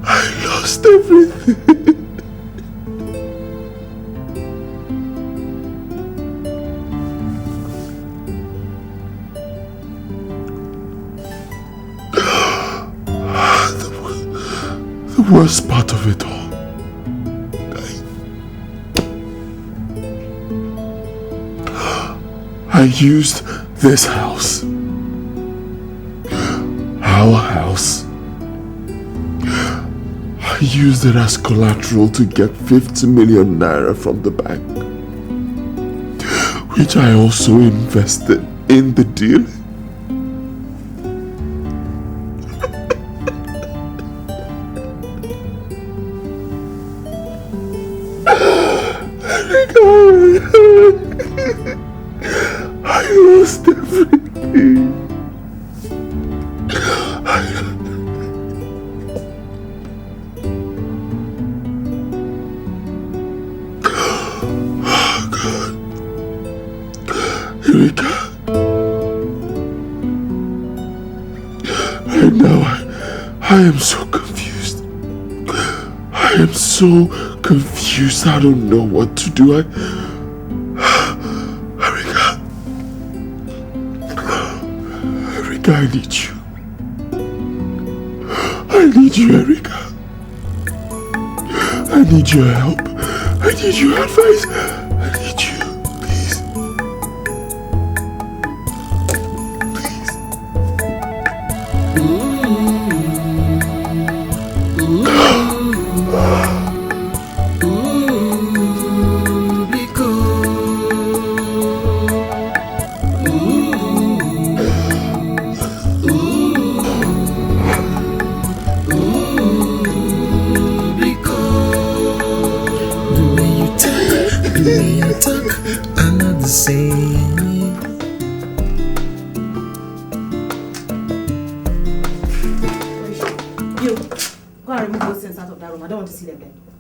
I lost everything. The worst part of it all, I used this house, our house, I used it as collateral to get 50 million naira from the bank. which I also invested in the deal. I lost everything. Oh God. Erika. Right now I am so confused. I am so confused. I don't know what to do. Erika, I need you. I need you, Erika. I need your help. I need your advice. I need you. Please.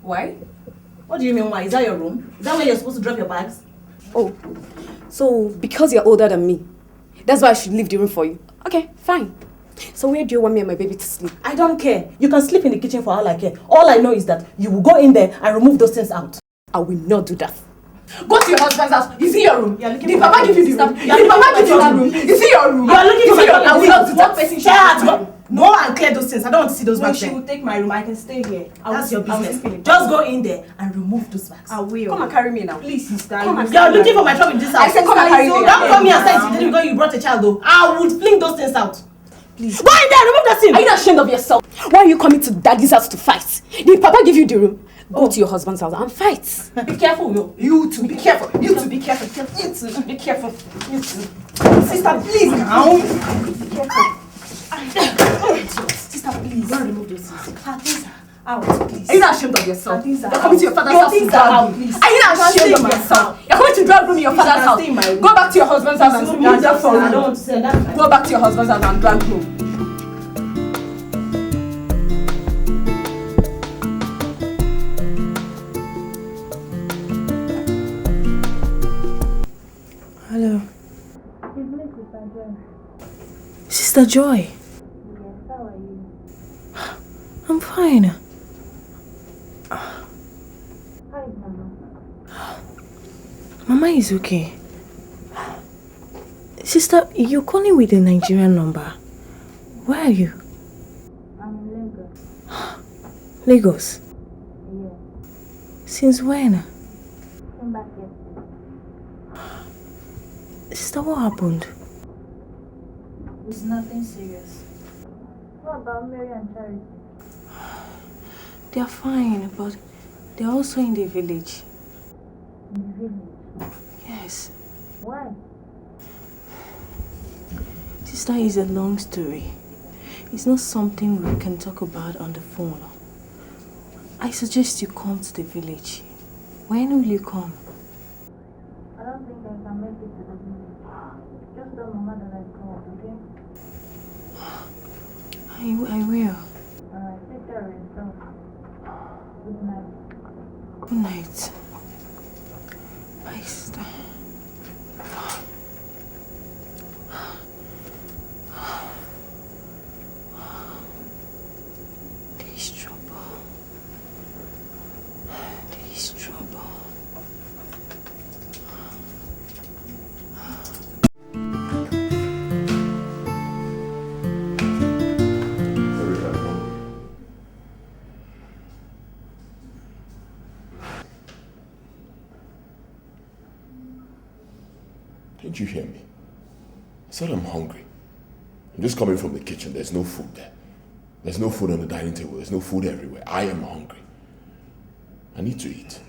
Why? What do you mean why? Is that your room? Is that where you're supposed to drop your bags? Oh, so because you're older than me, that's why I should leave the room for you. Okay, fine. So where do you want me and my baby to sleep? I don't care. You can sleep in the kitchen for all I care. All I know is that you will go in there and remove those things out. I will not do that. Go to your husband's house. Is it your room? Did Papa give you the room? Did Papa give you that room? Is it your room? You are looking for my room. I will not do that. Go and clear those things. I don't want to see those bags. She will take my room. I can stay here. That's your business. Just go in there and remove those bags. I will. Come and carry me now. Please, sister. You are looking for my trouble in this house. I said come and carry me. Don't come here and say today because you brought a child though. I would fling those things out. Please. Go in there, remove the thing. Are you not ashamed of yourself? Why are you coming to daddy's house to fight? Did Papa give you the room? Go to your husband's house and fight. Be careful, yo. You too, be careful. You too, be careful. You too, be careful. You too. Sister, please now. Be careful. Sister, please. Don't remove those things. Things are out, please. Are you not ashamed of yourself? You're coming to your father's house to drag room. Are you not ashamed of yourself? You're coming to drag room in your father's house. Go back to your husband's house and remove that phone. I don't want to say that. Go back to your husband's house and drag room. Hello. Sister Joy. Yes, how are you? I'm fine. Hi, Mama. Mama is okay. Sister, you're calling with a Nigerian number. Where are you?
I'm in Lagos.
Lagos?
Yes.
Since when?
Came back yesterday.
Sister, what happened?
It's nothing serious. What about Mary and Charity?
They are fine, but they're also in the village.
In the village?
Yes.
Why?
Sister, it's a long story. It's not something we can talk about on the phone. I suggest you come to the village. When will you come?
I don't think I can make it to the village. Just tell Mama that I called, okay?
I will.
Alright, take care of yourself. Good night.
Good night. Bye, sister. There is trouble. There is trouble.
Didn't you hear me? I said I'm hungry. I'm just coming from the kitchen. There's no food there. There's no food on the dining table. There's no food everywhere. I am hungry. I need to eat.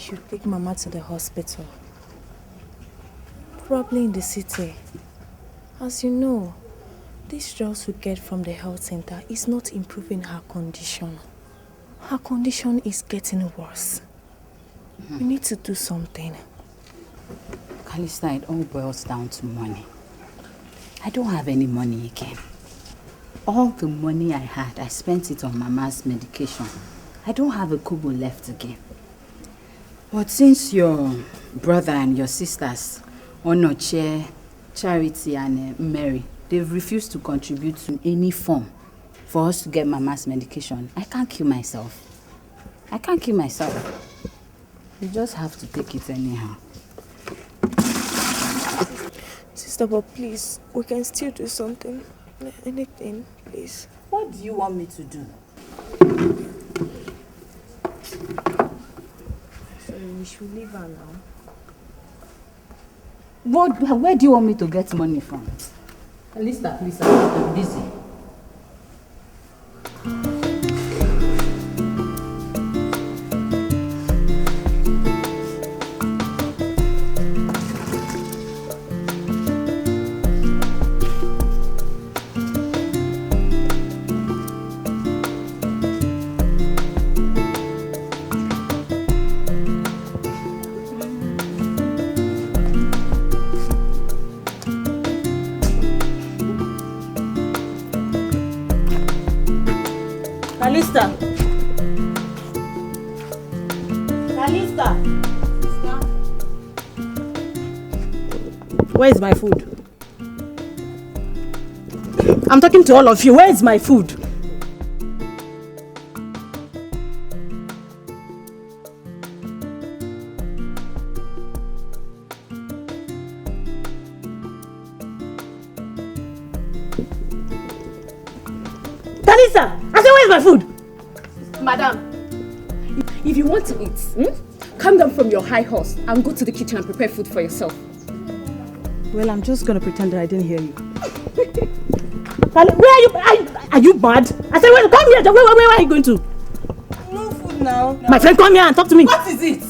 should take Mama to the hospital. Probably in the city. As you know, this drugs we get from the health center is not improving her condition. Her condition is getting worse. We need to do something.
Calista, it all boils down to money. I don't have any money again. All the money I had, I spent it on Mama's medication. I don't have a kobo left again. But since your brother and your sisters, Onoche, Charity and Mary, they've refused to contribute to any form for us to get Mama's medication, I can't kill myself. I can't kill myself. You just have to take it anyhow.
Sister, but please, we can still do something. Anything, please.
What do you want me to do?
Sorry, we should leave her now.
Where do you want me to get money from?
Calista, please, I'm busy.
Where is my food? I'm talking to all of you. Where is my food? Talisa! I said, where is my food?
Madam, if you want to eat, come down from your high horse and go to the kitchen and prepare food for yourself.
Well, I'm just going to pretend that I didn't hear you. Where are you? Are you mad? I said, well, come here. Where are you going to?
No food now.
My friend, come here and talk to me.
What is it?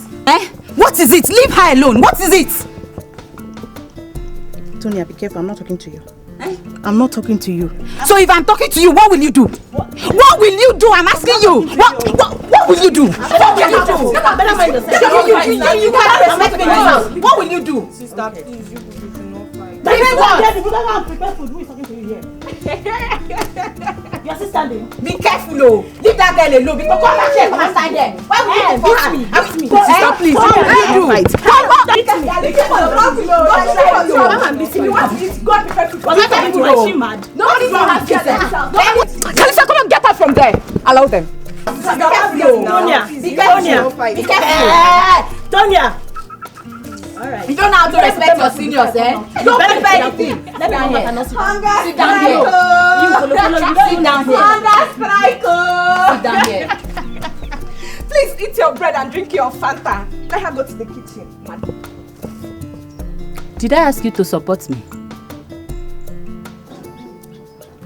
What is it? Leave her alone. What is it?
Tonya, be careful. I'm not talking to you. I'm not talking to you.
So if I'm talking to you, what will you do? What will you do? I'm asking you. What will you do? What will you do?
Better mind yourself.
You can't respect me. What will you do?
Sister, please, you will not fight.
Prepare food. Who is talking to you here? Your sister there.
Be careful, oh. Leave that girl alone. Because come back here. Come and stand there. Why would you go for her?
Beat me.
Sister, please. What will you do?
Come on. Beat me. Was I talking to her? Is she mad?
Nobody's going to have kids.
Kalisa, come on, get her from there. Allow them.
Tonya.
Be careful. Be careful.
Tonya.
Alright. You don't know how to respect your seniors, eh? Don't prepare anything. Sit down here. Sit down here. Sit down here. Sit down here.
Please eat your bread and drink your Fanta. Let her go to the kitchen.
Did I ask you to support me?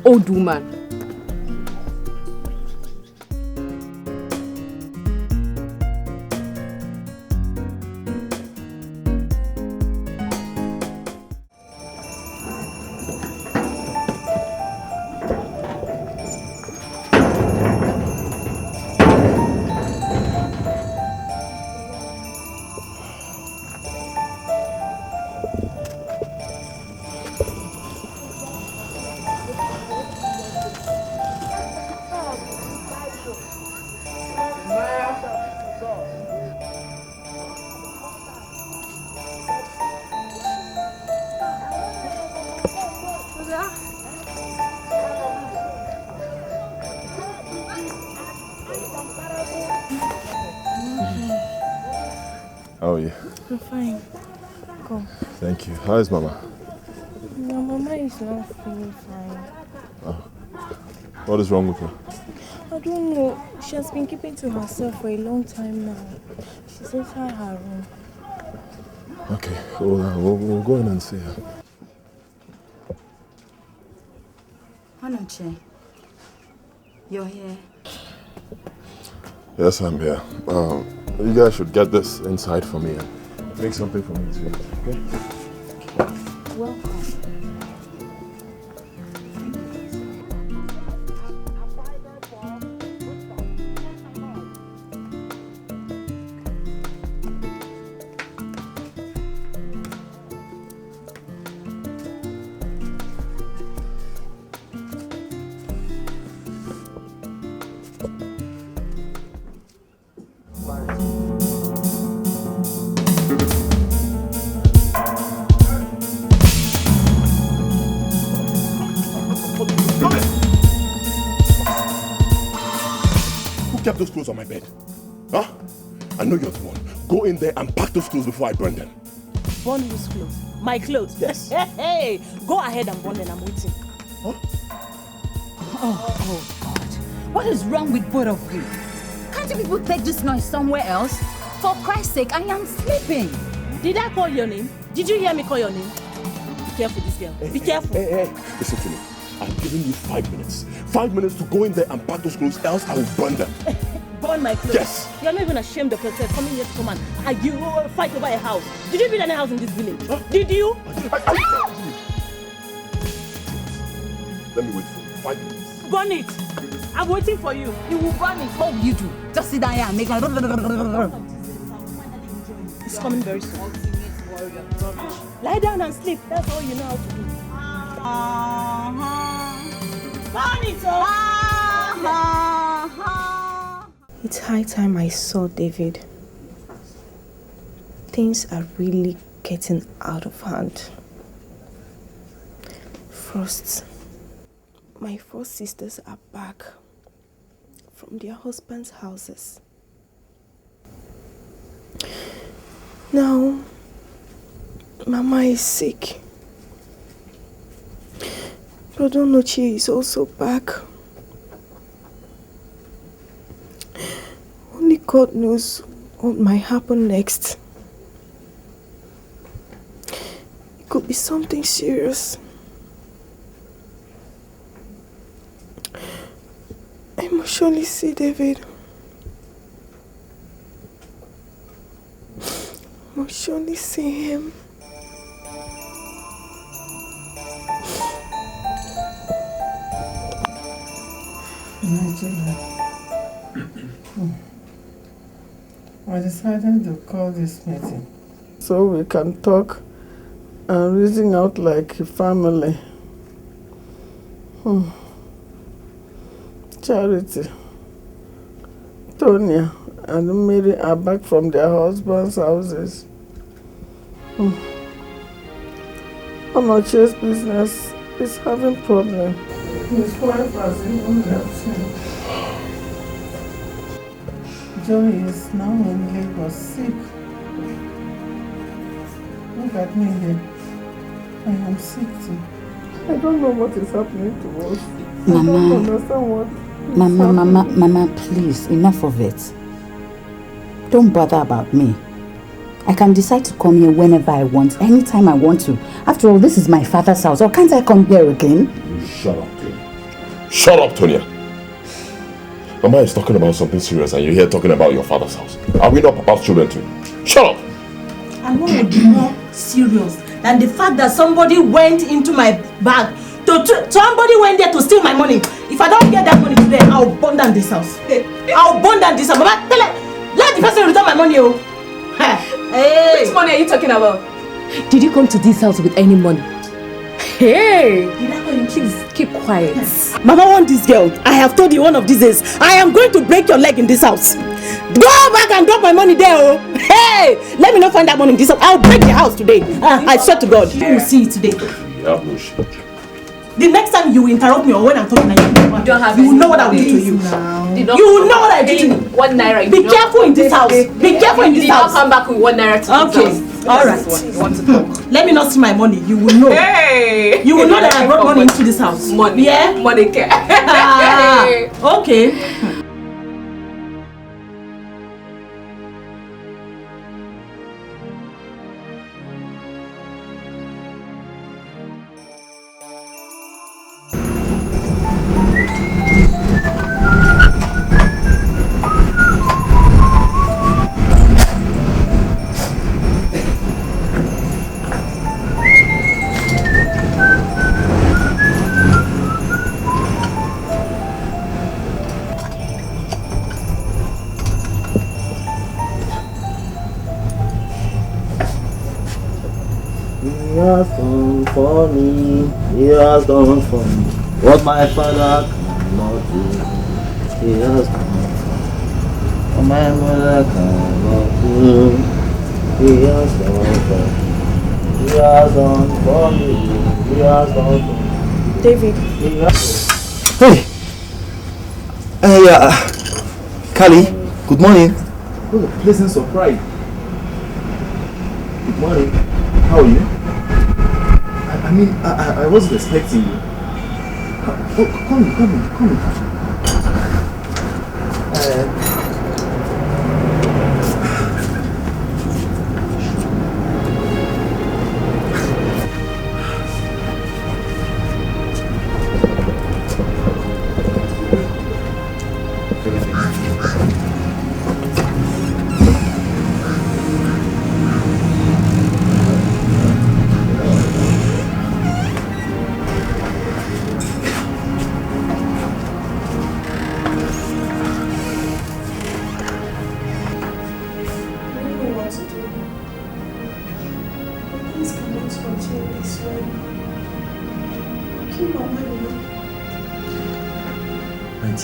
Old woman.
How are you?
I'm fine. Come.
Thank you. How is Mama?
No, Mama is not feeling fine.
Oh. What is wrong with her?
I don't know. She has been keeping to herself for a long time now. She's inside her room.
Okay, we'll go in and see her.
Onoche, you're here.
Yes, I'm here. You guys should get this inside for me and make something for me to eat, okay?
Welcome.
Those clothes on my bed. Huh? I know you're the one. Go in there and pack those clothes before I burn them.
Burn whose clothes? My clothes?
Yes.
Hey, go ahead and burn them. I'm waiting.
Huh?
Oh God. What is wrong with both of you? Can't you people take this noise somewhere else? For Christ's sake, I am sleeping.
Did I call your name? Did you hear me call your name? Be careful, this girl. Be careful.
Hey. Listen to me. I'm giving you 5 minutes. 5 minutes to go in there and pack those clothes, else I will burn them.
Burn my clothes?
Yes.
You're not even ashamed of yourself coming here to come and argue or fight over a house. Did you build any house in this village? Huh? Did you?
Let me wait for you. 5 minutes.
Burn it. I'm waiting for you.
You will burn it. What will you do? Just sit down here and make like...
It's coming very soon. Lie down and sleep. That's all you know how to do. Burn it,
It's high time I saw David. Things are really getting out of hand. First, my 4 sisters are back from their husbands' houses. Now, Mama is sick. Brother Nochi is also back. Only God knows what might happen next. It could be something serious. I must surely see David. I must surely see him.
Nigeria. I decided to call this meeting so we can talk and reason out like a family. Charity, Tonya, and Mary are back from their husbands' houses. Onoche's business is having problems. His wife has even left him. Joey is now in Lagos, sick. Look at me here. I am sick too. I don't know what is happening to us.
Mama,
I don't understand what is
Mama, please, enough of it. Don't bother about me. I can decide to come here whenever I want, anytime I want to. After all, this is my father's house, or can't I come here again?
You shut up, Tonya. Shut up, Tonya. Mama is talking about something serious and you're here talking about your father's house. Are we not Papa's children too? Shut up!
And what would be more serious than the fact that somebody went into my bag somebody went there to steal my money. If I don't get that money today, I'll burn down this house. I'll burn down this house. Mama, let the person return my money.
Hey. Which money are you talking about?
Did you come to this house with any money? Hey! Did I call you? Please keep quiet. Yes. Mama want this girl. I have told you one of these days. I am going to break your leg in this house. Go back and drop my money there. Oh. Hey! Let me not find that money in this house. I'll break the house today. I swear to God. You will see it today. The next time you interrupt me or when I'm talking, you will know what I will do to you. You will know what I do to you.
1 naira.
Be careful in this house. Be careful in this house.
I'll come back with 1 naira to
okay. All right.
You want to talk?
Let me not see my money. You will know.
Hey.
You will know that I brought money into this house.
Money.
Yeah.
Money.
Okay.
has done for me. He has done for me. What my father cannot do. He has done for me. What my mother cannot do. He has done for me. He has done for me. He has done for me.
David.
Hey! Kali, good morning. What a pleasant surprise. Good morning. How are you? I wasn't expecting you. Oh, come in.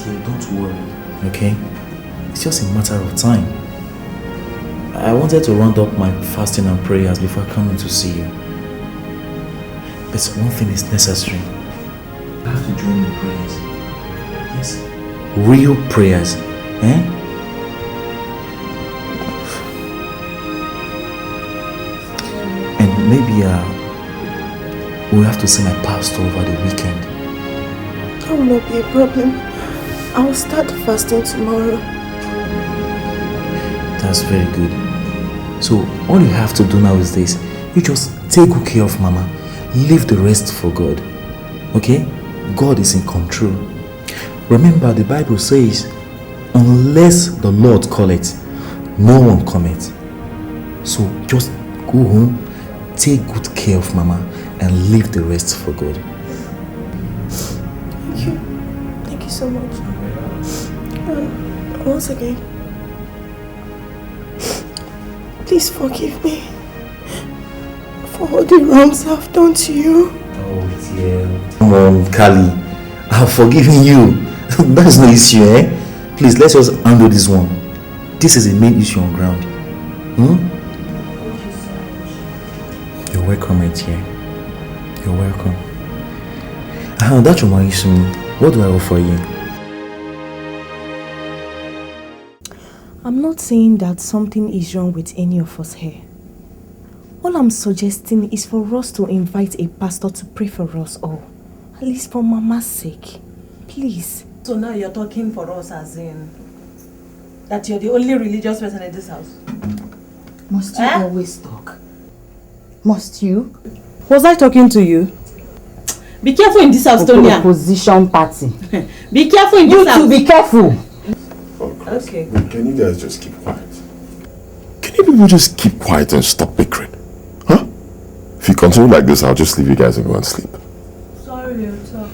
Don't worry, okay? It's just a matter of time. I wanted to round up my fasting and prayers before coming to see you. But one thing is necessary. I have to join in prayers. Yes? Real prayers. And maybe we'll have to see my pastor over the weekend.
That will not be a problem. I will start fasting tomorrow.
That's very good. So all you have to do now is this. You just take good care of Mama. Leave the rest for God. Okay? God is in control. Remember, the Bible says, unless the Lord call it, no one cometh. So just go home, take good care of Mama, and leave the rest for God.
Thank you. Thank you so much. Once again, please forgive me for all the wrongs I've done to you.
Oh dear. Come on, Kali. I've forgiven you. That's no issue, eh? Please, let's just handle this one. This is the main issue on ground. Thank you so much. You're welcome, my dear. You're welcome. That's your money soon. What do I offer you?
I'm not saying that something is wrong with any of us here. All I'm suggesting is for us to invite a pastor to pray for us all. At least for Mama's sake. Please.
So now you're talking for us as in that you're the only religious person in this house?
Must you always talk? Must you?
Was I talking to you? Be careful in this house, Tonya.
Opposition party.
Be careful in this house.
You too, be careful.
Okay.
Can you guys just keep quiet? Can you people just keep quiet and stop bickering? Huh? If you continue like this, I'll just leave you guys and go and sleep.
Sorry, you'll talk.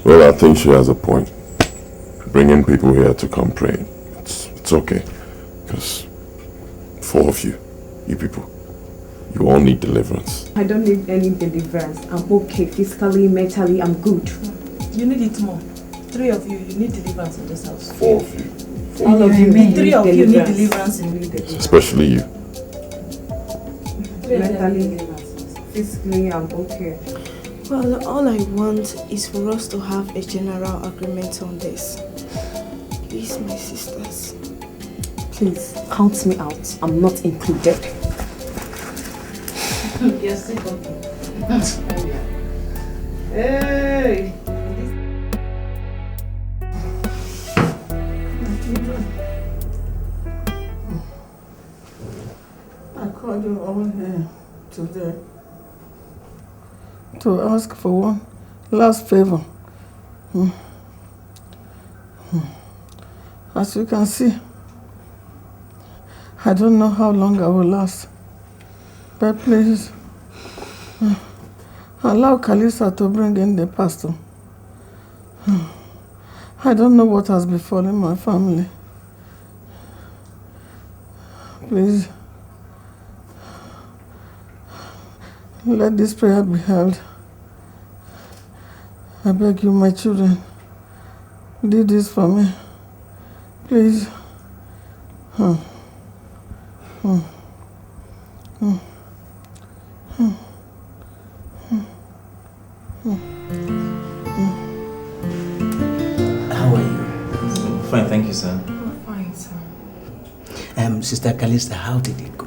Well, I think she has a point. Bringing people here to come pray. It's okay. Because 4 of you people, you all need deliverance.
I don't need any deliverance. I'm okay. Physically, mentally, I'm good.
You need it more. 3 of you need deliverance in this house.
4 of you.
All of you need
3 of you need
deliverance.
deliverance in
Especially you.
Mentally, physically, I'm okay.
Well, all I want is for us to have a general agreement on this. Please, my sisters.
Please, count me out. I'm not included.
Yes, hey!
I called you all here today to ask for one last favor. As you can see, I don't know how long I will last, but please allow Kalisa to bring in the pastor. I don't know what has befallen my family. Please, let this prayer be held. I beg you, my children, do this for me. Please.
How are you? Fine, thank you, sir.
Oh, fine, sir.
Sister Calista, how did it go?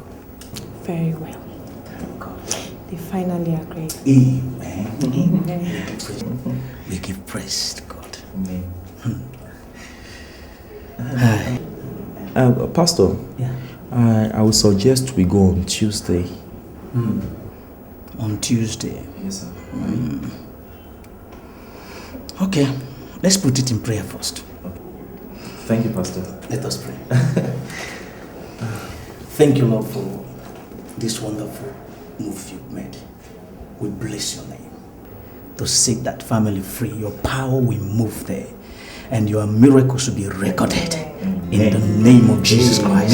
Very well. Thank God. They finally agreed.
Amen.
Amen.
We give praise to God. Amen. Pastor,
yeah.
I would suggest we go on Tuesday.
On Tuesday?
Yes, sir.
Okay, let's put it in prayer first.
Thank you, Pastor.
Let us pray. Thank you, Lord, for this wonderful move you've made. We bless your name. To set that family free, your power will move there, and your miracles will be recorded. In the name of Jesus Christ.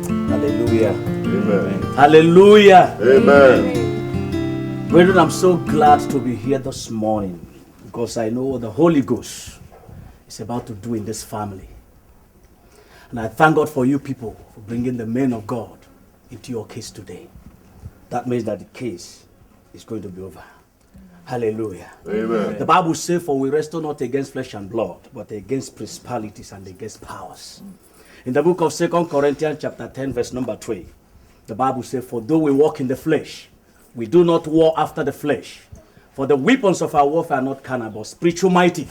Hallelujah.
Amen. Hallelujah.
Amen.
Brethren, I'm so glad to be here this morning because I know what the Holy Ghost is about to do in this family. And I thank God for you people for bringing the men of God into your case today. That means that the case is going to be over. Hallelujah.
Amen.
The Bible says, for we wrestle not against flesh and blood, but against principalities and against powers. In the book of 2 Corinthians chapter 10, verse number 3, the Bible says, for though we walk in the flesh, we do not war after the flesh. For the weapons of our warfare are not carnal, but spiritual, mighty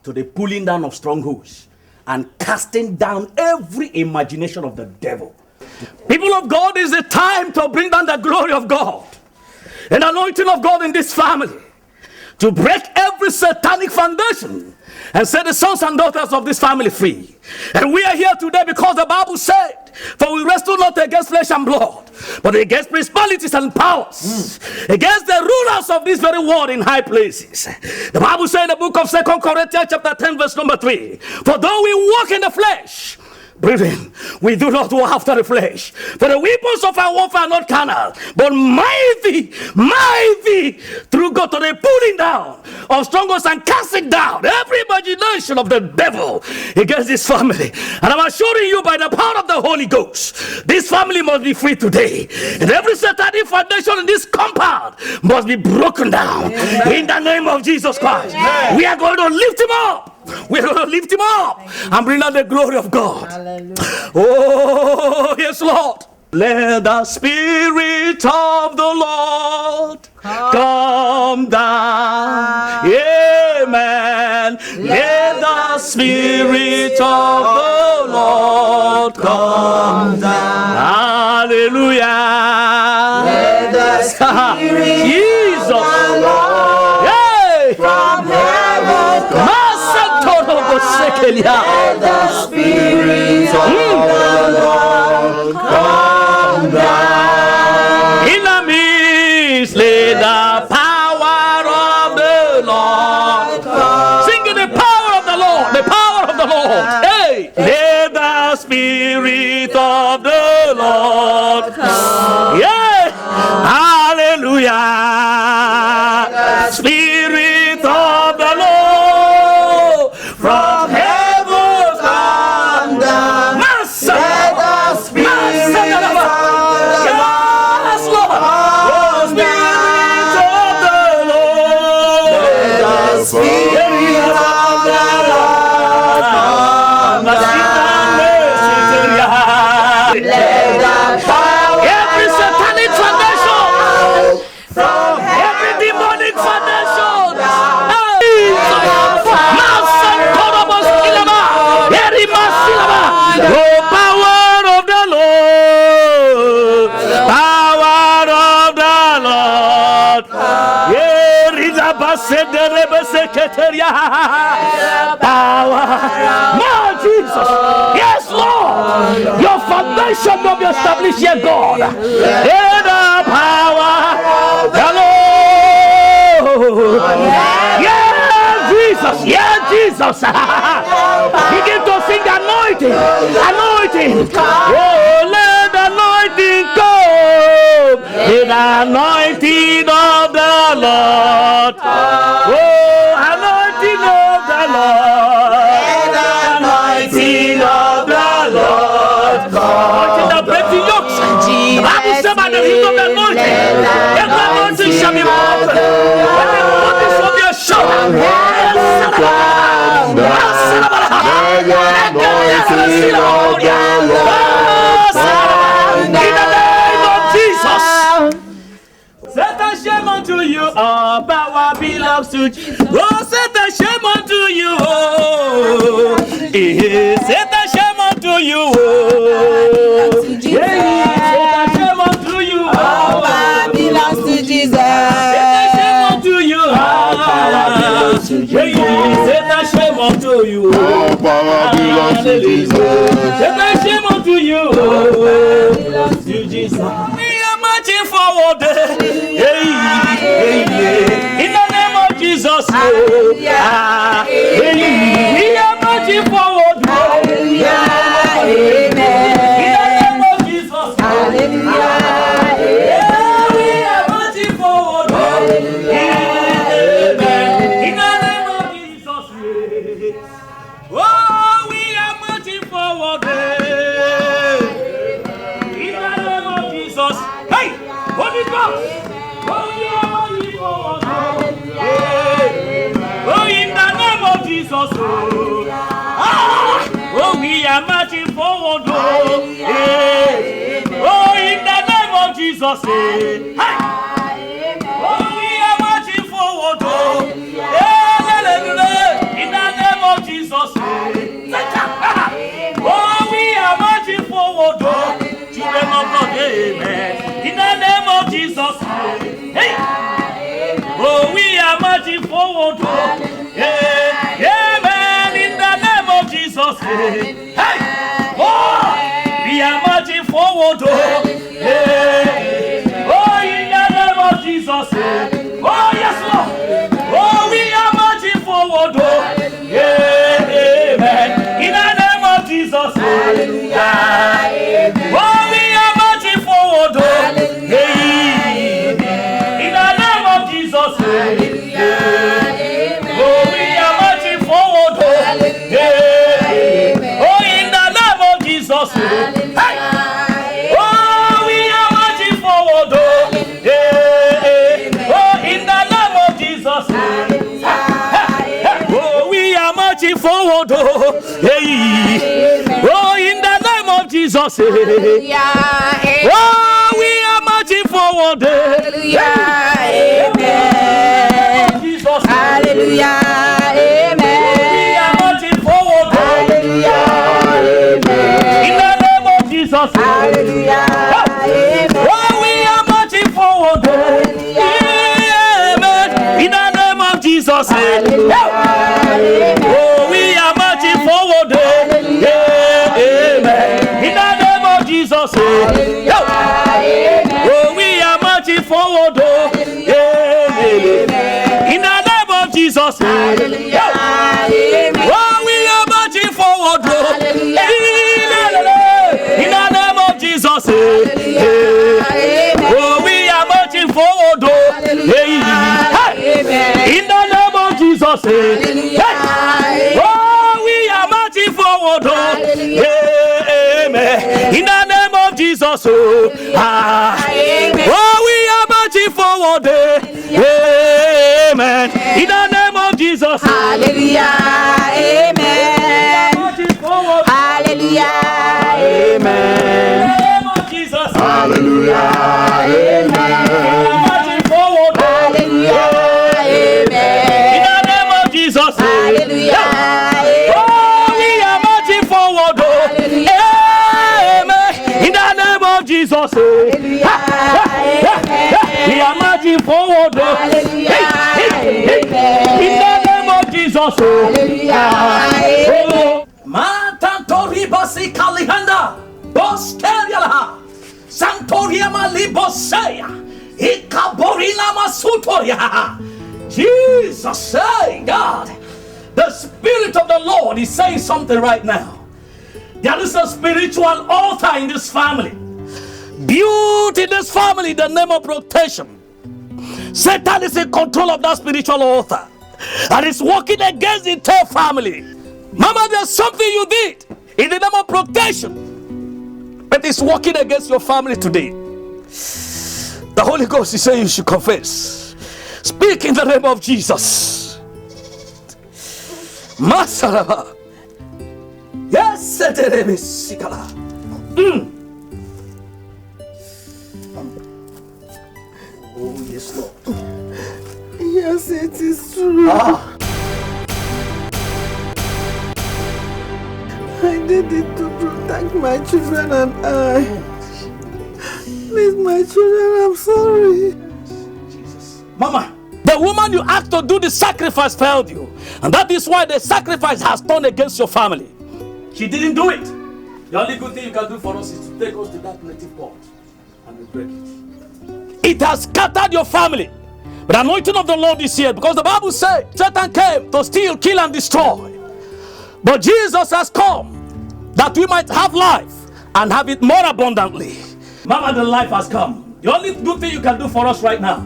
to the pulling down of strongholds and casting down every imagination of the devil. People of God, is the time to bring down the glory of God and anointing of God in this family, to break every satanic foundation and set the sons and daughters of this family free. And we are here today because the Bible said, for we wrestle not against flesh and blood, but against principalities and powers, against the rulers of this very world in high places. The Bible said in the book of 2 Corinthians chapter 10, verse number 3, for though we walk in the flesh, brethren, we do not war after the flesh. For the weapons of our warfare are not carnal, but mighty through God to the pulling down of strongholds and casting down every imagination of the devil against this family. And I'm assuring you by the power of the Holy Ghost, this family must be free today. And every satanic foundation in this compound must be broken down. Amen. In the name of Jesus Christ. Amen. We are going to lift him up. We're going to lift him up and bring out the glory of God. Hallelujah. Oh, yes, Lord. Let the Spirit of the Lord come down. Amen. Let the Spirit of the Lord come down. Hallelujah. Let the Spirit Jesus. Of the Lord from heaven come. Let the Spirit of the Lord come down. In the midst, let the power of the Lord come. Sing the power of the Lord, the power of the Lord. Hey, let the Spirit of the Lord come. Yeah, hallelujah. The Spirit of the Lord from heaven come down. Master, let the Spirit of the Lord, yes, Lord, the Spirit of the Lord, let the Spirit of the Lord come down. Let the power, every satanic foundation, from every demonic foundation, the power of the Lord, power of the Lord. Power, my Jesus, yes, Lord, your foundation will be established here, God. In the power of the Lord, yeah, Jesus, yeah, Jesus. Begin to sing anointing, anointing. Oh, let the anointing of the Lord. Oh, anointing of the Lord. Anointing of the Lord. Anointing that breaks the yokes. The Bible says by the heat of the anointing, every anointing shall be broken. Every anointing shall be a shout. In the name of Jesus. Satan, shame unto you, all power belongs to Jesus. Oh, Satan, shame unto you, oh. Satan, shame unto you, oh. Satan, shame unto you, all power belongs to Jesus. Satan, shame unto you, all power belongs to Jesus. Satan, shame unto you, all power belongs to Jesus. Satan, shame unto you, all power belongs to Jesus. Marching forward, in the name of Jesus, we are marching forward, in the name of Jesus, we are marching forward, in the name of Jesus, oh, we are marching forward, in the name of Jesus. Hey, Holy Ghost! Oh, yeah, Holy Ghost! Oh, in the name of Jesus! Oh, we are marching forward! Oh, in the name of Jesus! Hey! Oh, we are marching forward! In the name of Jesus! Oh, we are marching forward! Children of God, amen. In the name of Jesus, hey. Oh, we are marching forward, amen. In the name of Jesus, hey. Oh, we are marching forward, oh, in the name of Jesus, oh, yes, Lord. Oh, we are marching forward, amen. In the name of Jesus, hallelujah. Oh, we are marching forward, in the name of Jesus, oh, we are marching forward, oh, in the name of Jesus, hey. Oh, we are marching forward, oh, in the name of Jesus, oh, we are marching forward, oh, in the name of Jesus, oh, we are marching forward, amen. Hallelujah, amen. We are marching forward, amen. In the name of Jesus, hallelujah, amen. Oh, we are marching forward, amen. In the name of Jesus, hallelujah, amen. Oh, we are marching forward, amen. In the name of Jesus, hallelujah, amen. Oh, we are marching forward, amen. In the name of Jesus, hallelujah, amen. Oh, we are marching forward, in the name of Jesus, hallelujah. Oh, we are marching forward, amen. In the name of Jesus, hallelujah. Oh, we are marching forward, amen. In the name of Jesus, oh, we are marching forward, amen. In the name of Jesus, hallelujah, amen. Hallelujah, amen. In the name of Jesus, hallelujah, amen. Marching forward, hallelujah, amen. In the name of Jesus, hallelujah. Oh, we are marching forward, amen. In the name of Jesus, we are marching forward, in the name of Jesus, Matantori Basi Kalihanda, Bosteria, Santoria Malibosea, Ikaborina Masutoria. Jesus, say, God, the Spirit of the Lord is saying something right now. There is a spiritual altar in this family. built in this family in the name of protection. Satan is in control of that spiritual altar and is working against the entire family. Mama, there's something you did in the name of protection, but it's working against your family today. The Holy Ghost is saying you should confess. Speak in the name of Jesus. Masaraba. Yes, Sikala. Oh, yes, Lord.
Yes, it is true. I did it to protect my children and I. Please, my children, I'm sorry.
Jesus. Mama, the woman you asked to do the sacrifice failed you. And that is why the sacrifice has turned against your family. She didn't do it. The only good thing you can do for us is to take us to that native pot and we break it. It has scattered your family. But the anointing of the Lord is here, because the Bible said Satan came to steal, kill, and destroy. But Jesus has come that we might have life and have it more abundantly. Mama, the life has come. The only good thing you can do for us right now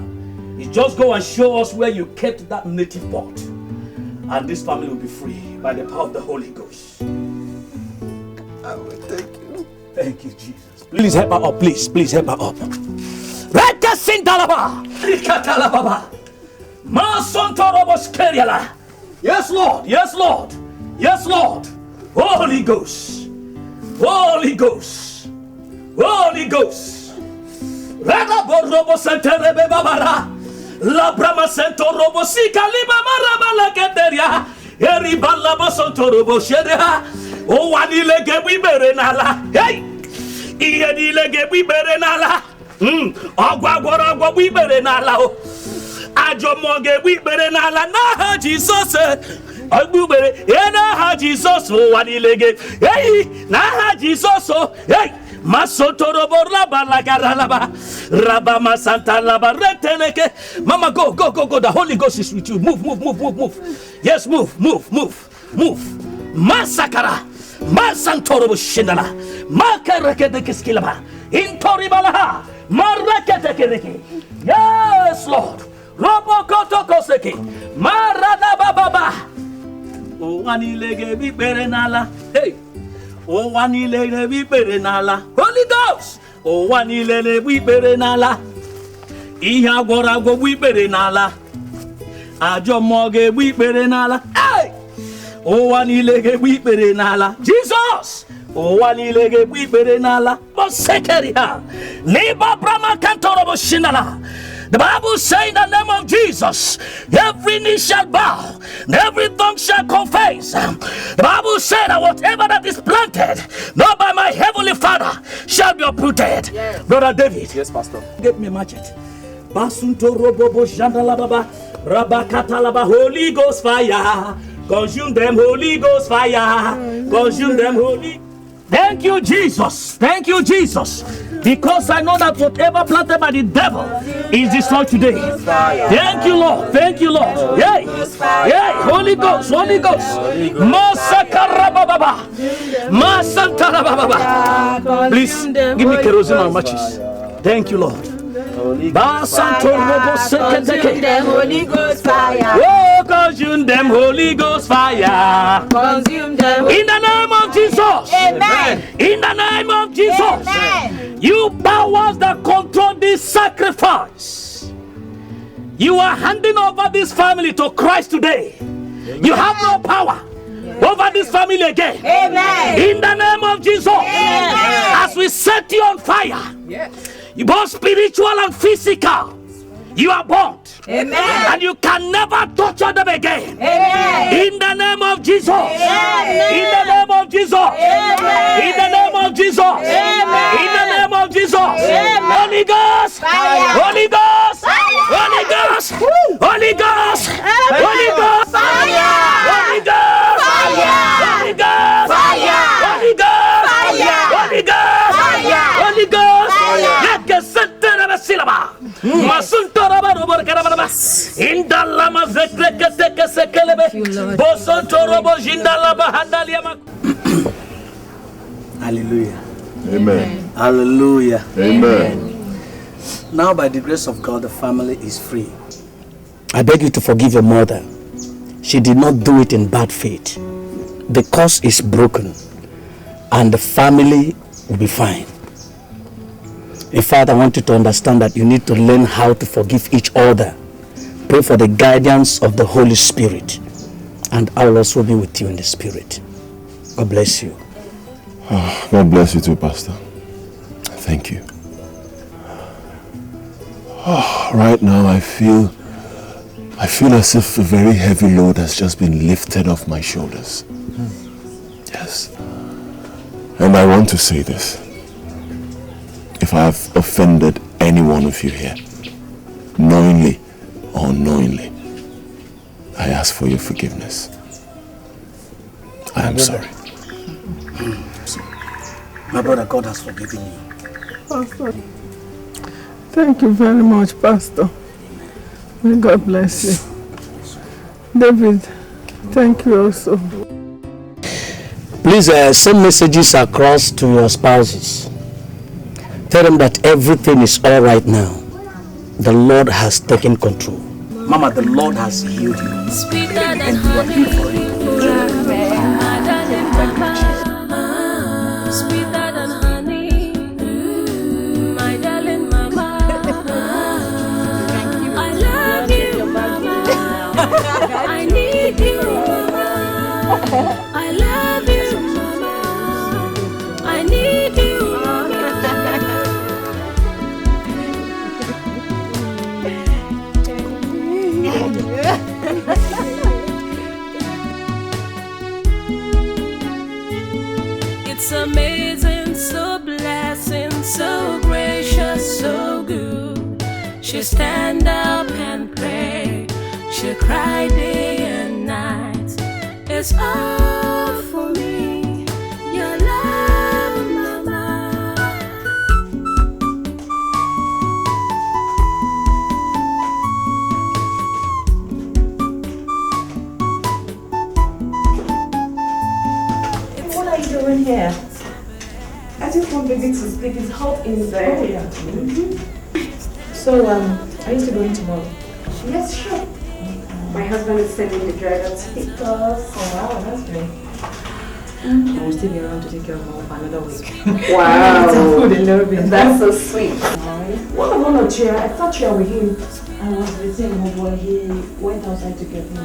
is just go and show us where you kept that native pot. And this family will be free by the power of the Holy Ghost.
I will thank you.
Thank you, Jesus. Please help her up, please. Please help her up. Yes, Lord. Yes, Lord. Yes, Lord. Holy Ghost. Holy Ghost. Holy Ghost. La Brahma Santo Robo Sika Liba Marabala Cateria. Eribala Bosonto Robo Shedea. Oh, Wanile Gebi Berenala. Hey! Ianile Gebi Berenala. Agwa we berenala. Ajo moge we berenala. Na Jesus. Agbubere. Na Jesus. Wanile. Hey! Na Jesus. Hey! Masoto robo raba la garalaba. Rabama Santa laba reteleke. Mama, go. The Holy Ghost is with you. Move. Yes, move. Masakara. Masantorobo shinala. Makareke de skilaba. Intoribalaha. Yes, Lord. Robokotokoseki. Marada baba. Oh, wanilege bi berenala. Hey. Oh, wanilege bi berenala. Holy Ghost. Oh, wanilege bi berenala. Iya gora go bi berenala. Ajo moge bi berenala. Hey. Oh, wanilege bi berenala. Jesus. Oh, wanilege we berenala. Bosekeria. Neva Brahma Cantorobo Shinala. The Bible says in the name of Jesus, every knee shall bow, and every tongue shall confess. The Bible said that whatever that is planted, not by my heavenly Father, shall be uprooted. Yes. Brother David.
Yes, Pastor.
Get me a machete. Basunto robobo jandala baba. Rabakatalaba. Holy Ghost fire. Consume them, Holy Ghost fire. Consume them, Holy. Thank you, Jesus. Thank you, Jesus. Because I know that whatever planted by the devil is destroyed today. Thank you, Lord. Thank you, Lord. Yay. Yay. Holy Ghost. Holy Ghost. Masakarababa. Masantarababa. Please give me kerosene and matches. Thank you, Lord.
Consume them, Holy Ghost fire.
Oh, consume them, Holy Ghost fire.
Consume them.
In the name of Jesus.
Amen.
In the name of Jesus.
Amen.
You powers that control this sacrifice, you are handing over this family to Christ today. Amen. You have no power over this family again.
Amen.
In the name of Jesus.
Amen.
As we set you on fire, both spiritual and physical, you are burnt.
Amen.
And you can never torture them again.
Amen.
In the name of Jesus.
Amen.
In the name of Jesus.
Amen.
In the name of Jesus.
Amen.
In the name of Jesus.
Amen.
Holy Ghost.
Fire.
Holy Ghost.
Fire.
Holy Ghost. Holy Ghost. Holy Ghost.
Fire.
Holy Ghost.
Fire.
Holy Ghost.
Fire.
Holy Ghost.
Fire.
Holy Ghost.
Fire.
Holy Ghost.
Fire.
Silaba. Masuntoraba roborkaraba. Indalama zekreketeke sekelebe. Bosontorobo jindalaba handaliama. Hallelujah.
Amen.
Hallelujah.
Amen.
Now, by the grace of God, the family is free.
I beg you to forgive your mother. She did not do it in bad faith. The curse is broken and the family will be fine. In fact, I want you to understand that you need to learn how to forgive each other. Pray for the guidance of the Holy Spirit, and I will also be with you in the Spirit. God bless you.
Oh, God bless you too, Pastor. Thank you. Oh, right now I feel as if a very heavy load has just been lifted off my shoulders. Yes. And I want to say this. If I have offended any one of you here, knowingly or unknowingly, I ask for your forgiveness. I am sorry.
My brother, God has forgiven you.
Pastor, thank you very much, Pastor. May God bless you. David, thank you also.
Please send messages across to your spouses. Tell them that everything is all right now. The Lord has taken control.
Mama, the Lord has healed you. And you are healed for it.
Sweeter than honey, my darling mama. I love you, mama. I need you, mama. I love you, mama. I need you, mama. It's amazing, so blessing, so gracious, so good. She stand up and pray. She cry day and night. It's all for me, your love, mama.
What are you doing here? I just want baby to sleep. It's hot inside.
Oh, yeah.
So, are you still going tomorrow?
Yes, sure. My husband is sending the driver to pick us.
Oh, wow, that's great. I will still be around to take care of mom for another week.
Wow.
Food a little bit.
That's so sweet.
What about Nochia? I thought you were with him. I was with him, but he went outside to get me.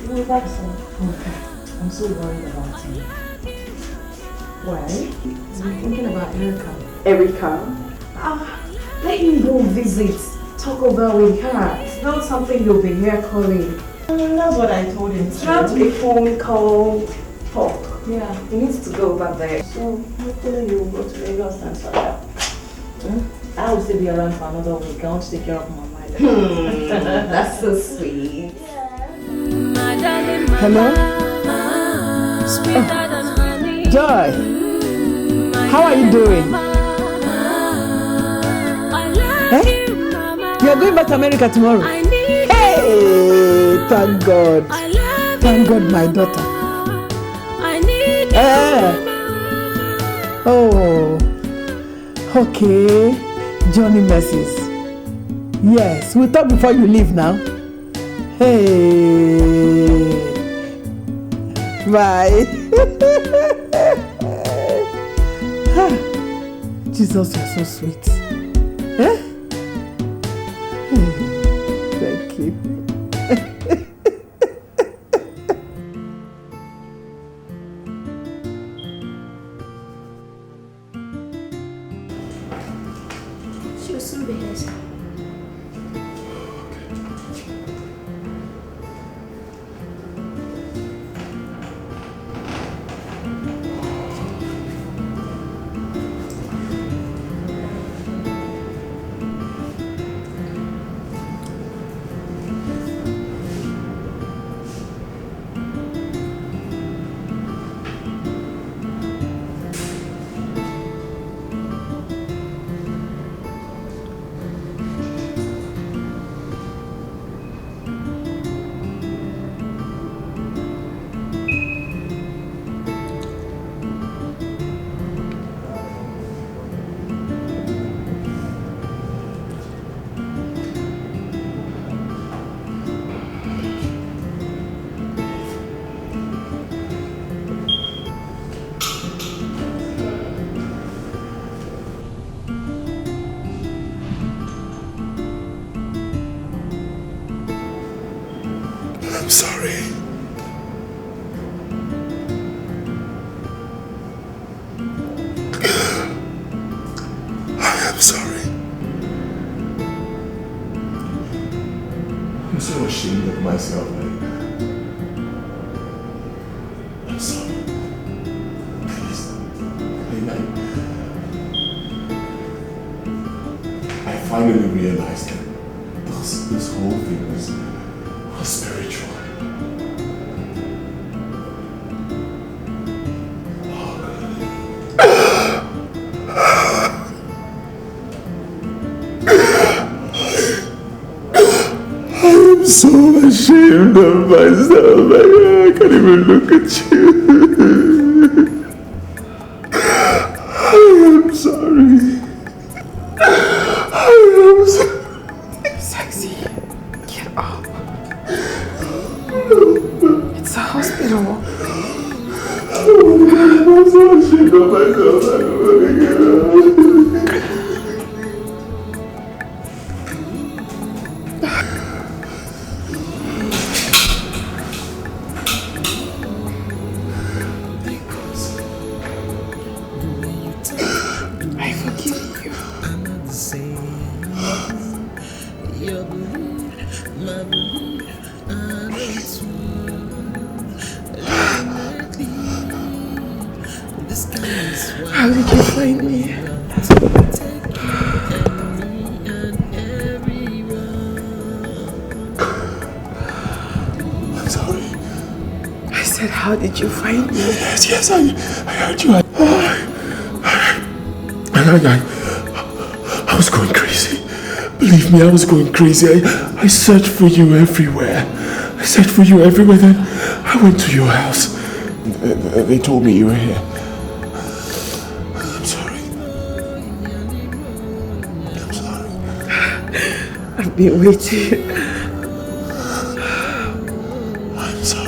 He was back soon. Okay. I'm so worried about him. Why? He's been thinking about Erica.
Erica?
Let him go visit. Talk over with her. It's not something you'll be here calling.
That's what I told him.
Have a phone call talk.
Yeah, he needs to go over there. So hopefully he will go to Lagos and sort out.
I will still be around for another week. I want to take care of Mama.
That's so sweet.
Hello? Joy, how are you doing? Eh? You are going back to America tomorrow? Hey, thank God. Thank God, my daughter. Oh, okay. Johnny Mercies. Yes, we'll talk before you leave now. Hey, bye. Jesus, you're so sweet. Eh? Thank you.
She will soon be here.
so ashamed of myself. I'm sorry. Please. I finally realized that this whole thing was spiritual. I'm so ashamed of myself. I can't even look at you. I am sorry. I am sorry.
Sexy, get up. It's a hospital.
I'm so ashamed of myself. I don't want to get up.
I forgive you. How did you find me?
I'm sorry.
I said, how did you find me?
Yes, I heard you. I was going crazy. Believe me, I was going crazy. I searched for you everywhere. Then I went to your house. They told me you were here. I'm sorry.
I've been waiting.
I'm sorry.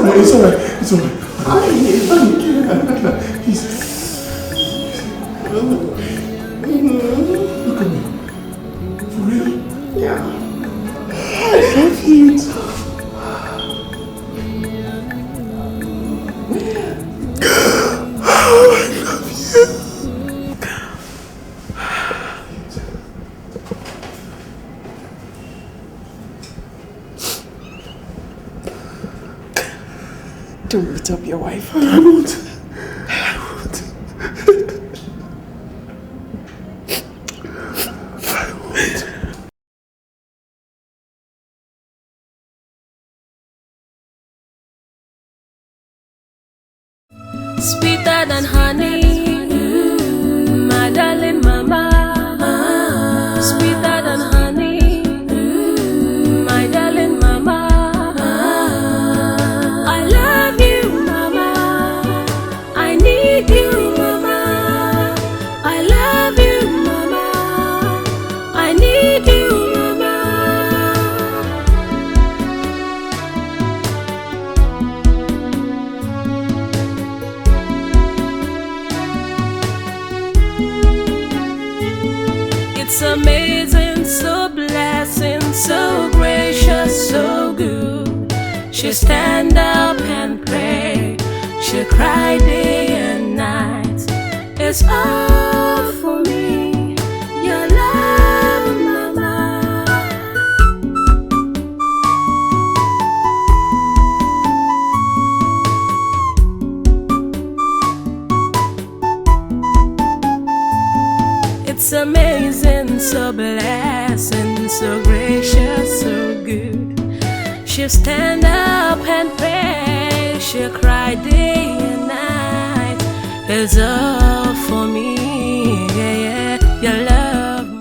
It's alright. Look at me. For real?
Yeah.
I love you.
Don't beat up your wife.
I won't.
Sweeter than honey, my darling mama. Sweeter than honey, my darling mama. I love you, mama. I need you, mama. I love you, mama. I need you, mama. It's amazing, so blessing, so gracious, so good. She stand up and pray. She cry day and night. It's all for me, your love, mama. It's amazing, so blessing, so gracious, so good. She stand up and pray. She cry day and night. It's all for me, yeah, yeah. Your love.